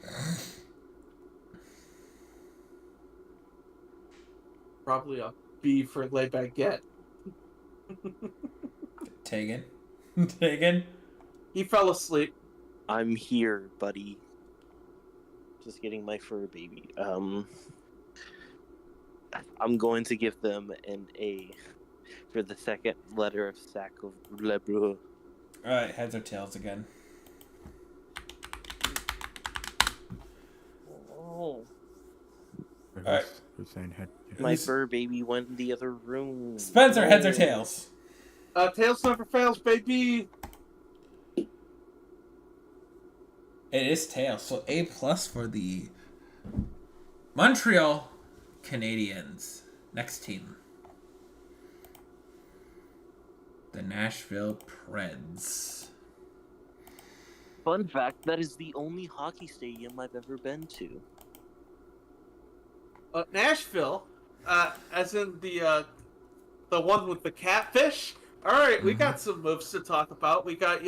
Probably a B for Les Baguettes. Tegan? Tegan? He fell asleep. I'm here, buddy. Just getting my fur baby. I'm going to give them an A for the 2nd letter of Sac of Le Bleu. Alright, heads or tails again. Oh, Alright. Who's saying head? my fur baby went in the other room. Spencer, heads or tails? Tails never fails, baby. It is tails, so A+ for the Montreal Canadiens. Next team. The Nashville Preds. Fun fact, that is the only hockey stadium I've ever been to. Nashville, as in the one with the catfish. All right, we got some moves to talk about. We got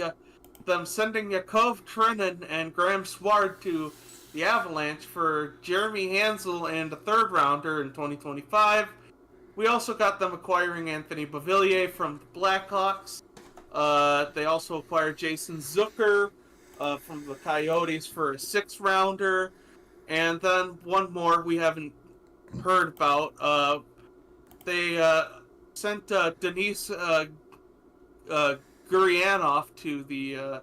them sending Yakov Trenin and Graham Sward to the Avalanche for Jeremy Hansel and a 3rd rounder in 2025. We also got them acquiring Anthony Beauvillier from the Blackhawks. They also acquired Jason Zucker from the Coyotes for a 6th rounder. And then one more we haven't heard about. They sent Denis Gurianov to the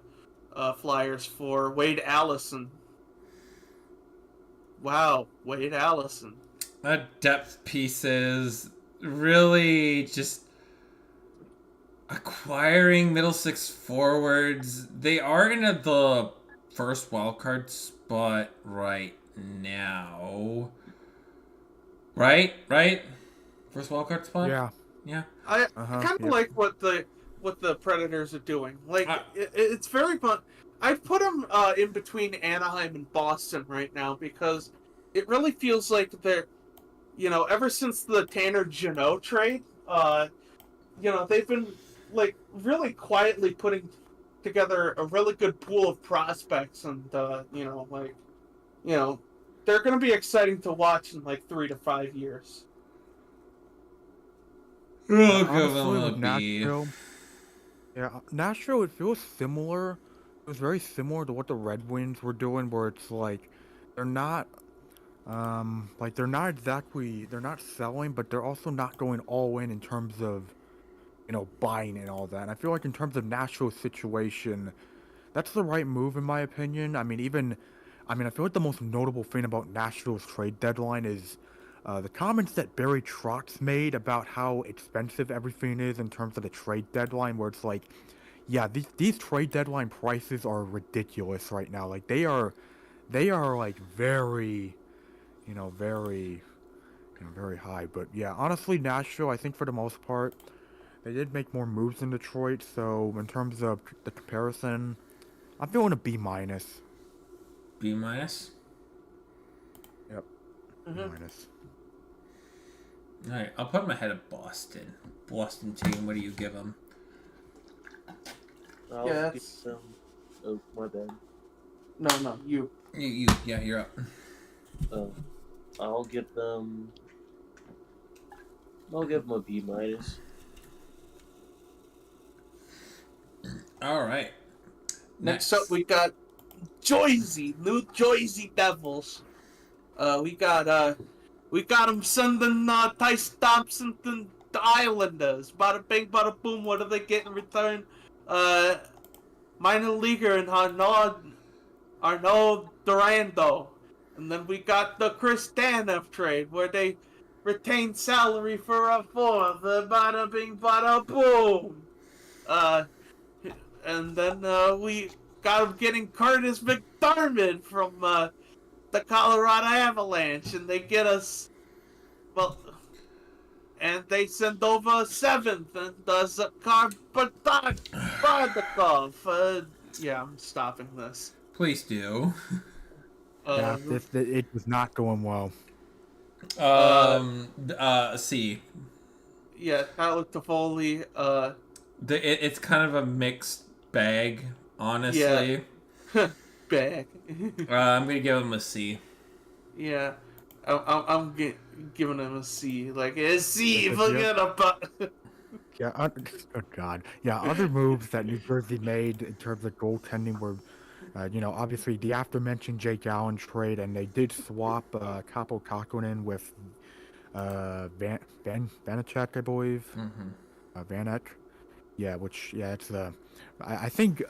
Flyers for Wade Allison. Wow, Wade Allison. That depth pieces really just acquiring middle 6 forwards. They are in the first wildcard spot right now. Right? First wildcard spot? Yeah. I kind of like what the Predators are doing. Like it's very fun. I'd put them in between Anaheim and Boston right now because it really feels like they're, ever since the Tanner Jeannot trade, they've been like really quietly putting together a really good pool of prospects, and they're going to be exciting to watch in like 3 to 5 years. We'll give Honestly, them a with B. Nashville, it feels similar. It was very similar to what the Red Wings were doing, where it's like they're not, they're not selling, but they're also not going all in terms of, buying and all that. And I feel like in terms of Nashville's situation, that's the right move in my opinion. I feel like the most notable thing about Nashville's trade deadline is the comments that Barry Trotz made about how expensive everything is in terms of the trade deadline, where it's like, yeah, these trade deadline prices are ridiculous right now. Like they are like very, very, very high. But yeah, honestly, Nashville, I think for the most part, they did make more moves than Detroit. So in terms of the comparison, I'm feeling a B minus. B minus. Yep. B minus. All right, I'll put them ahead of Boston. Boston team. What do you give them? I'll give them. Oh, my bad. No, you. Yeah, you're up. I'll give them a B minus. All right. Next up, we got New Jersey Devils. We got them sending Tyce Thompson to the Islanders. Bada bing, bada boom. What do they get in return? Minor leaguer and Arnaud Durando. And then we got the Chris Tanev trade, where they retained salary for a fourth. Bada bing, bada boom. And then we got him getting Curtis McDermott from the Colorado Avalanche, and they get us, and they send over a seventh, and Zakhar Bardakov. Yeah, I'm stopping this. Please do. It was not going well. C. Yeah, Tyler Toffoli. It's kind of a mixed bag, honestly. Yeah. Bag. I'm gonna give him a C. Yeah, I'm giving him a C. Like a C. Forget about. Yeah. Oh God. Yeah. Other moves that New Jersey made in terms of goaltending were, obviously the aforementioned Jake Allen trade, and they did swap Kaapo Kakkonen with Vanacek, I believe. Vanek. Yeah. It's I think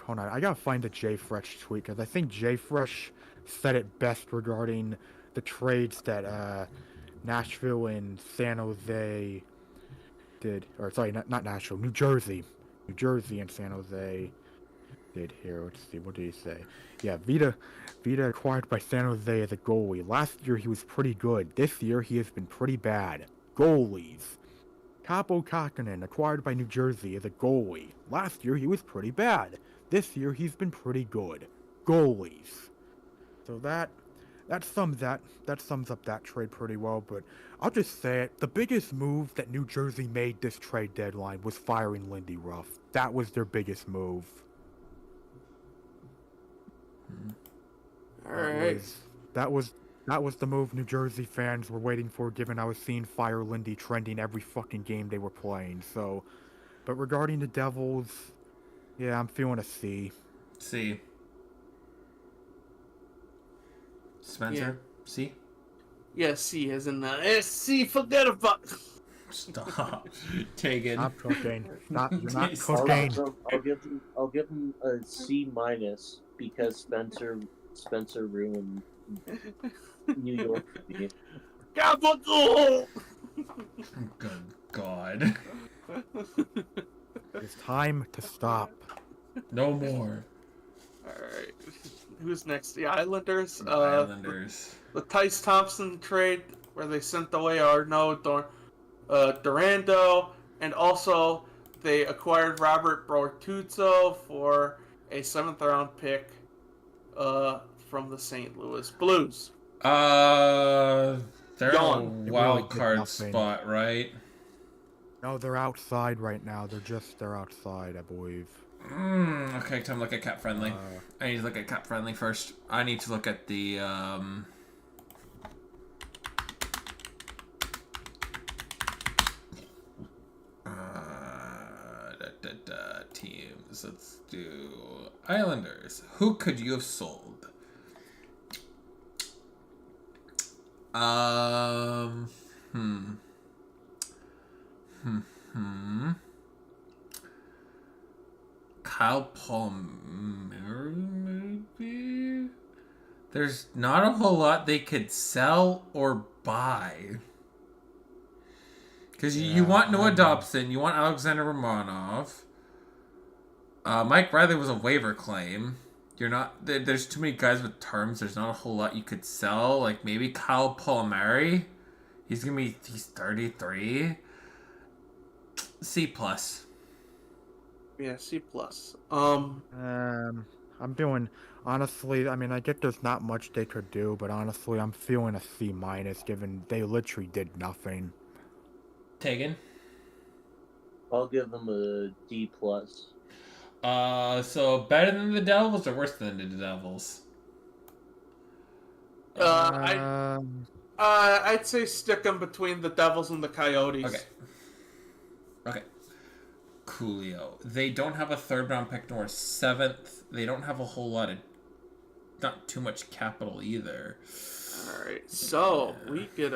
hold on, I gotta find the Jay Fresh tweet, because I think Jay Fresh said it best regarding the trades that Nashville and San Jose did, or sorry, not Nashville, New Jersey and San Jose did here. Let's see, what did he say? Yeah, Vita acquired by San Jose as a goalie. Last year he was pretty good. This year he has been pretty bad. Goalies. Kaapo Kakkonen, acquired by New Jersey as a goalie. Last year he was pretty bad. This year he's been pretty good. Goalies. So that sums up that trade pretty well, but I'll just say it. The biggest move that New Jersey made this trade deadline was firing Lindy Ruff. That was their biggest move. Alright. That was the move New Jersey fans were waiting for, given I was seeing Fire Lindy trending every fucking game they were playing. So, but regarding the Devils, yeah, I'm feeling a C. C. Spencer? Yeah. C? Yeah, C as in C. Forget about. Stop. Taken. Stop cooking. You're not Yes. cooking. I'll give them a C minus because Spencer ruined New York for me. Gabagool! Good God. It's time to stop. No more. Alright. Who's next? The Islanders? The Islanders. The Tyce Thompson trade, where they sent away Arnaud Durando, and also they acquired Robert Bortuzzo for a 7th round pick from the St. Louis Blues. They're Yawn. in a It wild really did card nothing. spot, right? No, they're outside right now. They're outside, I believe. Okay, time to look at Cap Friendly. I need to look at Cap Friendly first. I need to look at the teams. Let's do Islanders. Who could you have sold? Kyle Palmer, maybe? There's not a whole lot they could sell or buy. Because you want Noah Dobson, you want Alexander Romanov. Mike Riley was a waiver claim. You're not. There's too many guys with terms. There's not a whole lot you could sell. Like maybe Kyle Palmieri. He's 33. C plus. Yeah, C plus. I'm doing honestly. I mean, I get there's not much they could do, but honestly, I'm feeling a C minus, given they literally did nothing. Tegan? I'll give them a D plus. So better than the Devils or worse than the Devils? I'd say stick them between the Devils and the Coyotes. Okay. Coolio. They don't have a 3rd round pick nor a 7th. They don't have a whole lot of, not too much capital either. All right. So we get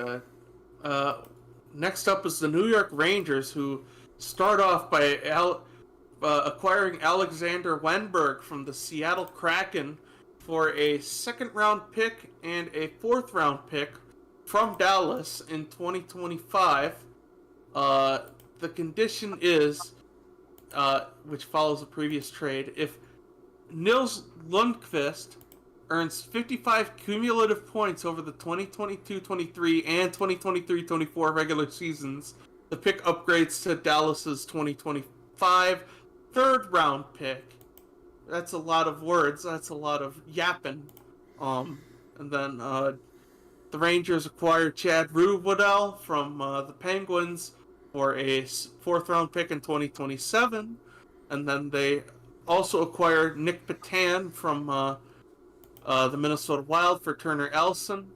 next up is the New York Rangers, who start off by acquiring Alexander Wenberg from the Seattle Kraken for a 2nd round pick and a 4th round pick from Dallas in 2025. The condition is, which follows the previous trade, if Nils Lundqvist earns 55 cumulative points over the 2022-23 and 2023-24 regular seasons, the pick upgrades to Dallas's 2025 3rd round pick. That's a lot of words. That's a lot of yapping. And then the Rangers acquired Chad Ruhwedel from the Penguins for a 4th round pick in 2027. And then they also acquired Nick Petan from the Minnesota Wild for Turner Elson.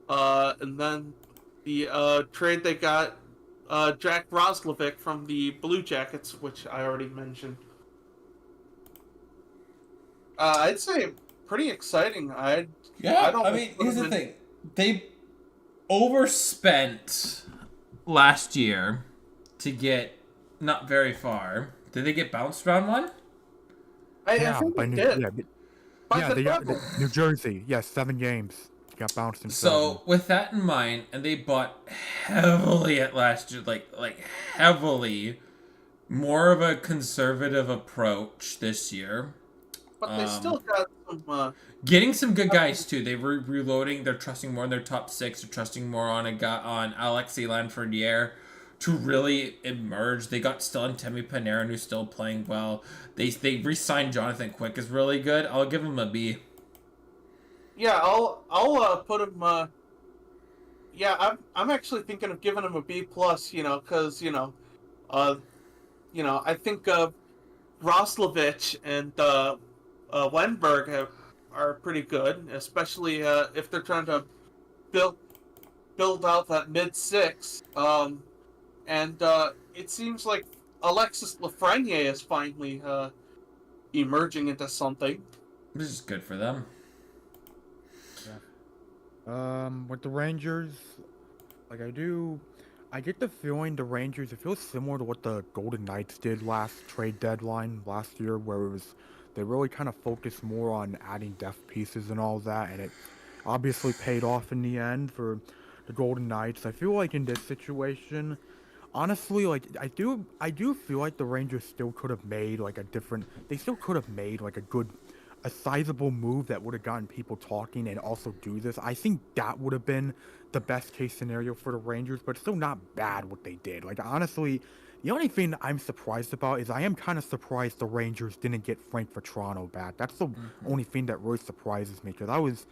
And then the trade they got Jack Roslovic from the Blue Jackets, which I already mentioned. I'd say pretty exciting. Here's the thing. They overspent last year to get not very far. Did they get bounced round 1? I think they did. They got New Jersey. 7 games. Got bounced in 7. So with that in mind, and they bought heavily at last year, like heavily, more of a conservative approach this year. But they still got some. Getting some good guys too. They were reloading. They're trusting more in their top 6. They're trusting more on Alexis Lafreniere to really emerge. They got still Temi Panarin, who's still playing well. They re-signed Jonathan Quick, is really good. I'll give him a B. Yeah, I'll put him. I'm actually thinking of giving him a B plus. Because I think Roslovic and Wenberg are pretty good, especially if they're trying to build out that mid 6. And it seems like Alexis Lafreniere is finally emerging into something. This is good for them. With the Rangers, I get the feeling the Rangers, it feels similar to what the Golden Knights did last trade deadline last year, where they really kind of focused more on adding depth pieces and all that, and it obviously paid off in the end for the Golden Knights. I feel like in this situation, honestly, I do feel like the Rangers still could have made a sizable move that would have gotten people talking and also do this. I think that would have been the best case scenario for the Rangers, but still not bad what they did. Honestly, the only thing I'm surprised about is I am kind of surprised the Rangers didn't get Frank Vatrano back. That's the only thing that really surprises me, because I was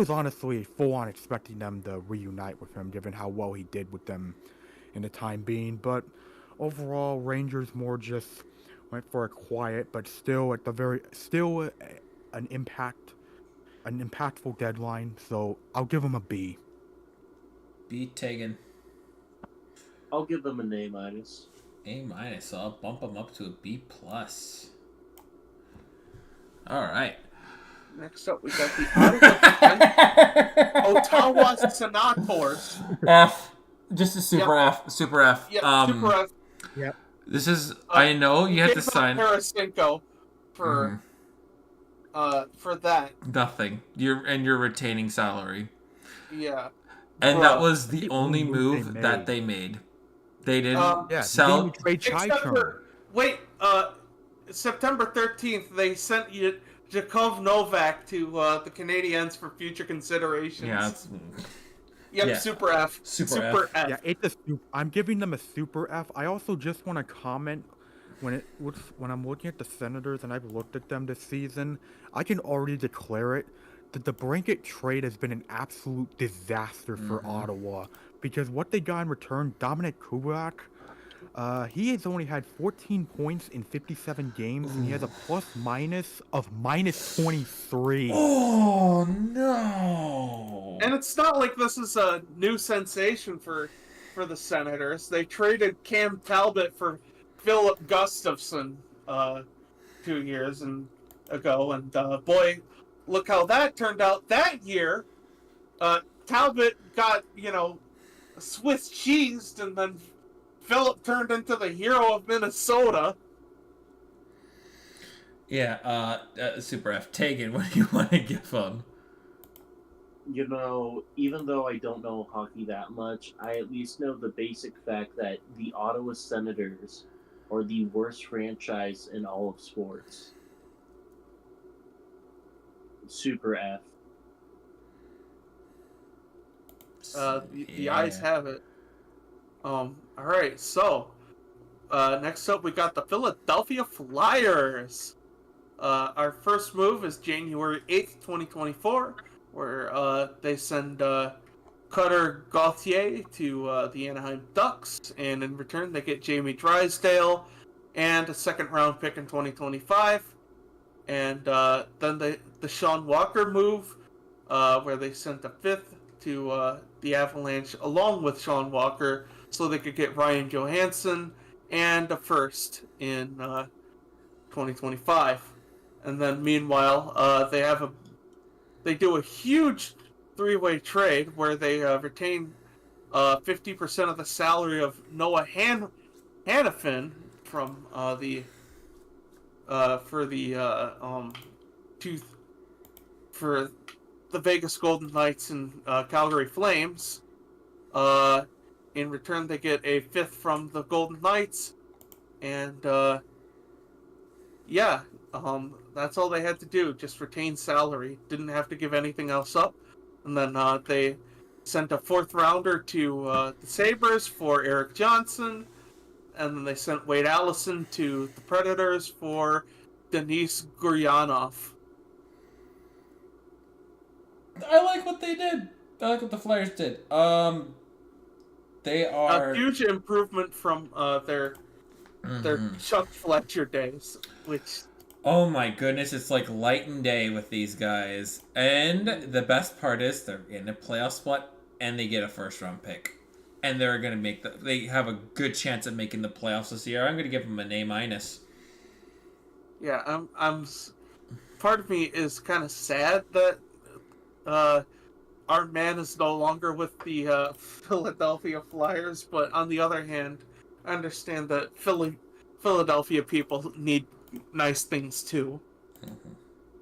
honestly full on expecting them to reunite with him, given how well he did with them in the time being. But overall, Rangers more just went for a quiet, but still at the still an impactful deadline. So I'll give them a B. B Tegan. I'll give them an A minus. A minus. So I'll bump them up to a B plus. All right. Next up, we got the Ottawa Senators. F. Just a super Yep. F. Super F. Yeah, Super F. Yep. This is. I know you have to Gave up sign Tarasenko for that. nothing. You're retaining salary. Yeah. And Bruh. that was the only only move move they that made. they made. They didn't Yeah. sell. Trade Chai Except Chun. for September 13th, they sent Jakov Novak to the Canadiens for future considerations. Yeah, it's, Yep, yeah. Super F. Super F. Yeah, I'm giving them a super F. I also just want to comment when I'm looking at the Senators and I've looked at them this season, I can already declare it that the Brinket trade has been an absolute disaster for Ottawa because what they got in return, Dominic Kubak, he has only had 14 points in 57 games and he has a plus-minus of -23. Oh no! And it's not like this is a new sensation for the Senators. They traded Cam Talbot for Philip Gustafson 2 years ago, and boy, look how that turned out that year. Talbot got, Swiss cheesed, and then Philip turned into the hero of Minnesota. Yeah, Super F. Tegan, what do you want to give them? Even though I don't know hockey that much, I at least know the basic fact that the Ottawa Senators are the worst franchise in all of sports. Super F. The eyes have it. Alright, so next up we got the Philadelphia Flyers. Our first move is January 8th, 2024, where they send Cutter Gauthier to the Anaheim Ducks, and in return they get Jamie Drysdale and a second-round pick in 2025. And then the Sean Walker move, where they sent a fifth to the Avalanche along with Sean Walker, so they could get Ryan Johansson and a first in 2025. And then meanwhile, they do a huge three-way trade where they retain 50% of the salary of Noah Hannafin from for the Vegas Golden Knights and Calgary Flames. In return, they get a fifth from the Golden Knights, and that's all they had to do. Just retain salary. Didn't have to give anything else up. And then they sent a fourth rounder to the Sabres for Eric Johnson, and then they sent Wade Allison to the Predators for Denis Guryanov. I like what they did. I like what the Flyers did. They are A huge improvement from their Chuck Fletcher days, which... Oh my goodness, it's like light and day with these guys. And the best part is they're in a playoff spot and they get a first round pick. And they're going to they have a good chance at making the playoffs this year. I'm going to give them an A minus. Yeah, I'm part of me is kind of sad that our man is no longer with the Philadelphia Flyers, but on the other hand, I understand that Philadelphia people need nice things too.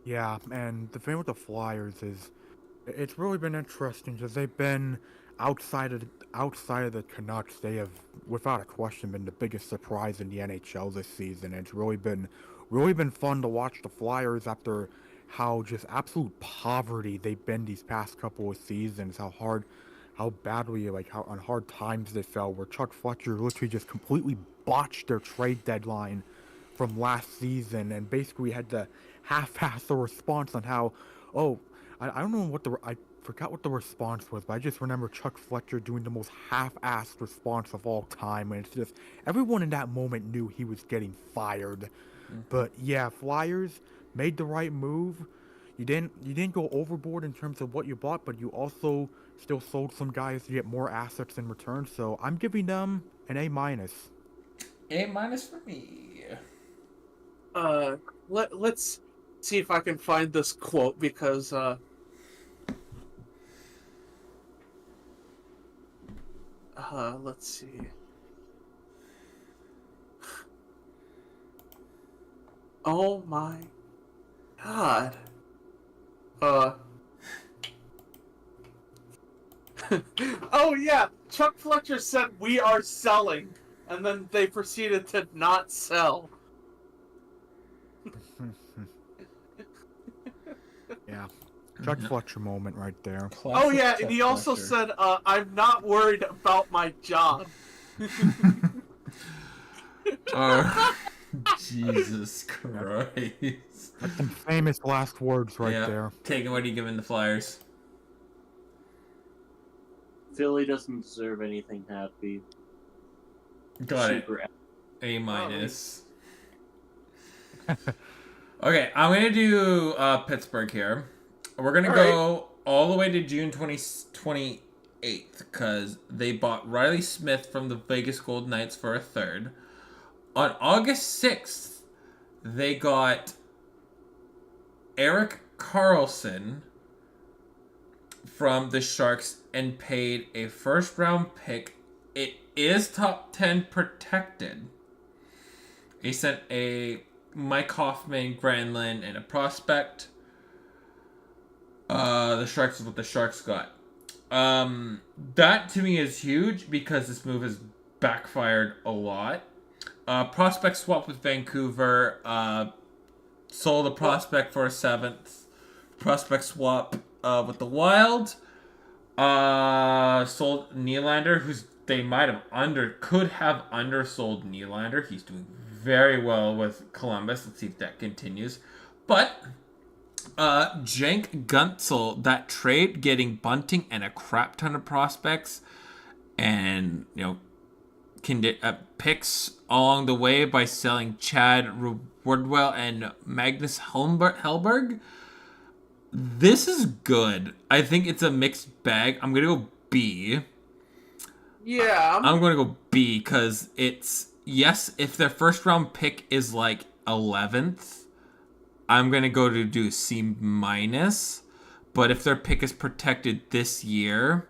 Yeah, and the thing with the Flyers is, it's really been interesting because they've been outside of the Canucks. They have, without a question, been the biggest surprise in the NHL this season. And it's really been fun to watch the Flyers after how just absolute poverty they've been these past couple of seasons. How badly, how on hard times they fell. Where Chuck Fletcher literally just completely botched their trade deadline from last season, and basically had to half-ass a response on how, I don't know what forgot what the response was, but I just remember Chuck Fletcher doing the most half-assed response of all time, and it's just everyone in that moment knew he was getting fired. But yeah, Flyers made the right move. You didn't go overboard in terms of what you bought, but you also still sold some guys to get more assets in return. So I'm giving them an A minus. A minus for me. Let's see if I can find this quote because let's see. Oh my God. Oh yeah, Chuck Fletcher said we are selling, and then they proceeded to not sell. Yeah. Chuck Fletcher moment right there. Oh yeah, and he also said, I'm not worried about my job. Oh, Jesus Christ. That's some famous last words right there. Taking what are you giving the Flyers? Philly doesn't deserve anything happy. Got Super it. A minus. Okay, I'm going to do Pittsburgh here. We're going to go all the way to June 28th because they bought Riley Smith from the Vegas Golden Knights for a third. On August 6th, they got Erik Karlsson from the Sharks and paid a first-round pick. It is top 10 protected. He sent a Mike Hoffman, Granlund, and a prospect. The Sharks is what the Sharks got. That to me is huge because this move has backfired a lot. Prospect swap with Vancouver. Sold a prospect for a 7th. Prospect swap with the Wild. Sold Nylander, who's they might have could have undersold Nylander. He's doing very well with Columbus. Let's see if that continues. But Jank Guntzel, that trade getting Bunting and a crap ton of prospects, and picks along the way by selling Chad Wardwell and Magnus Hellberg. This is good. I think it's a mixed bag. I'm gonna go B. Yeah, I'm gonna go B because it's if their first round pick is like 11th, I'm gonna go to do C minus. But if their pick is protected this year,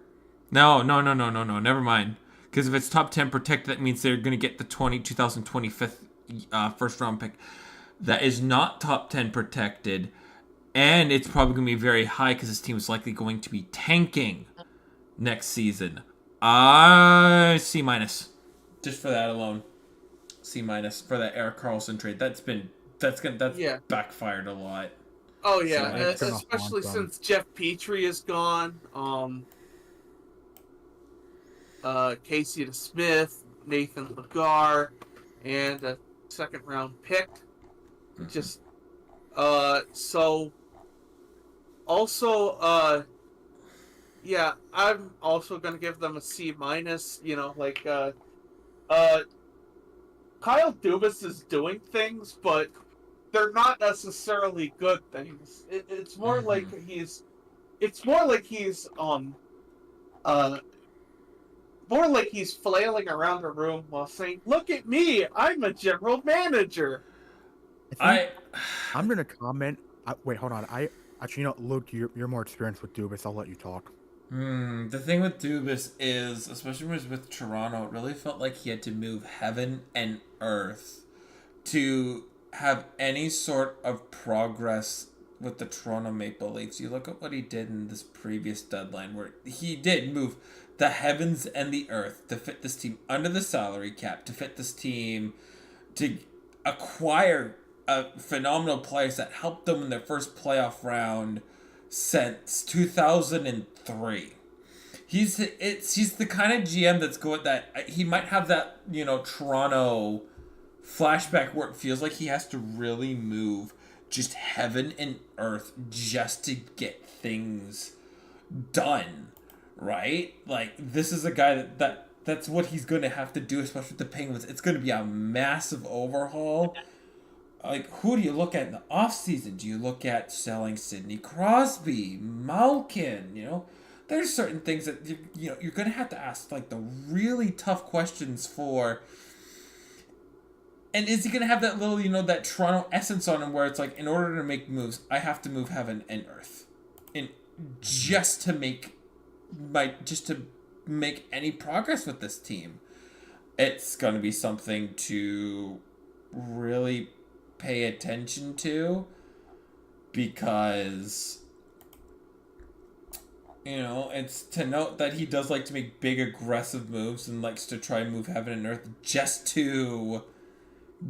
no, never mind. Because if it's top 10 protected, that means they're gonna get the 2025 first round pick. That is not top 10 protected, and it's probably gonna be very high because this team is likely going to be tanking next season. C minus, just for that alone. C minus for that Erik Karlsson trade. That's backfired a lot. Oh yeah, So, especially since Jeff Petrie is gone. Casey DeSmith, Nathan Lagar, and a 2nd round pick. Just so. Also, yeah, I'm also gonna give them a C minus. Kyle Dubas is doing things, but they're not necessarily good things. It's more like he's more like he's flailing around a room while saying, "Look at me, I'm a general manager." I'm gonna comment. Wait, hold on. Luke, you're more experienced with Dubas. I'll let you talk. The thing with Dubas is, especially when he was with Toronto, it really felt like he had to move heaven and earth to have any sort of progress with the Toronto Maple Leafs. You look at what he did in this previous deadline, where he did move the heavens and the earth to fit this team under the salary cap, to fit this team to acquire phenomenal players that helped them in their first playoff round since 2003. He's the kind of GM that's good, that he might have that Toronto flashback where it feels like he has to really move just heaven and earth just to get things done, right? Like, this is a guy that's what he's going to have to do, especially with the Penguins. It's going to be a massive overhaul. Like, who do you look at in the offseason? Do you look at selling Sidney Crosby, Malkin, There's certain things that, you're going to have to ask, like, the really tough questions for. And is he going to have that little, that Toronto essence on him where it's like, in order to make moves, I have to move heaven and earth. And just to make any progress with this team. It's going to be something to really pay attention to, because it's to note that he does like to make big aggressive moves and likes to try and move heaven and earth just to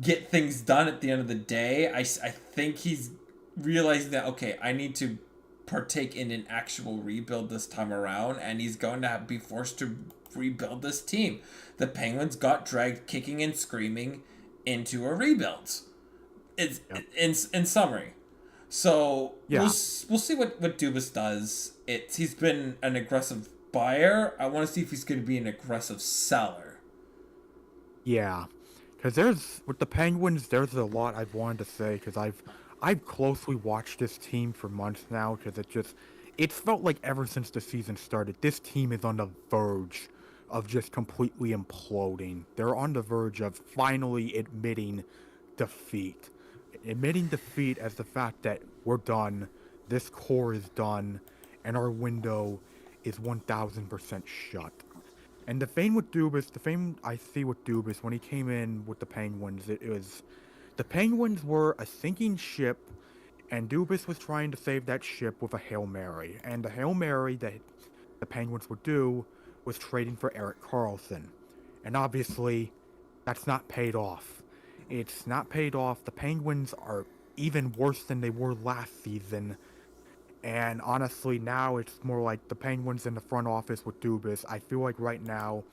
get things done at the end of the day. I think he's realizing that, okay, I need to partake in an actual rebuild this time around, and he's going to be forced to rebuild this team. The Penguins got dragged kicking and screaming into a rebuild. It's in summary. So we'll see what Dubas does. He's been an aggressive buyer. I want to see if he's going to be an aggressive seller. Yeah, because with the Penguins, there's a lot I've wanted to say, because I've closely watched this team for months now, because it's felt like ever since the season started, this team is on the verge of just completely imploding. They're on the verge of finally admitting defeat. Admitting defeat as the fact that we're done, this core is done, and our window is 1000% shut. And the thing I see with Dubas when he came in with the Penguins, the Penguins were a sinking ship, and Dubas was trying to save that ship with a Hail Mary. And the Hail Mary that the Penguins would do was trading for Erik Karlsson. And obviously, that's not paid off. It's not paid off. The Penguins are even worse than they were last season. And honestly, now it's more like the Penguins in the front office with Dubas. I feel like right now,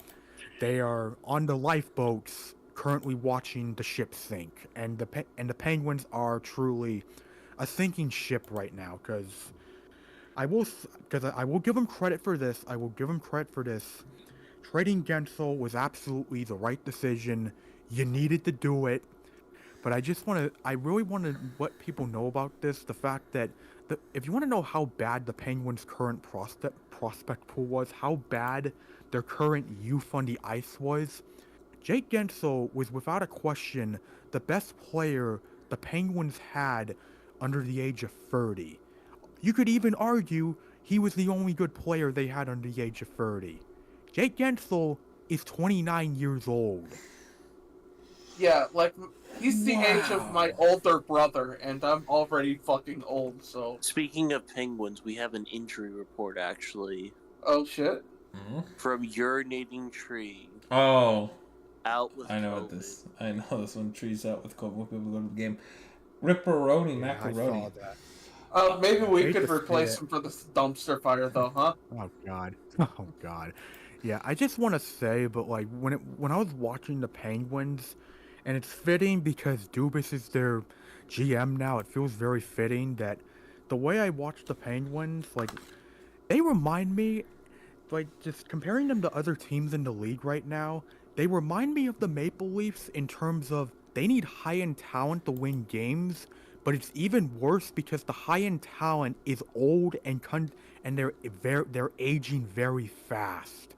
they are on the lifeboats currently watching the ship sink. And the Penguins are truly a sinking ship right now, because I will give them credit for this. Trading Gensel was absolutely the right decision. You needed to do it. But I really want to let people know about this. The fact that, if you want to know how bad the Penguins' current prospect pool was, how bad their current youth on the ice was, Jake Gensel was without a question the best player the Penguins had under the age of 30. You could even argue he was the only good player they had under the age of 30. Jake Gensel is 29 years old. Yeah, like, he's the age of my older brother, and I'm already fucking old, so... Speaking of Penguins, we have an injury report, actually. Oh, shit. Mm-hmm. From Urinating Tree. Oh. Out with COVID. I know this one. Tree's out with COVID. People go to the game. I Macaroni. saw that. Maybe we could replace him for the dumpster fire, though, huh? Oh, God. Yeah, I just want to say, but like, when I was watching the Penguins, and it's fitting because Dubas is their GM now, it feels very fitting that the way I watch the Penguins, like, they remind me, like, just comparing them to other teams in the league right now, they remind me of the Maple Leafs in terms of they need high-end talent to win games, but it's even worse because the high-end talent is old and they're aging very fast.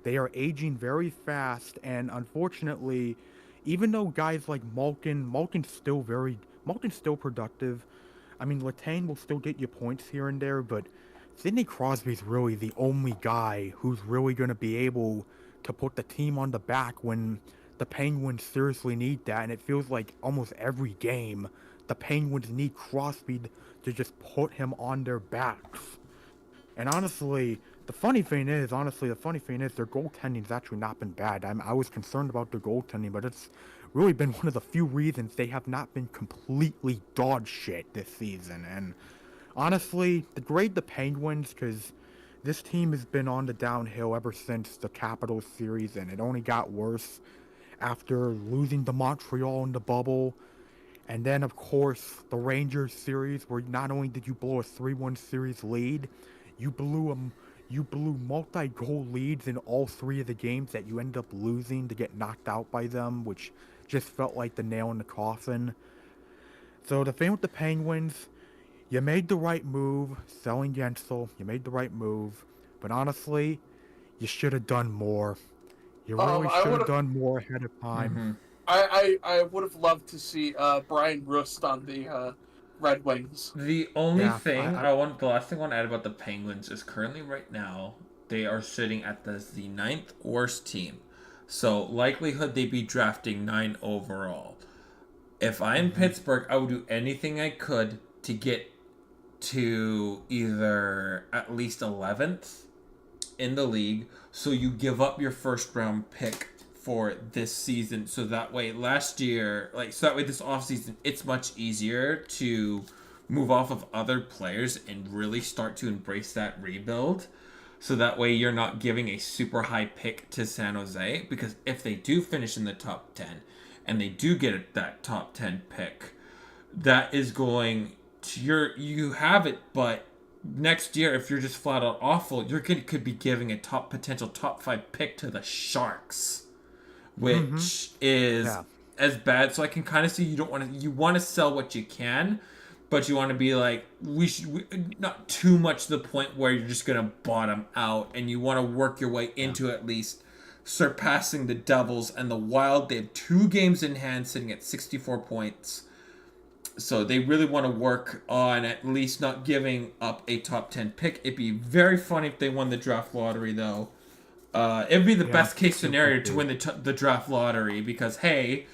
They are aging very fast, and unfortunately, even though guys like Malkin's still productive. I mean, Letang will still get you points here and there, but Sidney Crosby's really the only guy who's really going to be able to put the team on the back when the Penguins seriously need that, and it feels like almost every game the Penguins need Crosby to just put him on their backs. And honestly, the funny thing is, their goaltending's actually not been bad. I was concerned about their goaltending, but it's really been one of the few reasons they have not been completely dog shit this season. And honestly, to grade the Penguins, because this team has been on the downhill ever since the Capitals series, and it only got worse after losing to Montreal in the bubble. And then, of course, the Rangers series, where not only did you blow a 3-1 series lead, You blew multi-goal leads in all 3 of the games that you ended up losing to get knocked out by them, which just felt like the nail in the coffin. So the thing with the Penguins, you made the right move selling Gensel. You made the right move, but honestly, you should have done more. You really I should would have have. done more ahead of time. Mm-hmm. I would have loved to see Brian Rust on the Red Wings. The only Yeah, thing the last thing I want to add about the Penguins is currently right now they are sitting at the 9th worst team, so likelihood they'd be drafting 9 overall. If I'm Pittsburgh, I would do anything I could to get to either at least 11th in the league, so you give up your first round pick for this season, so that way this offseason it's much easier to move off of other players and really start to embrace that rebuild, so that way you're not giving a super high pick to San Jose, because if they do finish in the top 10 and they do get that top 10 pick, that is going to you have it, but next year, if you're just flat out awful, could be giving a potential top 5 pick to the Sharks, which is as bad. So I can kind of see you want to sell what you can, but you want to be like, not too much to the point where you're just gonna bottom out, and you want to work your way into at least surpassing the Devils and the Wild. They have 2 games in hand, sitting at 64 points. So they really want to work on at least not giving up a top 10 pick. It'd be very funny if they won the draft lottery, though. It'd be the best case scenario to win the draft lottery, because, hey,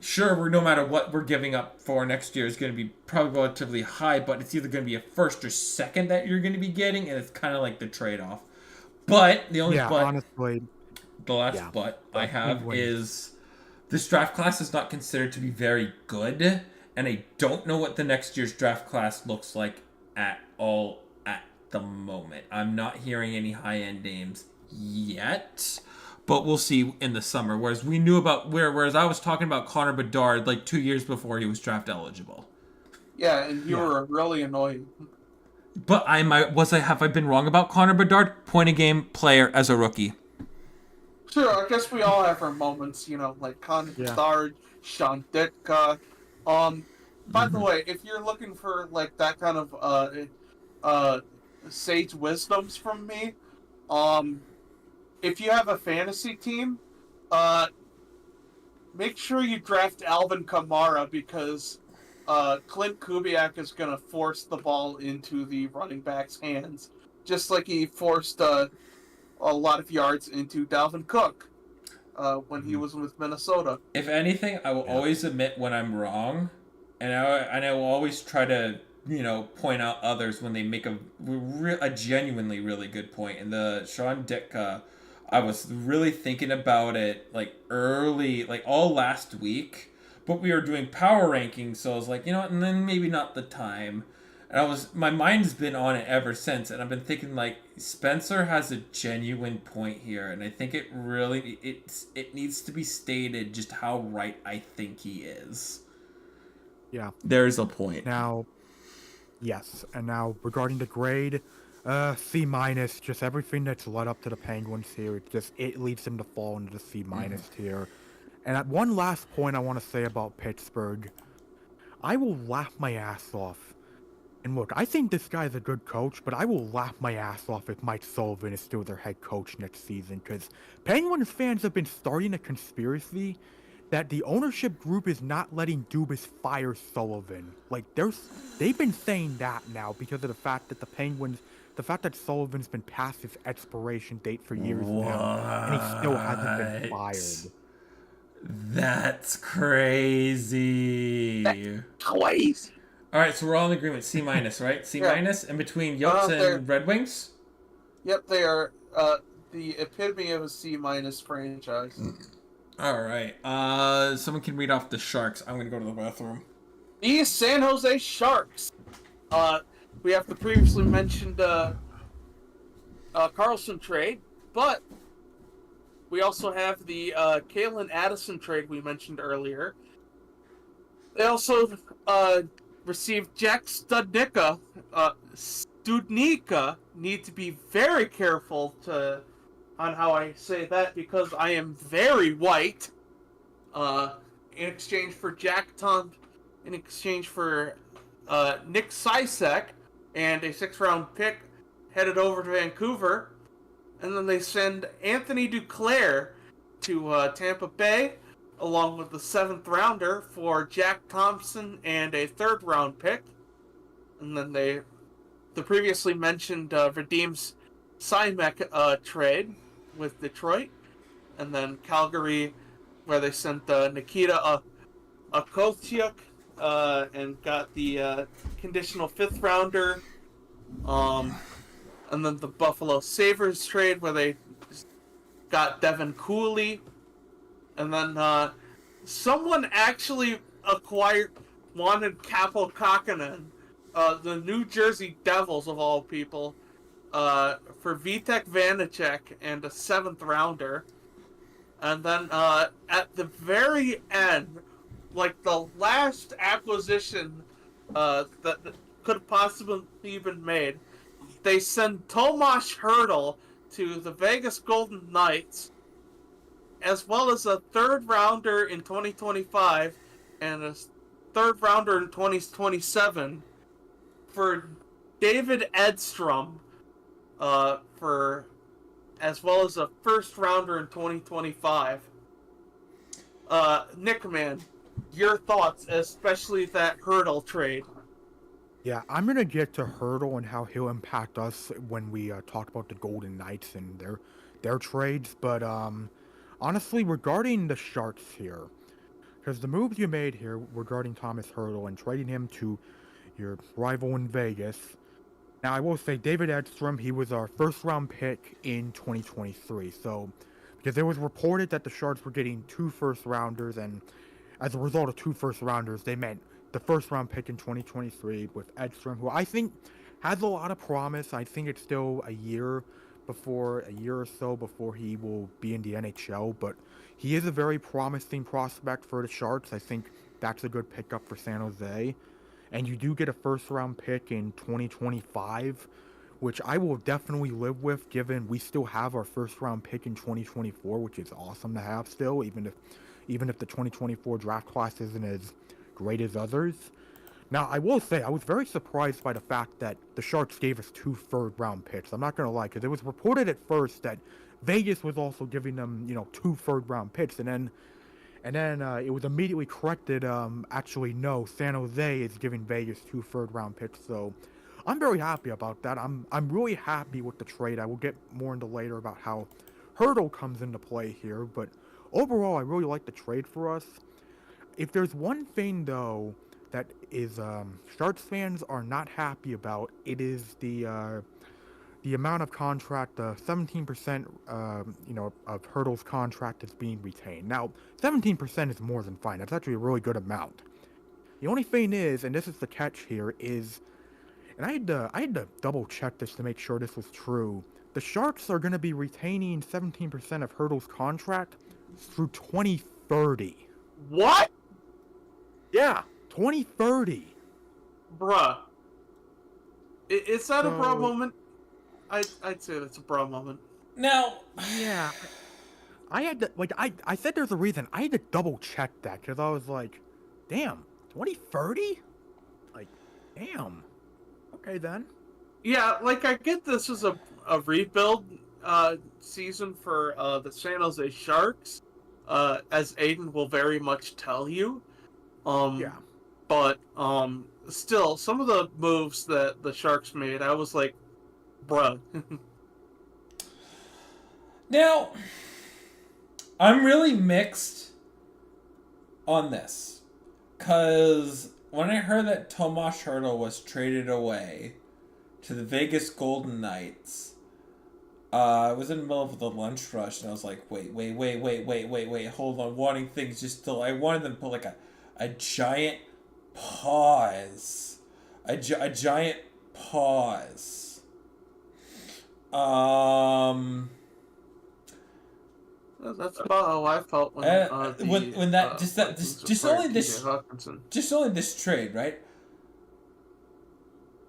sure, no matter what we're giving up for next year is going to be probably relatively high, but it's either going to be a first or second that you're going to be getting, and it's kind of like the trade-off. But the only honestly, the last but I have is this draft class is not considered to be very good. And I don't know what the next year's draft class looks like at all at the moment. I'm not hearing any high-end names yet, but we'll see in the summer. Whereas I was talking about Connor Bedard like 2 years before he was draft eligible. Yeah, and you were really annoying. But have I been wrong about Connor Bedard? Point a game player as a rookie. Sure, I guess we all have our moments, like Connor Bedard, Sean Ditka. By the way, if you're looking for like that kind of sage wisdoms from me, if you have a fantasy team, make sure you draft Alvin Kamara, because Clint Kubiak is gonna force the ball into the running back's hands, just like he forced a lot of yards into Dalvin Cook when he was with Minnesota. If anything, I will always admit when I'm wrong, and I will always try to point out others when they make a genuinely really good point. And the Sean Ditka, I was really thinking about it like early, like all last week, but we were doing power rankings, so I was like, and then maybe not the time. And my mind's been on it ever since, and I've been thinking like Spencer has a genuine point here, and I think it needs to be stated just how right I think he is. Yeah. There's a point. Now, yes, and now regarding the grade, C-, just everything that's led up to the Penguins here, it leads them to fall into the C- tier. And at one last point I want to say about Pittsburgh, I will laugh my ass off. And look, I think this guy's a good coach, but I will laugh my ass off if Mike Sullivan is still their head coach next season, because Penguins fans have been starting a conspiracy that the ownership group is not letting Dubas fire Sullivan. Like, they've been saying that now because of the fact that Sullivan's been past his expiration date for years now, and he still hasn't been fired. That's crazy. That's crazy. All right, so we're all in agreement. C-, right? C-, in between Yotes and Red Wings? Yep, they are the epitome of a C- franchise. All right. Someone can read off the Sharks. I'm going to go to the bathroom. The San Jose Sharks. We have the previously mentioned Carlson trade, but we also have the Kalen Addison trade we mentioned earlier. They also received Jack Studnicka, Dudnika need to be very careful on how I say that because I am very white. In exchange for Nick Sisek and a 6th-round pick headed over to Vancouver, and then they send Anthony Duclair to Tampa Bay, along with the 7th rounder for Jack Thompson and a 3rd-round pick, and then the previously mentioned redeems Simek trade with Detroit, and then Calgary, where they sent Nikita Kovalchuk and got the conditional 5th rounder. And then the Buffalo Sabres trade, where they got Devin Cooley. And then someone actually wanted Kaapo Kakkonen, the New Jersey Devils of all people, for Vitek Vanacek and a 7th rounder. And then at the very end, like the last acquisition that could have possibly been made, they send Tomas Hertl to the Vegas Golden Knights, as well as a 3rd rounder in 2025 and a 3rd rounder in 2027 for David Edstrom, as well as a 1st rounder in 2025. Nick, man, your thoughts, especially that Hertl trade. Yeah, I'm gonna get to Hertl and how he'll impact us when we talk about the Golden Knights and their trades. But honestly, regarding the Sharks here, because the moves you made here regarding Thomas Hertl and trading him to your rival in Vegas. Now, I will say David Edstrom, he was our 1st-round pick in 2023. So, because it was reported that the Sharks were getting 2 1st-rounders, and as a result of 2 1st-rounders, they meant the 1st-round pick in 2023 with Edstrom, who I think has a lot of promise. I think it's still a year or so before he will be in the NHL, but he is a very promising prospect for the Sharks. I think that's a good pickup for San Jose. And you do get a 1st-round pick in 2025, which I will definitely live with, given we still have our 1st-round pick in 2024, which is awesome to have still, even if the 2024 draft class isn't as great as others. Now, I will say, I was very surprised by the fact that the Sharks gave us 2 3rd-round picks. I'm not going to lie, because it was reported at first that Vegas was also giving them, 2 3rd-round picks, and then it was immediately corrected. Actually, no, San Jose is giving Vegas 2 3rd-round picks, so I'm very happy about that. I'm really happy with the trade. I will get more into later about how Hertl comes into play here, but overall, I really like the trade for us. If there's one thing, though, that is Sharks fans are not happy about, it is the amount of contract, 17%, of Hertl's contract is being retained. Now, 17% is more than fine. That's actually a really good amount. The only thing is, and this is the catch here, is, and I had to double check this to make sure this was true. The Sharks are going to be retaining 17% of Hertl's contract through 2030. What? Yeah, 2030. Bruh. Is that a bra moment? I'd say that's a bra moment. Now, yeah, I had to, I said there's a reason. I had to double check that, because I was like, damn, 2030? Like, damn. Okay, then. Yeah, I get this is a rebuild season for the San Jose Sharks, as Aiden will very much tell you. Yeah. But still, some of the moves that the Sharks made, I was like, bruh. Now, I'm really mixed on this, because when I heard that Tomas Hertl was traded away to the Vegas Golden Knights, I was in the middle of the lunch rush, and I was like, wait, hold on, wanting things just still, I wanted them to put a giant pause. A giant pause. That's about how I felt when only this trade, right?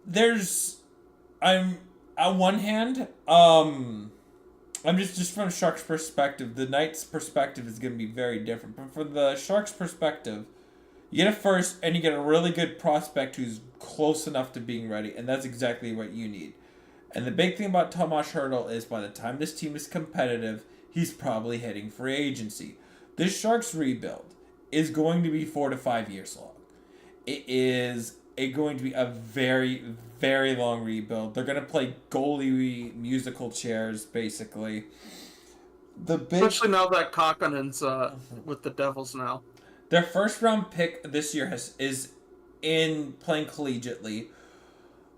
There's I'm on one hand, I'm just from Sharks' perspective. The Knights' perspective is going to be very different. But from the Sharks' perspective, you get a first and you get a really good prospect who's close enough to being ready, and that's exactly what you need. And the big thing about Tomas Hertl is by the time this team is competitive, he's probably heading free agency. This Sharks rebuild is going to be 4 to 5 years long. It is going to be a very, very long rebuild. They're going to play goalie musical chairs, basically. Especially now that Kakkonen's with the Devils now. Their first round pick this year is in playing collegiately.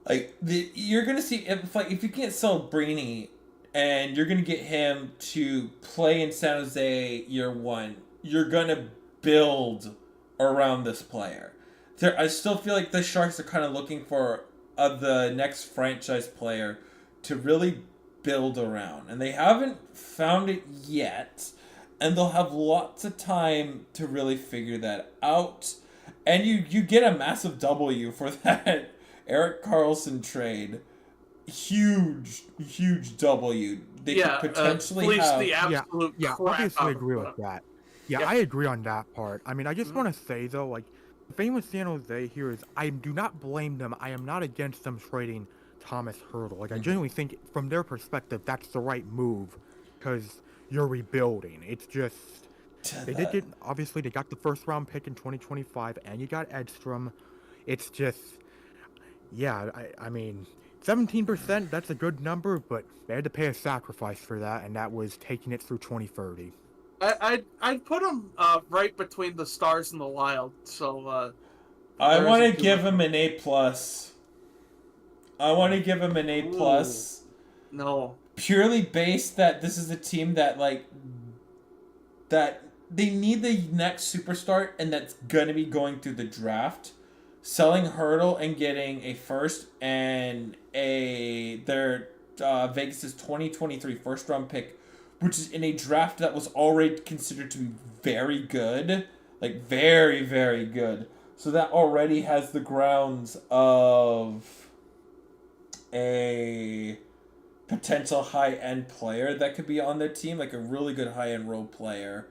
Like you're gonna see if you can't sell Brini and you're gonna get him to play in San Jose year one, you're gonna build around this player. I still feel like the Sharks are kind of looking for the next franchise player to really build around, and they haven't found it yet. And they'll have lots of time to really figure that out. And you get a massive W for that Erik Karlsson trade. Huge W. They could potentially have... the absolute crap obviously agree with that. Yeah, I agree on that part. I mean, I just want to say, though, like, the thing with San Jose here is I do not blame them. I am not against them trading Tomas Hertl. Like, I genuinely think, from their perspective, that's the right move. Because... you're rebuilding. It's just they did get obviously they got the first round pick in 2025 and you got Edstrom. It's just I mean 17%, that's a good number, but they had to pay a sacrifice for that, and that was taking it through 2030. I'd put him right between the Stars and the Wild. So I want to give him an A+. I want to give him an A+. No. Purely based that this is a team that that they need the next superstar, and that's gonna be going through the draft. Selling Hertl and getting a first and their Vegas's 2023 first round pick, which is in a draft that was already considered to be very good, like very, very good. So that already has the grounds of a potential high-end player that could be on their team, like a really good high-end role player.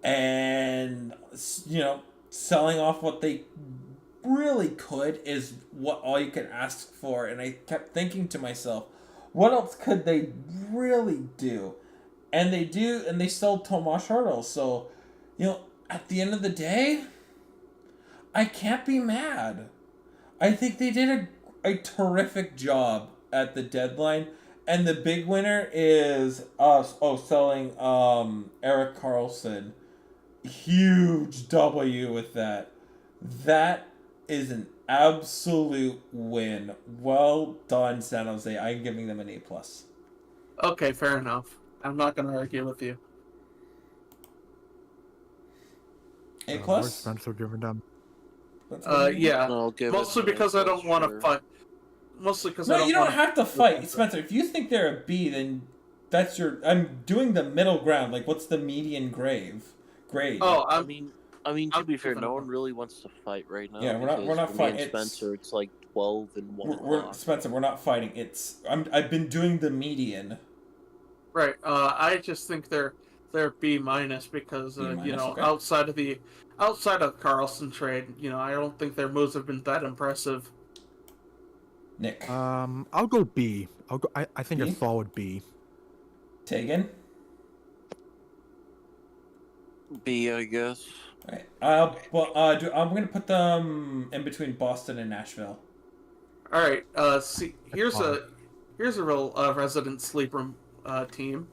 And, selling off what they really could is what all you can ask for. And I kept thinking to myself, what else could they really do? And they do, and they sold Tomas Hertl. So, at the end of the day, I can't be mad. I think they did a terrific job at the deadline, and the big winner is selling Erik Karlsson. Huge W with that. That is an absolute win. Well done, San Jose. I'm giving them an A+. Okay, fair enough. I'm not going to argue with you. A+? Spencer giving them. Yeah. Mostly because I don't want to fight. Mostly because I don't. No, you don't have to fight, Spencer. If you think they're a B, then that's your. I'm doing the middle ground. Like, what's the median grade? Oh, I mean, to be fair, no one really wants to fight right now. Yeah, we're not fighting. Spencer, it's like 12 and 1 Spencer, we're not fighting. I've been doing the median. Right. I just think they're B- because okay. outside of Karlsson trade, I don't think their moves have been that impressive. Nick. I'll go B. I think B? a solid B. Tegan? B, I guess. Alright. I'm gonna put them in between Boston and Nashville. All right. Here's a real resident sleeper team.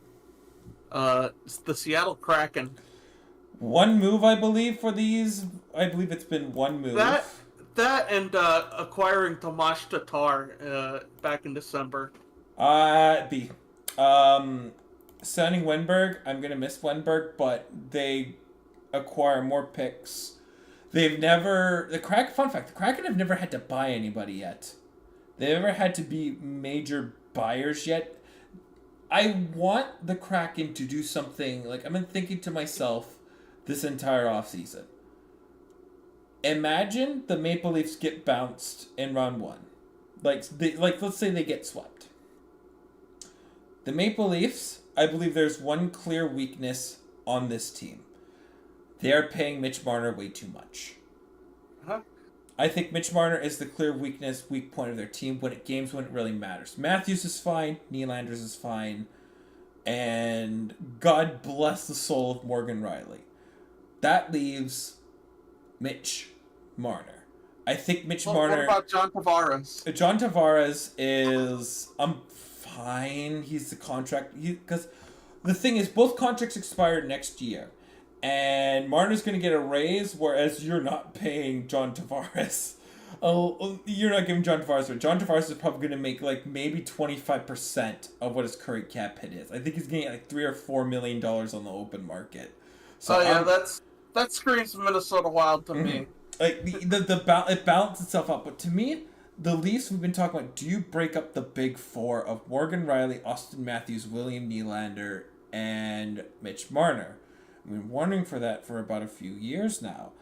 It's the Seattle Kraken. One move, I believe, for these. I believe it's been one move. That and acquiring Tomas Tatar back in December. B. Signing Wenberg, I'm gonna miss Wenberg, but they acquire more picks. Fun fact, the Kraken have never had to buy anybody yet. They've never had to be major buyers yet. I want the Kraken to do something, like, I've been thinking to myself this entire offseason. Imagine the Maple Leafs get bounced in round 1. Let's say they get swept. The Maple Leafs, I believe there's one clear weakness on this team. They are paying Mitch Marner way too much. Huh? I think Mitch Marner is the clear weak point of their team when it really matters. Matthews is fine, Nylander's is fine, and God bless the soul of Morgan Riley. That leaves Mitch Marner. I think Mitch Marner... What about John Tavares? John Tavares is... fine. He's the contract... Because the thing is, both contracts expire next year. And Marner's going to get a raise, whereas you're not paying John Tavares. You're not giving John Tavares. John Tavares is probably going to make maybe 25% of what his current cap hit is. I think he's getting $3 or $4 million on the open market. So that screams Minnesota Wild to me. It balances itself out, but to me, the Leafs we've been talking about. Do you break up the big four of Morgan Riley, Austin Matthews, William Nylander, and Mitch Marner? I've been wondering for that for about a few years now.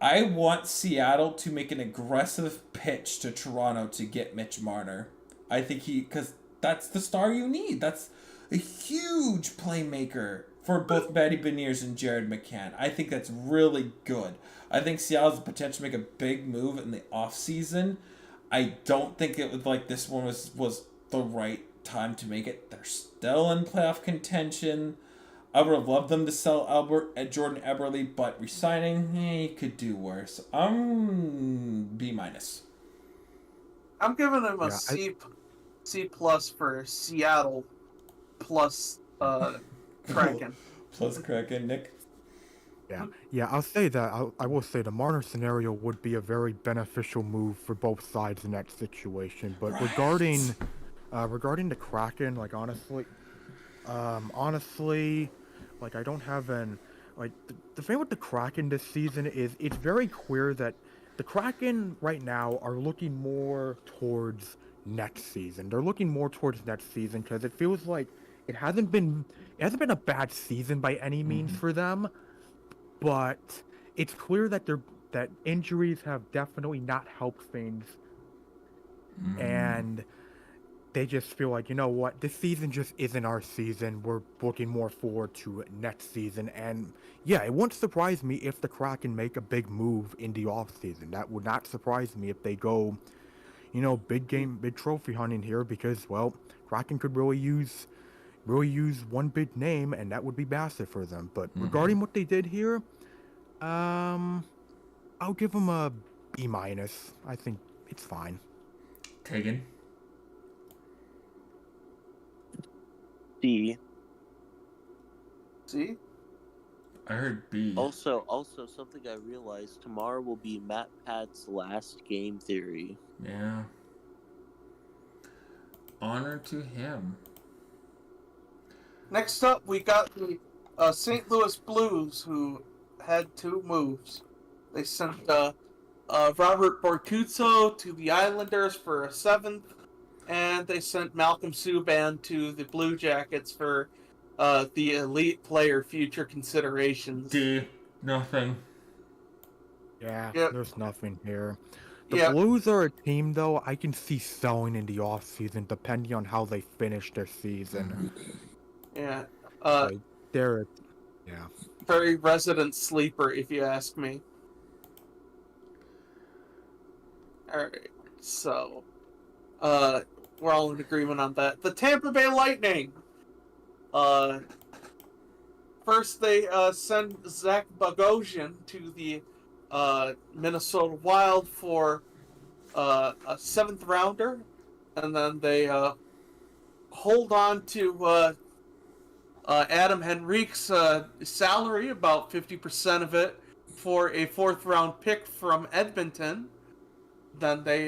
I want Seattle to make an aggressive pitch to Toronto to get Mitch Marner. I think because that's the star you need. That's a huge playmaker for both Matty Beniers and Jared McCann. I think that's really good. I think Seattle has the potential to make a big move in the offseason. I don't think it was this one was the right time to make it. They're still in playoff contention. I would have loved them to sell Jordan Eberle, but resigning, he could do worse. B-. I'm giving him a C plus for Seattle plus Kraken. Plus Kraken, Nick. Yeah, I'll say that. I will say the Marner scenario would be a very beneficial move for both sides in that situation. But regarding the Kraken, honestly, I don't have the thing with the Kraken this season is it's very clear that the Kraken right now are looking more towards next season. They're looking more towards next season because it feels like it hasn't been a bad season by any means for them, but it's clear that that injuries have definitely not helped things, and they just feel like, you know what, this season just isn't our season. We're looking more forward to next season. And yeah, it wouldn't surprise me if the Kraken make a big move in the offseason. That would not surprise me if they go, big trophy hunting here because, well, Kraken could really use one big name, and that would be massive for them. But regarding what they did here, I'll give them a B-. I think it's fine. Tegan? D. See? I heard B. Also, something I realized, tomorrow will be Matt Pat's last game theory. Yeah. Honor to him. Next up, we got the St. Louis Blues, who had two moves. They sent Robert Bortuzzo to the Islanders for a 7th, and they sent Malcolm Subban to the Blue Jackets for the elite player future considerations. D. Nothing. Yeah, Yep. There's nothing here. The Blues are a team, though, I can see selling in the offseason depending on how they finish their season. Yeah. They're Very resident sleeper, if you ask me. Alright, so we're all in agreement on that. The Tampa Bay Lightning. First they send Zach Bogosian to the Minnesota Wild for a 7th rounder, and then they hold on to Adam Henrique's salary, about 50% of it, for a 4th round pick from Edmonton. Then they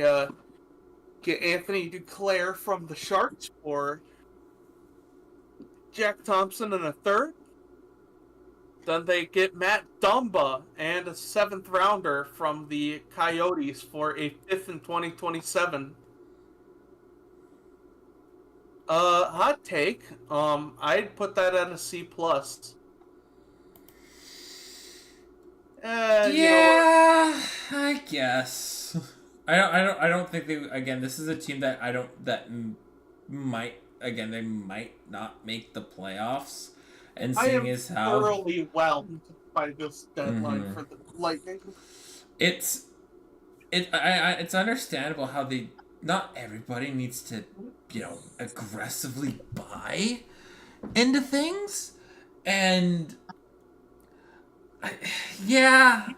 get Anthony Duclair from the Sharks for Jack Thompson and a 3rd. Then they get Matt Dumba and a 7th rounder from the Coyotes for a 5th in 2027. Hot take. I'd put that at a C plus. Yeah, I guess. I don't think they. Again, this is a team that they might not make the playoffs. And I seeing am as how thoroughly whelmed by this deadline for the Lightning. it's understandable how they. Not everybody needs to, aggressively buy into things, and yeah.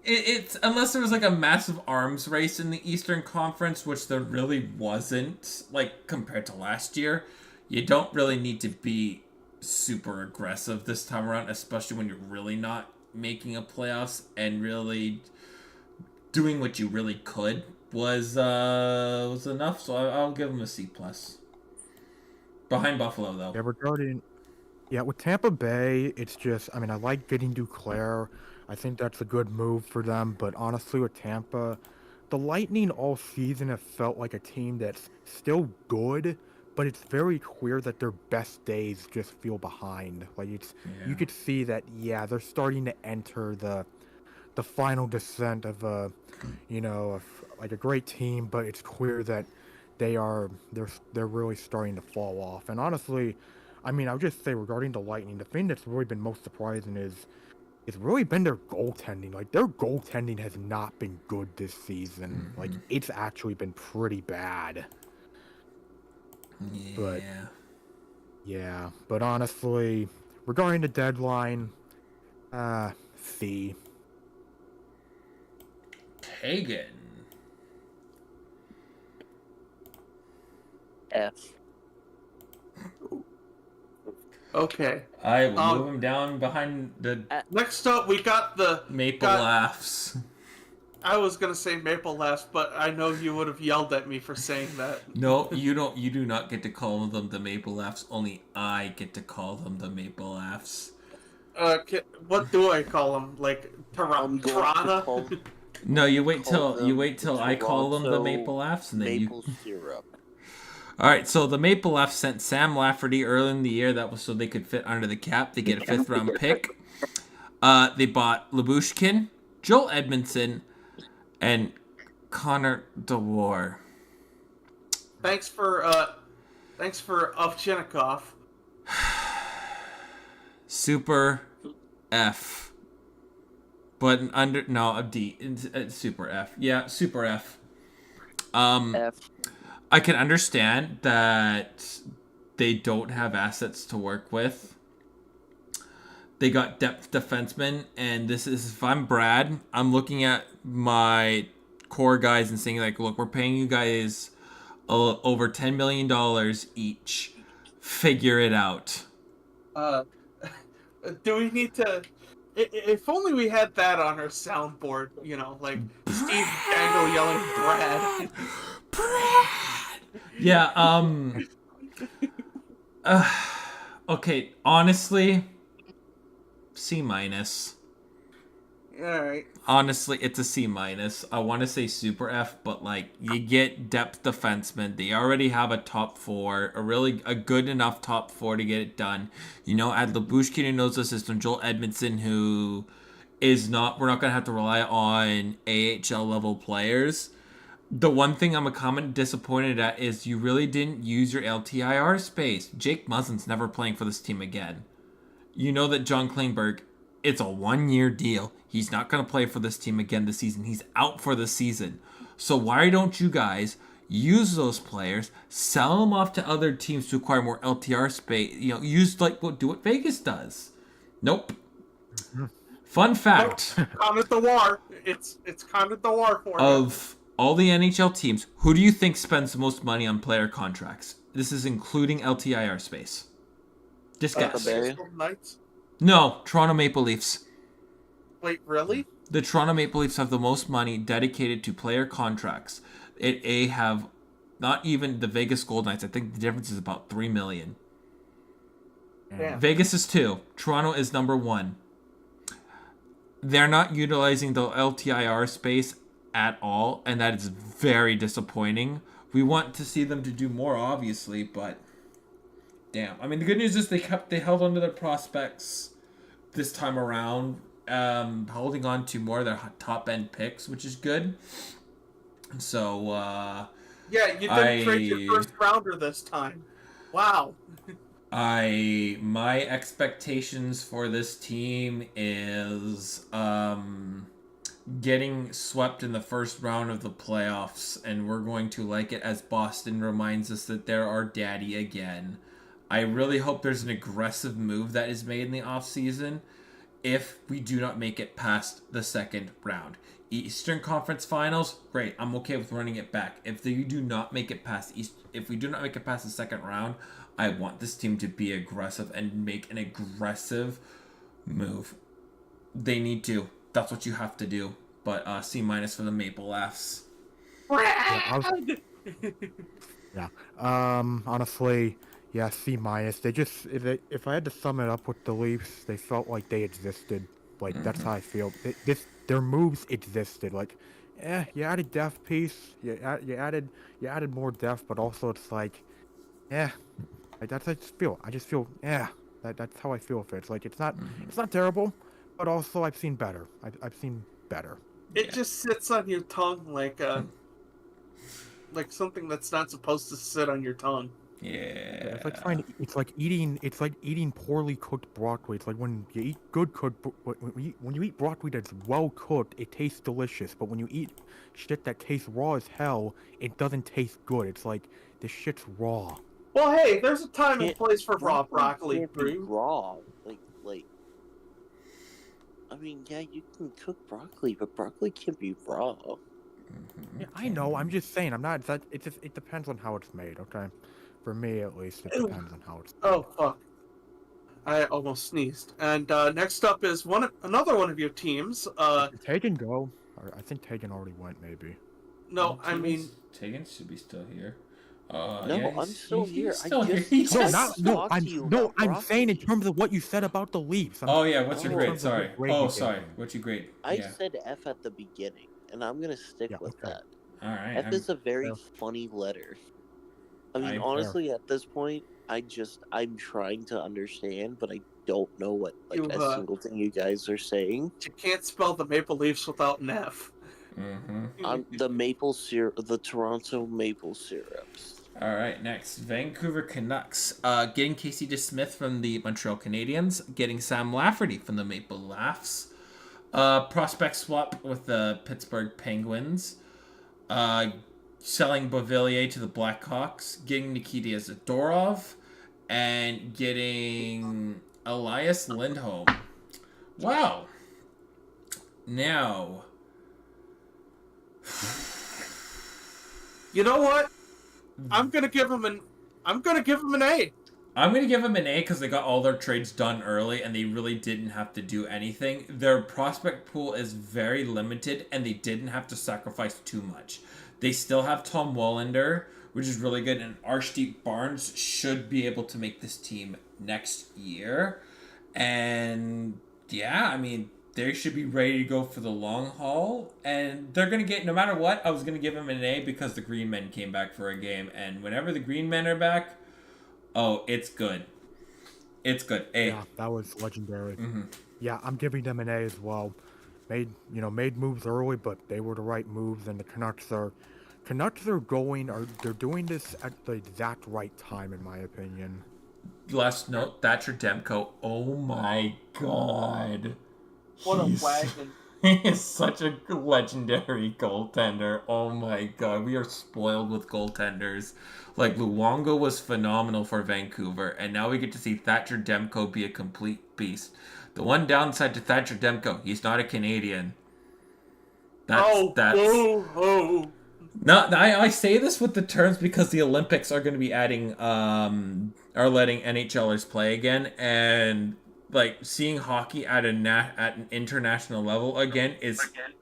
It's unless there was like a massive arms race in the Eastern Conference, which there really wasn't, like compared to last year. You don't really need to be super aggressive this time around, especially when you're really not making a playoffs and really doing what you really could was enough. So I'll give them a C plus. Behind Buffalo though. Yeah, with Tampa Bay, it's just, I mean, I like getting Duclair. I think that's a good move for them. But honestly, with Tampa, the Lightning all season have felt like a team that's still good, but it's very clear that their best days just feel behind. Like, you could see that, yeah, they're starting to enter the final descent of like a great team, but it's clear that they're really starting to fall off. And honestly, I mean, I would just say regarding the Lightning, the thing that's really been most surprising is it's really been their goaltending. Like, their goaltending has not been good this season. Like, it's actually been pretty bad. But honestly, regarding the deadline, C. Pagan. F. Okay. I will move him down behind the Next up, we got the Maple Laughs. I was gonna say Maple Laughs, but I know you would have yelled at me for saying that. No, you don't. You do not get to call them the Maple Laughs. Only I get to call them the Maple Laughs. What do I call them? Like Tirana? No, you wait till I call them the Maple Laughs, and then maple syrup. All right, so the Maple Leafs sent Sam Lafferty early in the year. That was so they could fit under the cap. They get a 5th-round pick. They bought Lyubushkin, Joel Edmondson, and Connor DeWar. Thanks for Ovchinnikov. Super F. But a D. It's super F. Yeah, super F. F. I can understand that they don't have assets to work with. They got depth defensemen, and this is, if I'm Brad, I'm looking at my core guys and saying, like, look, we're paying you guys over $10 million each. Figure it out. Do we need to... If only we had that on our soundboard, like Steve Dangle yelling Brad. Brad! Yeah, okay, honestly, C-. Alright. Honestly, it's a C-. I want to say super F, but, like, you get depth defensemen. They already have a top 4, a good enough top 4 to get it done. Add Lyubushkin, who knows the system, Joel Edmondson, who we're not going to have to rely on AHL level players. The one thing I'm a disappointed at is you really didn't use your LTIR space. Jake Muzzin's never playing for this team again. You know that John Klingberg, it's a 1-year deal. He's not going to play for this team again this season. He's out for the season. So why don't you guys use those players, sell them off to other teams to acquire more LTR space? Do what Vegas does. Nope. Fun fact. Connor DeWar. It's Connor DeWar for of all the NHL teams, who do you think spends the most money on player contracts? This is including LTIR space. Just guess. Knights? No, Toronto Maple Leafs. Wait, really? The Toronto Maple Leafs have the most money dedicated to player contracts. They have not even the Vegas Golden Knights. I think the difference is about $3 million. Yeah. Vegas is 2. Toronto is number 1. They're not utilizing the LTIR space at all, and that is very disappointing. We want to see them to do more, obviously, but damn. I mean, the good news is they held on to their prospects this time around, holding on to more of their top end picks, which is good. So, Yeah, you didn't trade your first rounder this time. Wow. my expectations for this team is getting swept in the first round of the playoffs, and we're going to like it as Boston reminds us that they're our daddy again. I really hope there's an aggressive move that is made in the offseason if we do not make it past the second round. Eastern Conference Finals, great. I'm okay with running it back. If we do not make it past the second round, I want this team to be aggressive and make an aggressive move. They need to. That's what you have to do. But C- for the Maple Laughs. Honestly, yeah, C minus. They just if I had to sum it up with the Leafs, they felt like they existed. Like that's how I feel. Their moves existed. Like, you added depth piece. You added more depth, but also it's like, like that's how I just feel. That's how I feel. If it's like it's not terrible, but also I've seen better. I've seen better. It just sits on your tongue like something that's not supposed to sit on your tongue. Yeah. It's like eating poorly cooked broccoli. It's like when you eat good cooked when you eat broccoli that's well cooked, it tastes delicious. But when you eat shit that tastes raw as hell, it doesn't taste good. It's like this shit's raw. Well, hey, there's a time and place for raw broccoli. Can't be raw. Like. I mean, yeah, you can cook broccoli, but broccoli can't be raw. Yeah, I know. I'm just saying. I'm not. It depends on how it's made. Okay, for me at least, it depends on how it's made. Oh fuck! I almost sneezed. And next up is another one of your teams. Did Tegan go? I think Tegan already went. Maybe. No, I mean Tegan should be still here. No, yeah, I'm still here. I'm saying in terms of what you said about the Leafs. What's your grade? Sorry. What's your grade? I said F at the beginning, and I'm gonna stick with that. All right. F is a very funny letter. I mean, honestly, at this point, I'm trying to understand, but I don't know what a single thing you guys are saying. You can't spell the Maple Leafs without an F. The Toronto maple syrups. All right, next, Vancouver Canucks. Getting Casey DeSmith from the Montreal Canadiens, getting Sam Lafferty from the Maple Laughs. Prospect swap with the Pittsburgh Penguins. Selling Beauvillier to the Blackhawks, getting Nikita Zadorov, and getting Elias Lindholm. Wow. Now, you know what? I'm gonna give him an A. I'm gonna give him an A because they got all their trades done early and they really didn't have to do anything. Their prospect pool is very limited and they didn't have to sacrifice too much. They still have Tom Wallander, which is really good, and Archdeep Barnes should be able to make this team next year. And yeah, I mean, they should be ready to go for the long haul, and they're going to get, no matter what, I was going to give them an A because the Green Men came back for a game, and whenever the Green Men are back, it's good. It's good. A. Yeah, that was legendary. Mm-hmm. Yeah, I'm giving them an A as well. Made moves early, but they were the right moves, and the Canucks are doing this at the exact right time, in my opinion. Last note, Thatcher Demko, oh my god. What a wagon. He is such a legendary goaltender. Oh my god, we are spoiled with goaltenders. Like, Luongo was phenomenal for Vancouver, and now we get to see Thatcher Demko be a complete beast. The one downside to Thatcher Demko, he's not a Canadian. No, I say this with the terms because the Olympics are going to be adding, are letting NHLers play again, and like seeing hockey at an international level again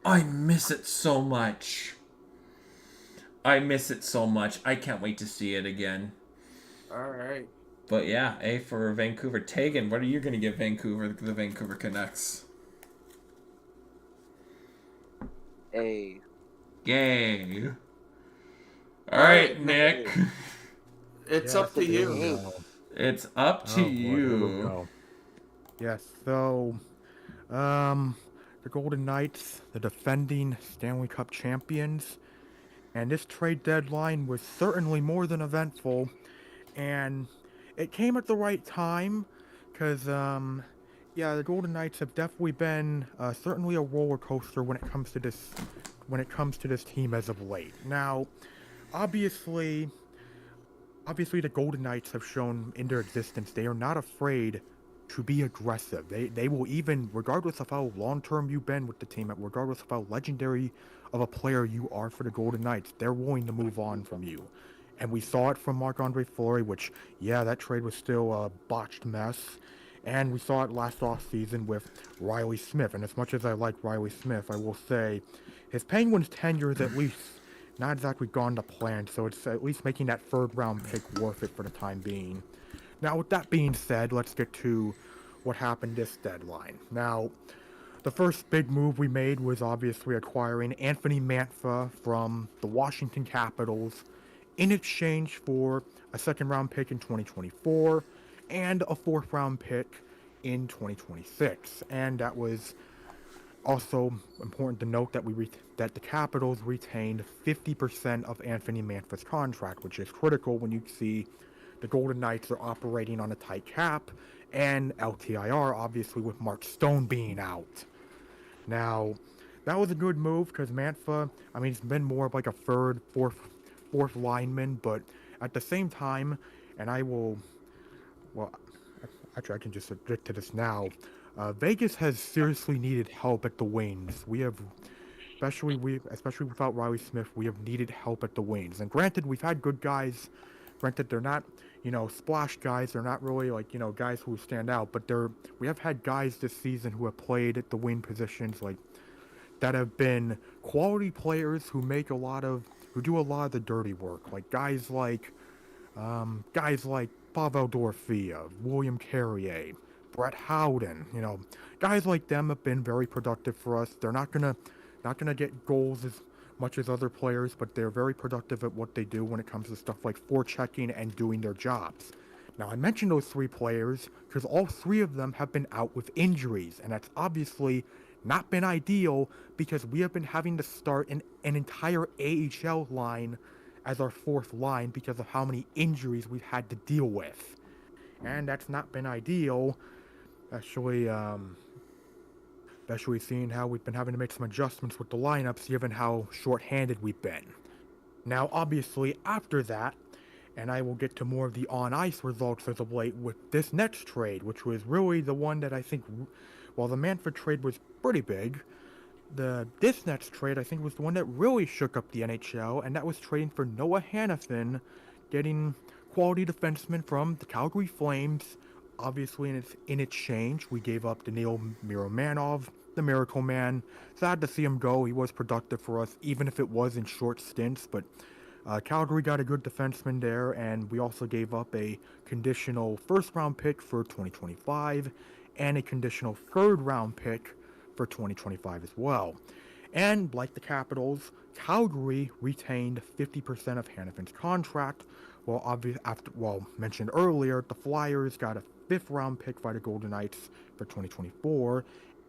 I miss it so much. I can't wait to see it again. All right. But yeah, A for Vancouver. Tegan, what are you going to give Vancouver, the Vancouver Canucks? A. Yay. All right, Nick. It's up to you. It's up to you. Yes, so, the Golden Knights, the defending Stanley Cup champions, And this trade deadline was certainly more than eventful, and it came at the right time, because, yeah, the Golden Knights have definitely been certainly a roller coaster when it comes to this team as of late. Now, obviously, the Golden Knights have shown in their existence they are not afraid to be aggressive. They will, even, regardless of how long-term you've been with the team, regardless of how legendary of a player you are for the Golden Knights, they're willing to move on from you. And we saw it from Marc-Andre Fleury, which, yeah, that trade was still a botched mess. And we saw it last offseason with Riley Smith. And as much as I like Riley Smith, I will say his Penguins tenure is at least not exactly gone to plan, so it's at least making that third-round pick worth it for the time being. Now, with that being said, let's get to what happened this deadline. Now, the first big move we made was obviously acquiring Anthony Mantha from the Washington Capitals in exchange for a second-round pick in 2024 and a fourth-round pick in 2026. And that was also important to note that that the Capitals retained 50% of Anthony Mantha's contract, which is critical when you see the Golden Knights are operating on a tight cap, and LTIR, obviously, with Mark Stone being out. Now, that was a good move, because Mantha, I mean, he's been more of like a third, fourth lineman, but at the same time, and I will, well, actually, I can just get to this now. Vegas has seriously needed help at the wings. We have, especially without Riley Smith, we have needed help at the wings. And granted, we've had good guys. Granted, they're not, splash guys. They're not really like, guys who stand out. But we have had guys this season who have played at the wing positions, like, that have been quality players who do a lot of the dirty work. Like guys like Pavel Dorofeev, William Carrier, Brett Howden. Guys like them have been very productive for us. They're not gonna get goals as much as other players, but they're very productive at what they do when it comes to stuff like forechecking and doing their jobs. Now, I mentioned those three players because all three of them have been out with injuries, and that's obviously not been ideal because we have been having to start an entire AHL line as our fourth line because of how many injuries we've had to deal with. And that's not been ideal, especially seeing how we've been having to make some adjustments with the lineups given how short-handed we've been. Now, obviously, after that, and I will get to more of the on-ice results as of late with this next trade, which was really the one that I think, while the Mantha trade was pretty big, this next trade I think was the one that really shook up the NHL, and that was trading for Noah Hannafin, getting quality defenseman from the Calgary Flames. Obviously, in exchange, we gave up Daniil Miromanov, the Miracle Man. Sad to see him go. He was productive for us, even if it was in short stints. But Calgary got a good defenseman there, and we also gave up a conditional first-round pick for 2025 and a conditional third-round pick for 2025 as well. And like the Capitals, Calgary retained 50% of Hannafin's contract. Well, mentioned earlier, the Flyers got a fifth-round pick by the Golden Knights for 2024,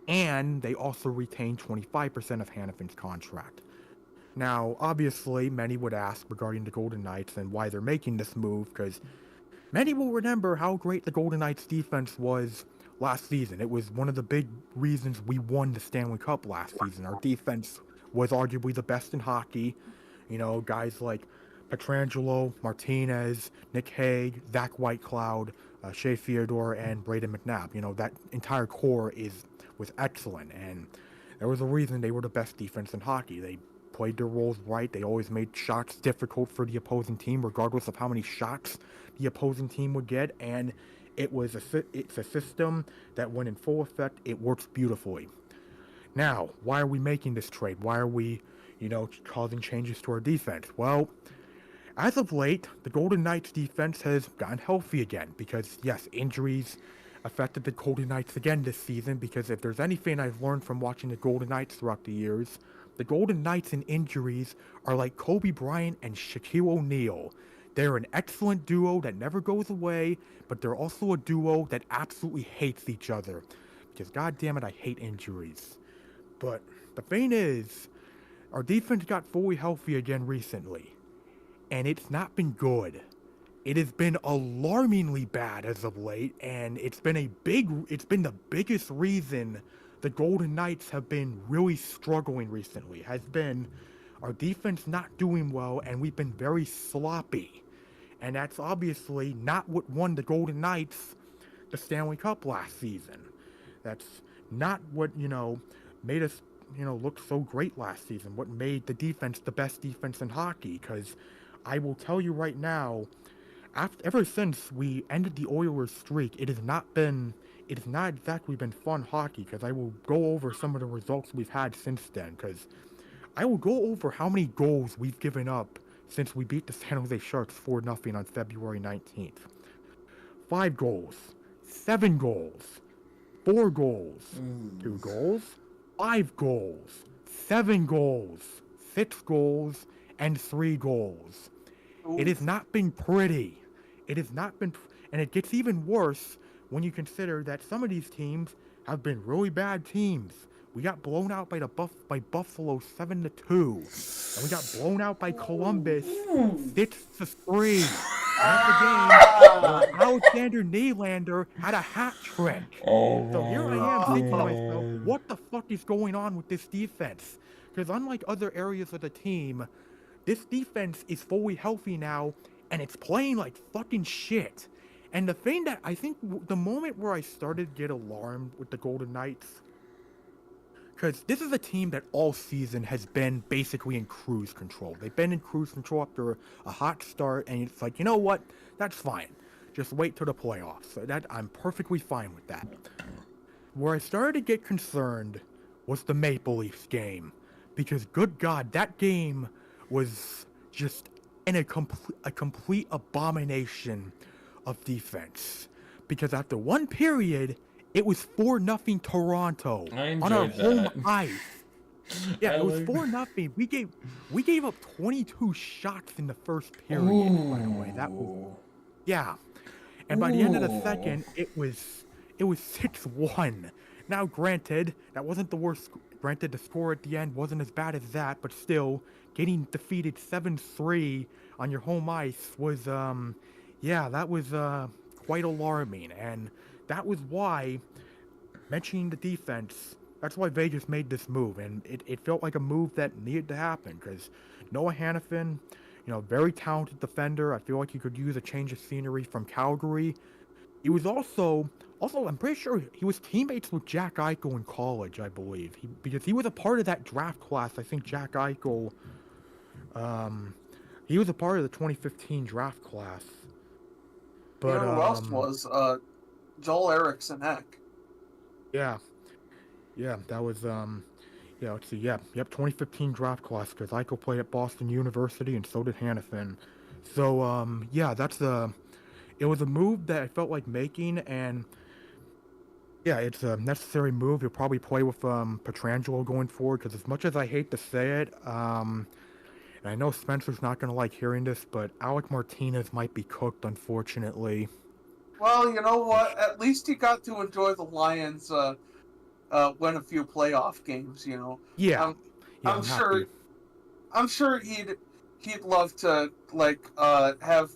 and they also retained 25% of Hannafin's contract. Now, obviously, many would ask regarding the Golden Knights and why they're making this move, because many will remember how great the Golden Knights' defense was last season. It was one of the big reasons we won the Stanley Cup last season. Our defense was arguably the best in hockey. Guys like Pietrangelo, Martinez, Nick Hague, Zach Whitecloud, Shea Theodore, and Braden McNabb. That entire core was excellent, and there was a reason they were the best defense in hockey. They played their roles right. They always made shots difficult for the opposing team, regardless of how many shots the opposing team would get, and it's a system that, when in full effect, it works beautifully. Now, why are we making this trade? Why are we, causing changes to our defense? Well, as of late, the Golden Knights defense has gotten healthy again because, yes, injuries affected the Golden Knights again this season, because if there's anything I've learned from watching the Golden Knights throughout the years, the Golden Knights in injuries are like Kobe Bryant and Shaquille O'Neal. They're an excellent duo that never goes away, but they're also a duo that absolutely hates each other. Because, goddammit, I hate injuries. But the thing is Our defense got fully healthy again recently, and it's not been good. It has been alarmingly bad as of late, and it's been the biggest reason the Golden Knights have been really struggling recently. Has been our defense not doing well, and we've been very sloppy. And that's obviously not what won the Golden Knights the Stanley Cup last season. That's not what, made us, look so great last season. What made the defense the best defense in hockey. Because I will tell you right now, ever since we ended the Oilers streak, it has not exactly been fun hockey, because I will go over some of the results we've had since then, because I will go over how many goals we've given up since we beat the San Jose Sharks 4-0 on February 19th. 5 goals, 7 goals, 4 goals, 2 goals, 5 goals, 7 goals, 6 goals, and 3 goals. It has not been pretty. It has not been, and it gets even worse when you consider that some of these teams have been really bad teams. We got blown out by Buffalo 7-2, and we got blown out by Columbus 6-3. That's the game where Alexander Nylander had a hat trick. So here I am thinking to myself, what the fuck is going on with this defense? Because unlike other areas of the team, this defense is fully healthy now, and it's playing like fucking shit. And the thing that I think the moment where I started to get alarmed with the Golden Knights, because this is a team that all season has been basically in cruise control. They've been in cruise control after a hot start, and it's like, you know what? That's fine. Just wait till the playoffs. So I'm perfectly fine with that. Where I started to get concerned was the Maple Leafs game. Because, good God, that game was just a complete abomination of defense. Because after one period, it was 4-0 Toronto on our home ice. Yeah, it was 4-0. We gave up 22 shots in the first period. By the way, that was And by the end of the second, it was 6-1. Now, granted, that wasn't the worst. Granted, the score at the end wasn't as bad as that, but still, getting defeated 7-3 on your home ice was, that was quite alarming. And that was why, mentioning the defense, that's why Vegas made this move. And it felt like a move that needed to happen, because Noah Hannafin, very talented defender. I feel like he could use a change of scenery from Calgary. He was also, I'm pretty sure he was teammates with Jack Eichel in college, I believe. Because he was a part of that draft class. I think Jack Eichel, he was a part of the 2015 draft class. But, who else was? Joel Eriksson-Ek. Yeah, that was, let's see, yep, 2015 draft class, because Eichel played at Boston University, and so did Hannafin. So, it was a move that I felt like making, and it's a necessary move. You'll probably play with Pietrangelo going forward, because as much as I hate to say it, and I know Spencer's not going to like hearing this, but Alec Martinez might be cooked, unfortunately. Well, you know what? At least he got to enjoy the Lions win a few playoff games. Yeah, I'm sure he'd love to have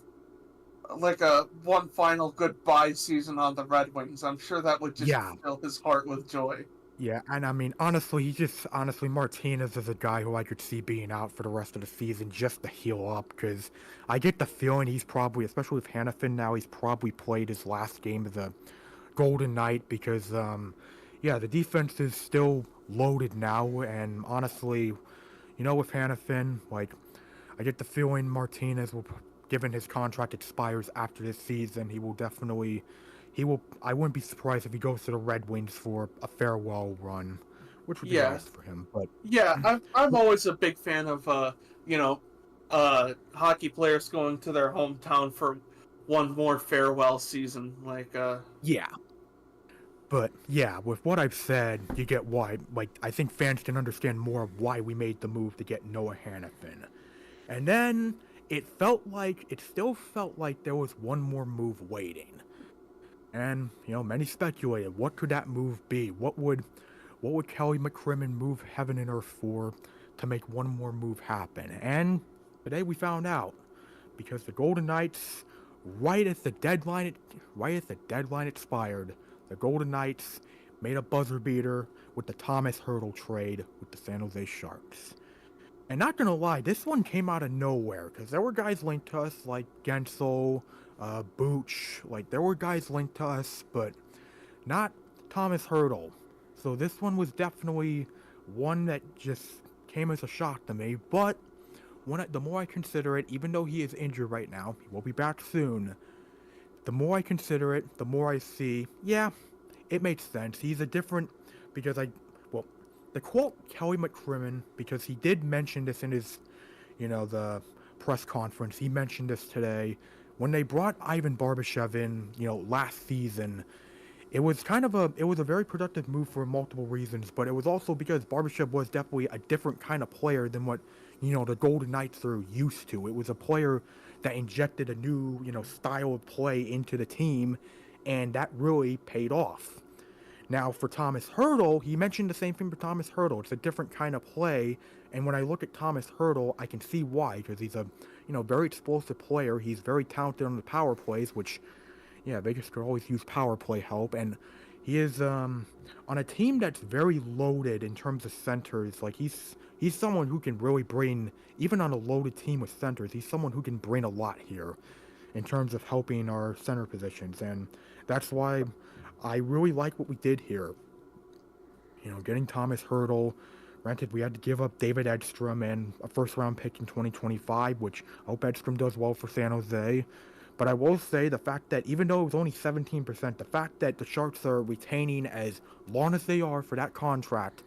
a one final goodbye season on the Red Wings. I'm sure that would just fill his heart with joy. Yeah, and I mean, honestly, Martinez is a guy who I could see being out for the rest of the season just to heal up, because I get the feeling he's probably, especially with Hannafin now, he's probably played his last game as a Golden Knight, because, the defense is still loaded now, and honestly, with Hannafin, I get the feeling Martinez will, given his contract expires after this season, I wouldn't be surprised if he goes to the Red Wings for a farewell run, which would be nice for him. But I'm always a big fan of hockey players going to their hometown for one more farewell season. But with what I've said, you get why. I think fans can understand more of why we made the move to get Noah Hannafin, and then it still felt like there was one more move waiting. And, many speculated, what could that move be? What would Kelly McCrimmon move heaven and earth for to make one more move happen. And today we found out, because the Golden Knights, right as the deadline expired, the Golden Knights made a buzzer beater with the Thomas Hertl trade with the San Jose Sharks. And not gonna lie, this one came out of nowhere, because there were guys linked to us like Gensel, Booch, like there were guys linked to us, but not Thomas Hertl. So this one was definitely one that just came as a shock to me, but the more I consider it, even though he is injured right now, he will be back soon, the more I consider it, the more I see, yeah, it makes sense. He's a different, to quote Kelly McCrimmon, because he did mention this in his, the press conference, he mentioned this today, when they brought Ivan Barbashev in, last season, it was a very productive move for multiple reasons, but it was also because Barbashev was definitely a different kind of player than what, the Golden Knights are used to. It was a player that injected a new, style of play into the team, and that really paid off. Now, for Thomas Hertl, he mentioned the same thing for Thomas Hertl. It's a different kind of play, and when I look at Thomas Hertl, I can see why, because he's a, very explosive player. He's very talented on the power plays, which, yeah, Vegas could always use power play help, and he is on a team that's very loaded in terms of centers. Like, he's someone who can really bring, even on a loaded team with centers, he's someone who can bring a lot here in terms of helping our center positions, and that's why I really like what we did here. Getting Thomas Hertl. Granted, we had to give up David Edstrom and a first-round pick in 2025, which I hope Edstrom does well for San Jose. But I will say the fact that even though it was only 17%, the fact that the Sharks are retaining as long as they are for that contract,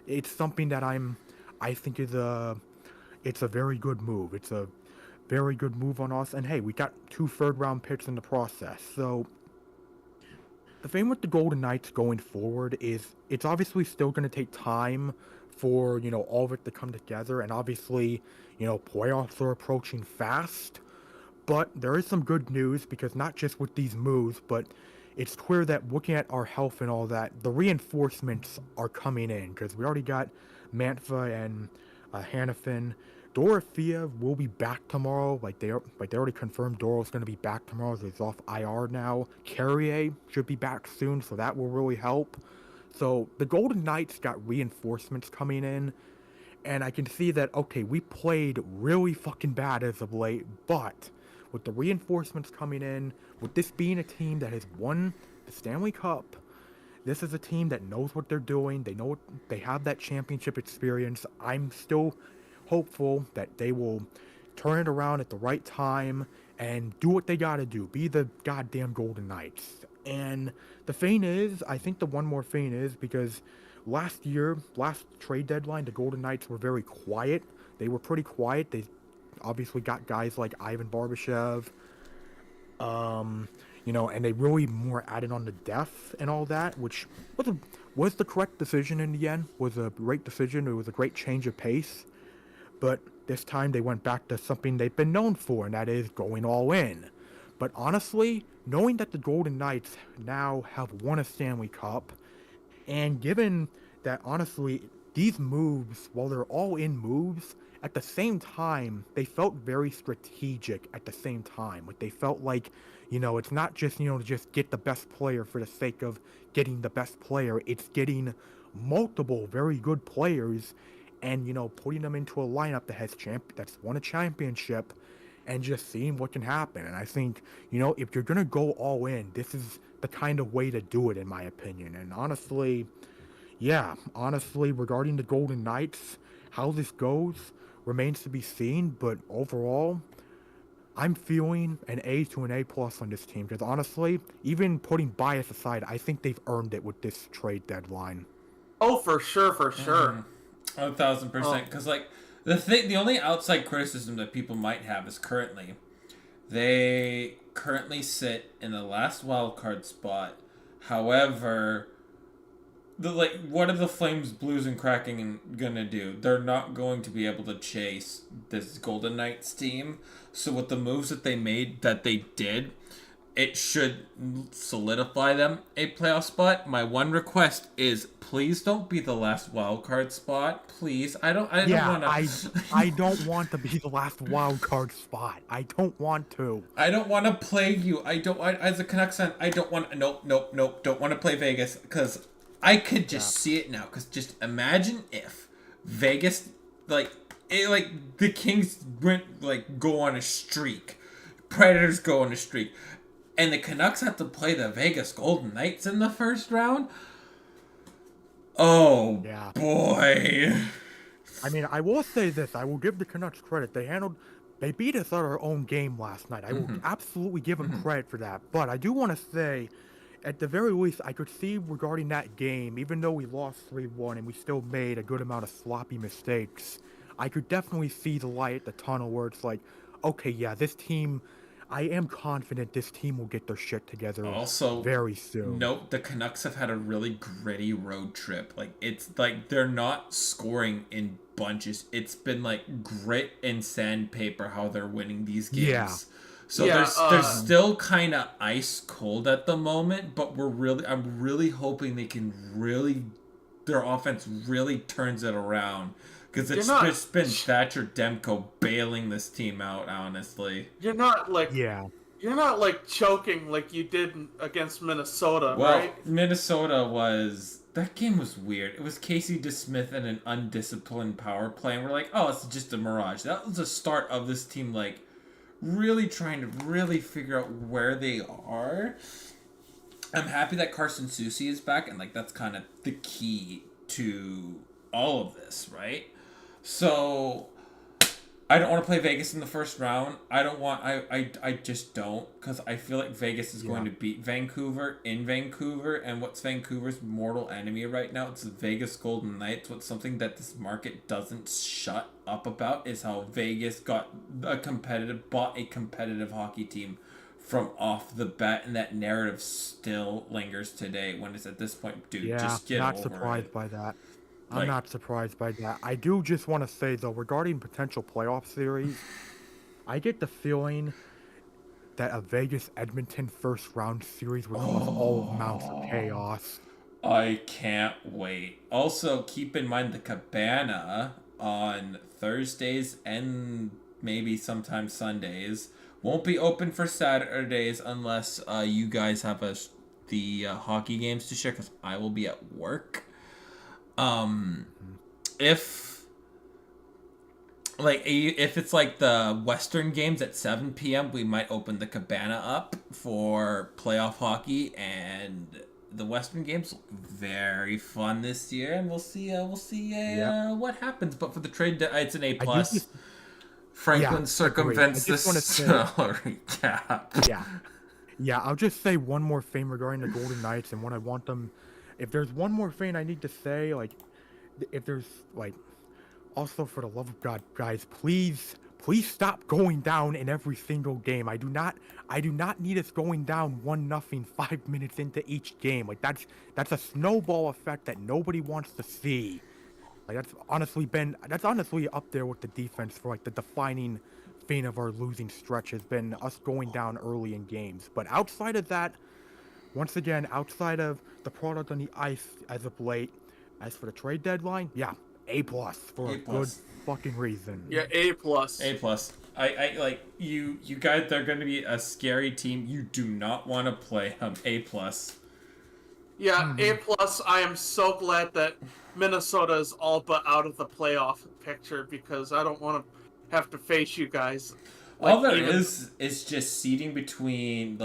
it's something that I think it's a very good move. It's a very good move on us. And hey, we got 2 third-round picks in the process. So the thing with the Golden Knights going forward is it's obviously still going to take time for, all of it to come together. And obviously, playoffs are approaching fast. But there is some good news, because not just with these moves, but it's clear that looking at our health and all that, the reinforcements are coming in, because we already got Mantva and Hannafin. Dorothea will be back tomorrow. They already confirmed Doro's going to be back tomorrow. So he's off IR now. Carrier should be back soon, so that will really help. So the Golden Knights got reinforcements coming in, and I can see that, okay, we played really fucking bad as of late, but with the reinforcements coming in, with this being a team that has won the Stanley Cup, this is a team that knows what they're doing. They have that championship experience. I'm still hopeful that they will turn it around at the right time and do what they gotta do. Be the goddamn Golden Knights. And the thing is, I think the one more thing is, because last trade deadline, the Golden Knights were very quiet. They were pretty quiet. They obviously got guys like Ivan Barbashev, and they really more added on the depth and all that, which was the correct decision in the end. Was a great decision. It was a great change of pace. But this time they went back to something they've been known for, and that is going all in. But honestly, knowing that the Golden Knights now have won a Stanley Cup, and given that, honestly, these moves, while they're all-in moves, at the same time, they felt very strategic at the same time. Like, they felt like, it's not just, to just get the best player for the sake of getting the best player. It's getting multiple very good players and, putting them into a lineup that's won a championship and just seeing what can happen. And I think, if you're going to go all in, this is the kind of way to do it, in my opinion. And honestly, regarding the Golden Knights, how this goes remains to be seen. But overall, I'm feeling an A to an A+ on this team. Because honestly, even putting bias aside, I think they've earned it with this trade deadline. Oh, for sure. 1,000%. Because, the only outside criticism that people might have is they currently sit in the last wildcard spot. However, what are the Flames, Blues, and Kraken gonna do? They're not going to be able to chase this Golden Knights team. So with the moves that they did, it should solidify them a playoff spot. My one request is please don't be the last wild card spot. Please. I don't want to I don't want to be the last wild card spot. I don't want to. I don't want to play you. As a Canucks fan, I don't want nope, don't want to play Vegas cuz I could just see it now cuz just imagine if Vegas the Kings went go on a streak. Predators go on a streak. And the Canucks have to play the Vegas Golden Knights in the first round? Oh, yeah. Boy. I mean, I will say this. I will give the Canucks credit. They beat us at our own game last night. I will absolutely give them credit for that. But I do want to say, at the very least, I could see regarding that game, even though we lost 3-1 and we still made a good amount of sloppy mistakes, I could definitely see the light at the tunnel where it's like, okay, yeah, this team... I am confident this team will get their shit together also very soon. Note the Canucks have had a really gritty road trip. It's like they're not scoring in bunches. It's been like grit and sandpaper how they're winning these games. Yeah. So they're still kind of ice cold at the moment, but I'm really hoping they can their offense really turns it around. Because it's just been Thatcher Demko bailing this team out, honestly. You're not choking like you did against Minnesota, right? Well, that game was weird. It was Casey DeSmith and an undisciplined power play, and we're like, oh, it's just a mirage. That was the start of this team, really trying to really figure out where they are. I'm happy that Carson Soucy is back, and that's kind of the key to all of this, right? So, I don't want to play Vegas in the first round. I just don't, because I feel like Vegas is going to beat Vancouver in Vancouver, and what's Vancouver's mortal enemy right now? It's the Vegas Golden Knights. What's something that this market doesn't shut up about is how Vegas bought a competitive hockey team from off the bat, and that narrative still lingers today when it's at this point, dude, just get over it. Not surprised by that. I'm not surprised by that. I do just want to say, though, regarding potential playoff series, I get the feeling that a Vegas-Edmonton first-round series would cause all amounts of chaos. I can't wait. Also, keep in mind the Cabana on Thursdays and maybe sometimes Sundays won't be open for Saturdays unless you guys have the hockey games to share, because I will be at work. If it's the Western games at 7 p.m., we might open the Cabana up for playoff hockey, and the Western games look very fun this year, and we'll see what happens. But for the trade, it's an A+. Franklin circumvents the salary cap. Yeah, I'll just say one more thing regarding the Golden Knights and what I want them. If there's one more thing I need to say, if there's, also for the love of God, guys, please stop going down in every single game. I do not need us going down 1-0 5 minutes into each game. That's a snowball effect that nobody wants to see. That's honestly up there with the defense for the defining thing of our losing stretch has been us going down early in games. But outside of that, once again, outside of the product on the ice as of late, as for the trade deadline, A+ for a good fucking reason. Yeah, A+. I you guys, they're going to be a scary team. You do not want to play them. A+. Yeah, A+. I am so glad that Minnesota is all but out of the playoff picture, because I don't want to have to face you guys. All there is just seeding between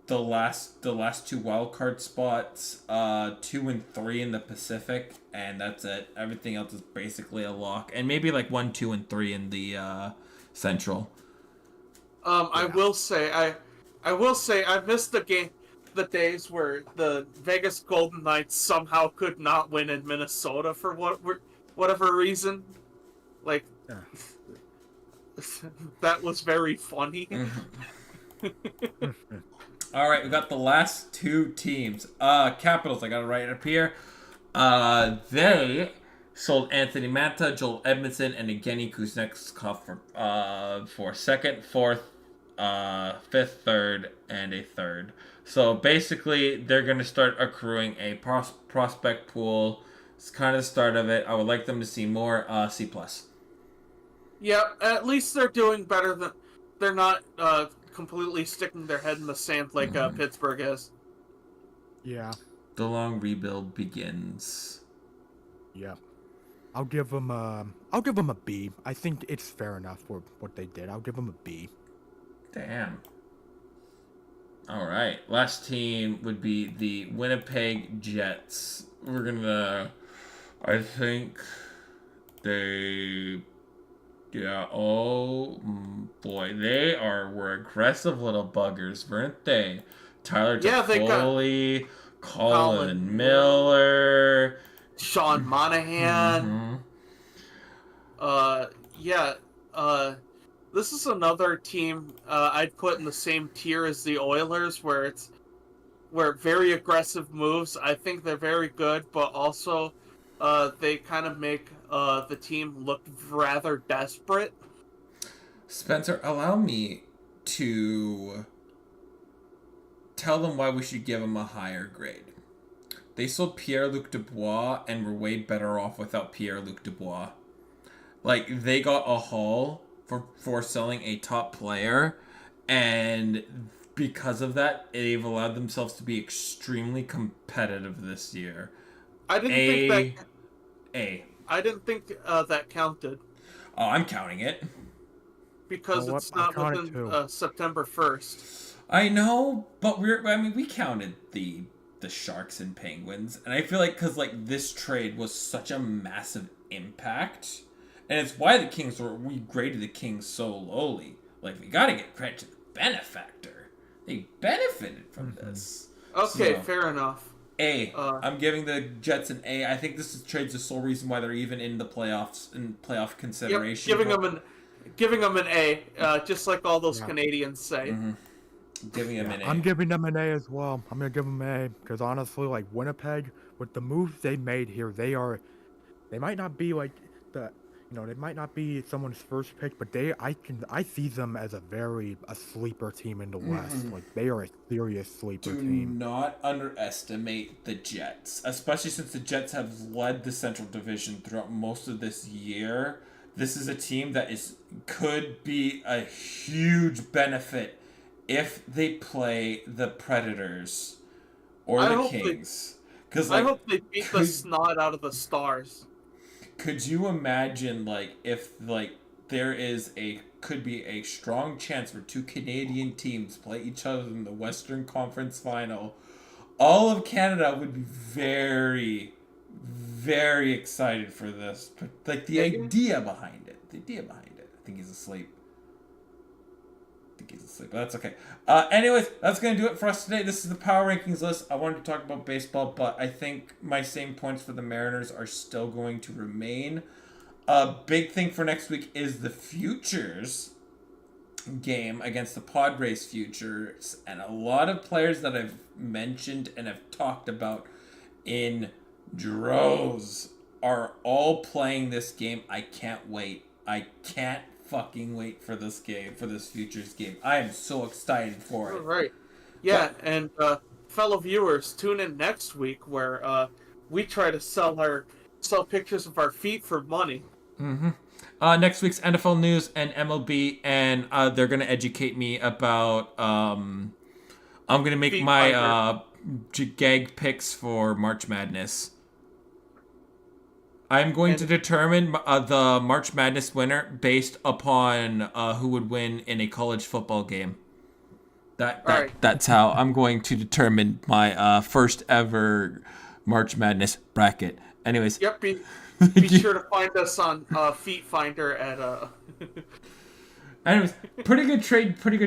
the last two wild card spots, 2 and 3 in the Pacific, and that's it. Everything else is basically a lock, and maybe 1, 2, and 3 in the Central. I will say I missed the days where the Vegas Golden Knights somehow could not win in Minnesota for whatever reason. That was very funny. All right, we got the last two teams. Capitals, I got it right up here. They sold Anthony Manta, Joel Edmondson, and Evgeny Kuznetsov for second, fourth, fifth, third, and a third. So basically, they're going to start accruing a prospect pool. It's kind of the start of it. I would like them to see more C+. Yeah, at least they're doing better than... They're not completely sticking their head in the sand like Pittsburgh is. Yeah. The long rebuild begins. Yeah. I'll give them a B. I think it's fair enough for what they did. I'll give them a B. Damn. All right. Last team would be the Winnipeg Jets. We're gonna... I think they... Yeah, oh boy. They were aggressive little buggers, weren't they? Tyler Toffoli, Colin Miller... Sean Monahan. This is another team I'd put in the same tier as the Oilers, where very aggressive moves. I think they're very good, but also they kind of make the team look rather desperate. Spencer, allow me to tell them why we should give them a higher grade. They sold Pierre-Luc Dubois and were way better off without Pierre-Luc Dubois. Like, they got a haul for selling a top player, and because of that, they've allowed themselves to be extremely competitive this year. I didn't think that counted. Oh, I'm counting it. Because it's not within September 1st. I know, but we counted the Sharks and Penguins, and I feel like because this trade was such a massive impact, and it's why we graded the Kings so lowly. Like, we gotta get credit to the benefactor. They benefited from this. Okay, fair enough. I'm giving the Jets an A. I think this trade's the sole reason why they're even in the playoffs, in playoff consideration. Yep, giving them an A, just like all those Canadians say. Giving them an A. I'm giving them an A as well. I'm gonna give them an A because honestly, like Winnipeg, with the moves they made here, they might not be like they might not be someone's first pick, but I see them as a sleeper team in the West. Like, they are a serious sleeper team. Do not underestimate the Jets, especially since the Jets have led the Central Division throughout most of this year. This is a team that could be a huge benefit if they play the Predators or the Kings. I hope they beat the snot out of the Stars. Could you imagine, if there could be a strong chance where two Canadian teams play each other in the Western Conference Final? All of Canada would be very, very excited for this. The idea behind it. I think he's asleep. But that's okay. Anyways, that's going to do it for us today. This is the Power Rankings list. I wanted to talk about baseball, but I think my same points for the Mariners are still going to remain. A big thing for next week is the Futures game against the Padres Futures. And a lot of players that I've mentioned and have talked about in droves are all playing this game. I can't wait. I can't fucking wait for this game, for this Futures game. I am so excited for it. All right. Yeah, and fellow viewers, tune in next week where we try to sell pictures of our feet for money. Next week's NFL news and MLB, and they're gonna educate me about. I'm gonna make my gag picks for March Madness. I'm going to determine the March Madness winner based upon who would win in a college football game. That's how I'm going to determine my first ever March Madness bracket. Anyways. Yep. Be sure to find us on Feet Finder at. Anyways, pretty good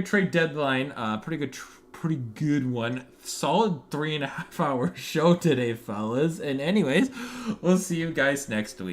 trade deadline. Pretty good one. Solid 3.5 hour show today, fellas. And anyways, we'll see you guys next week.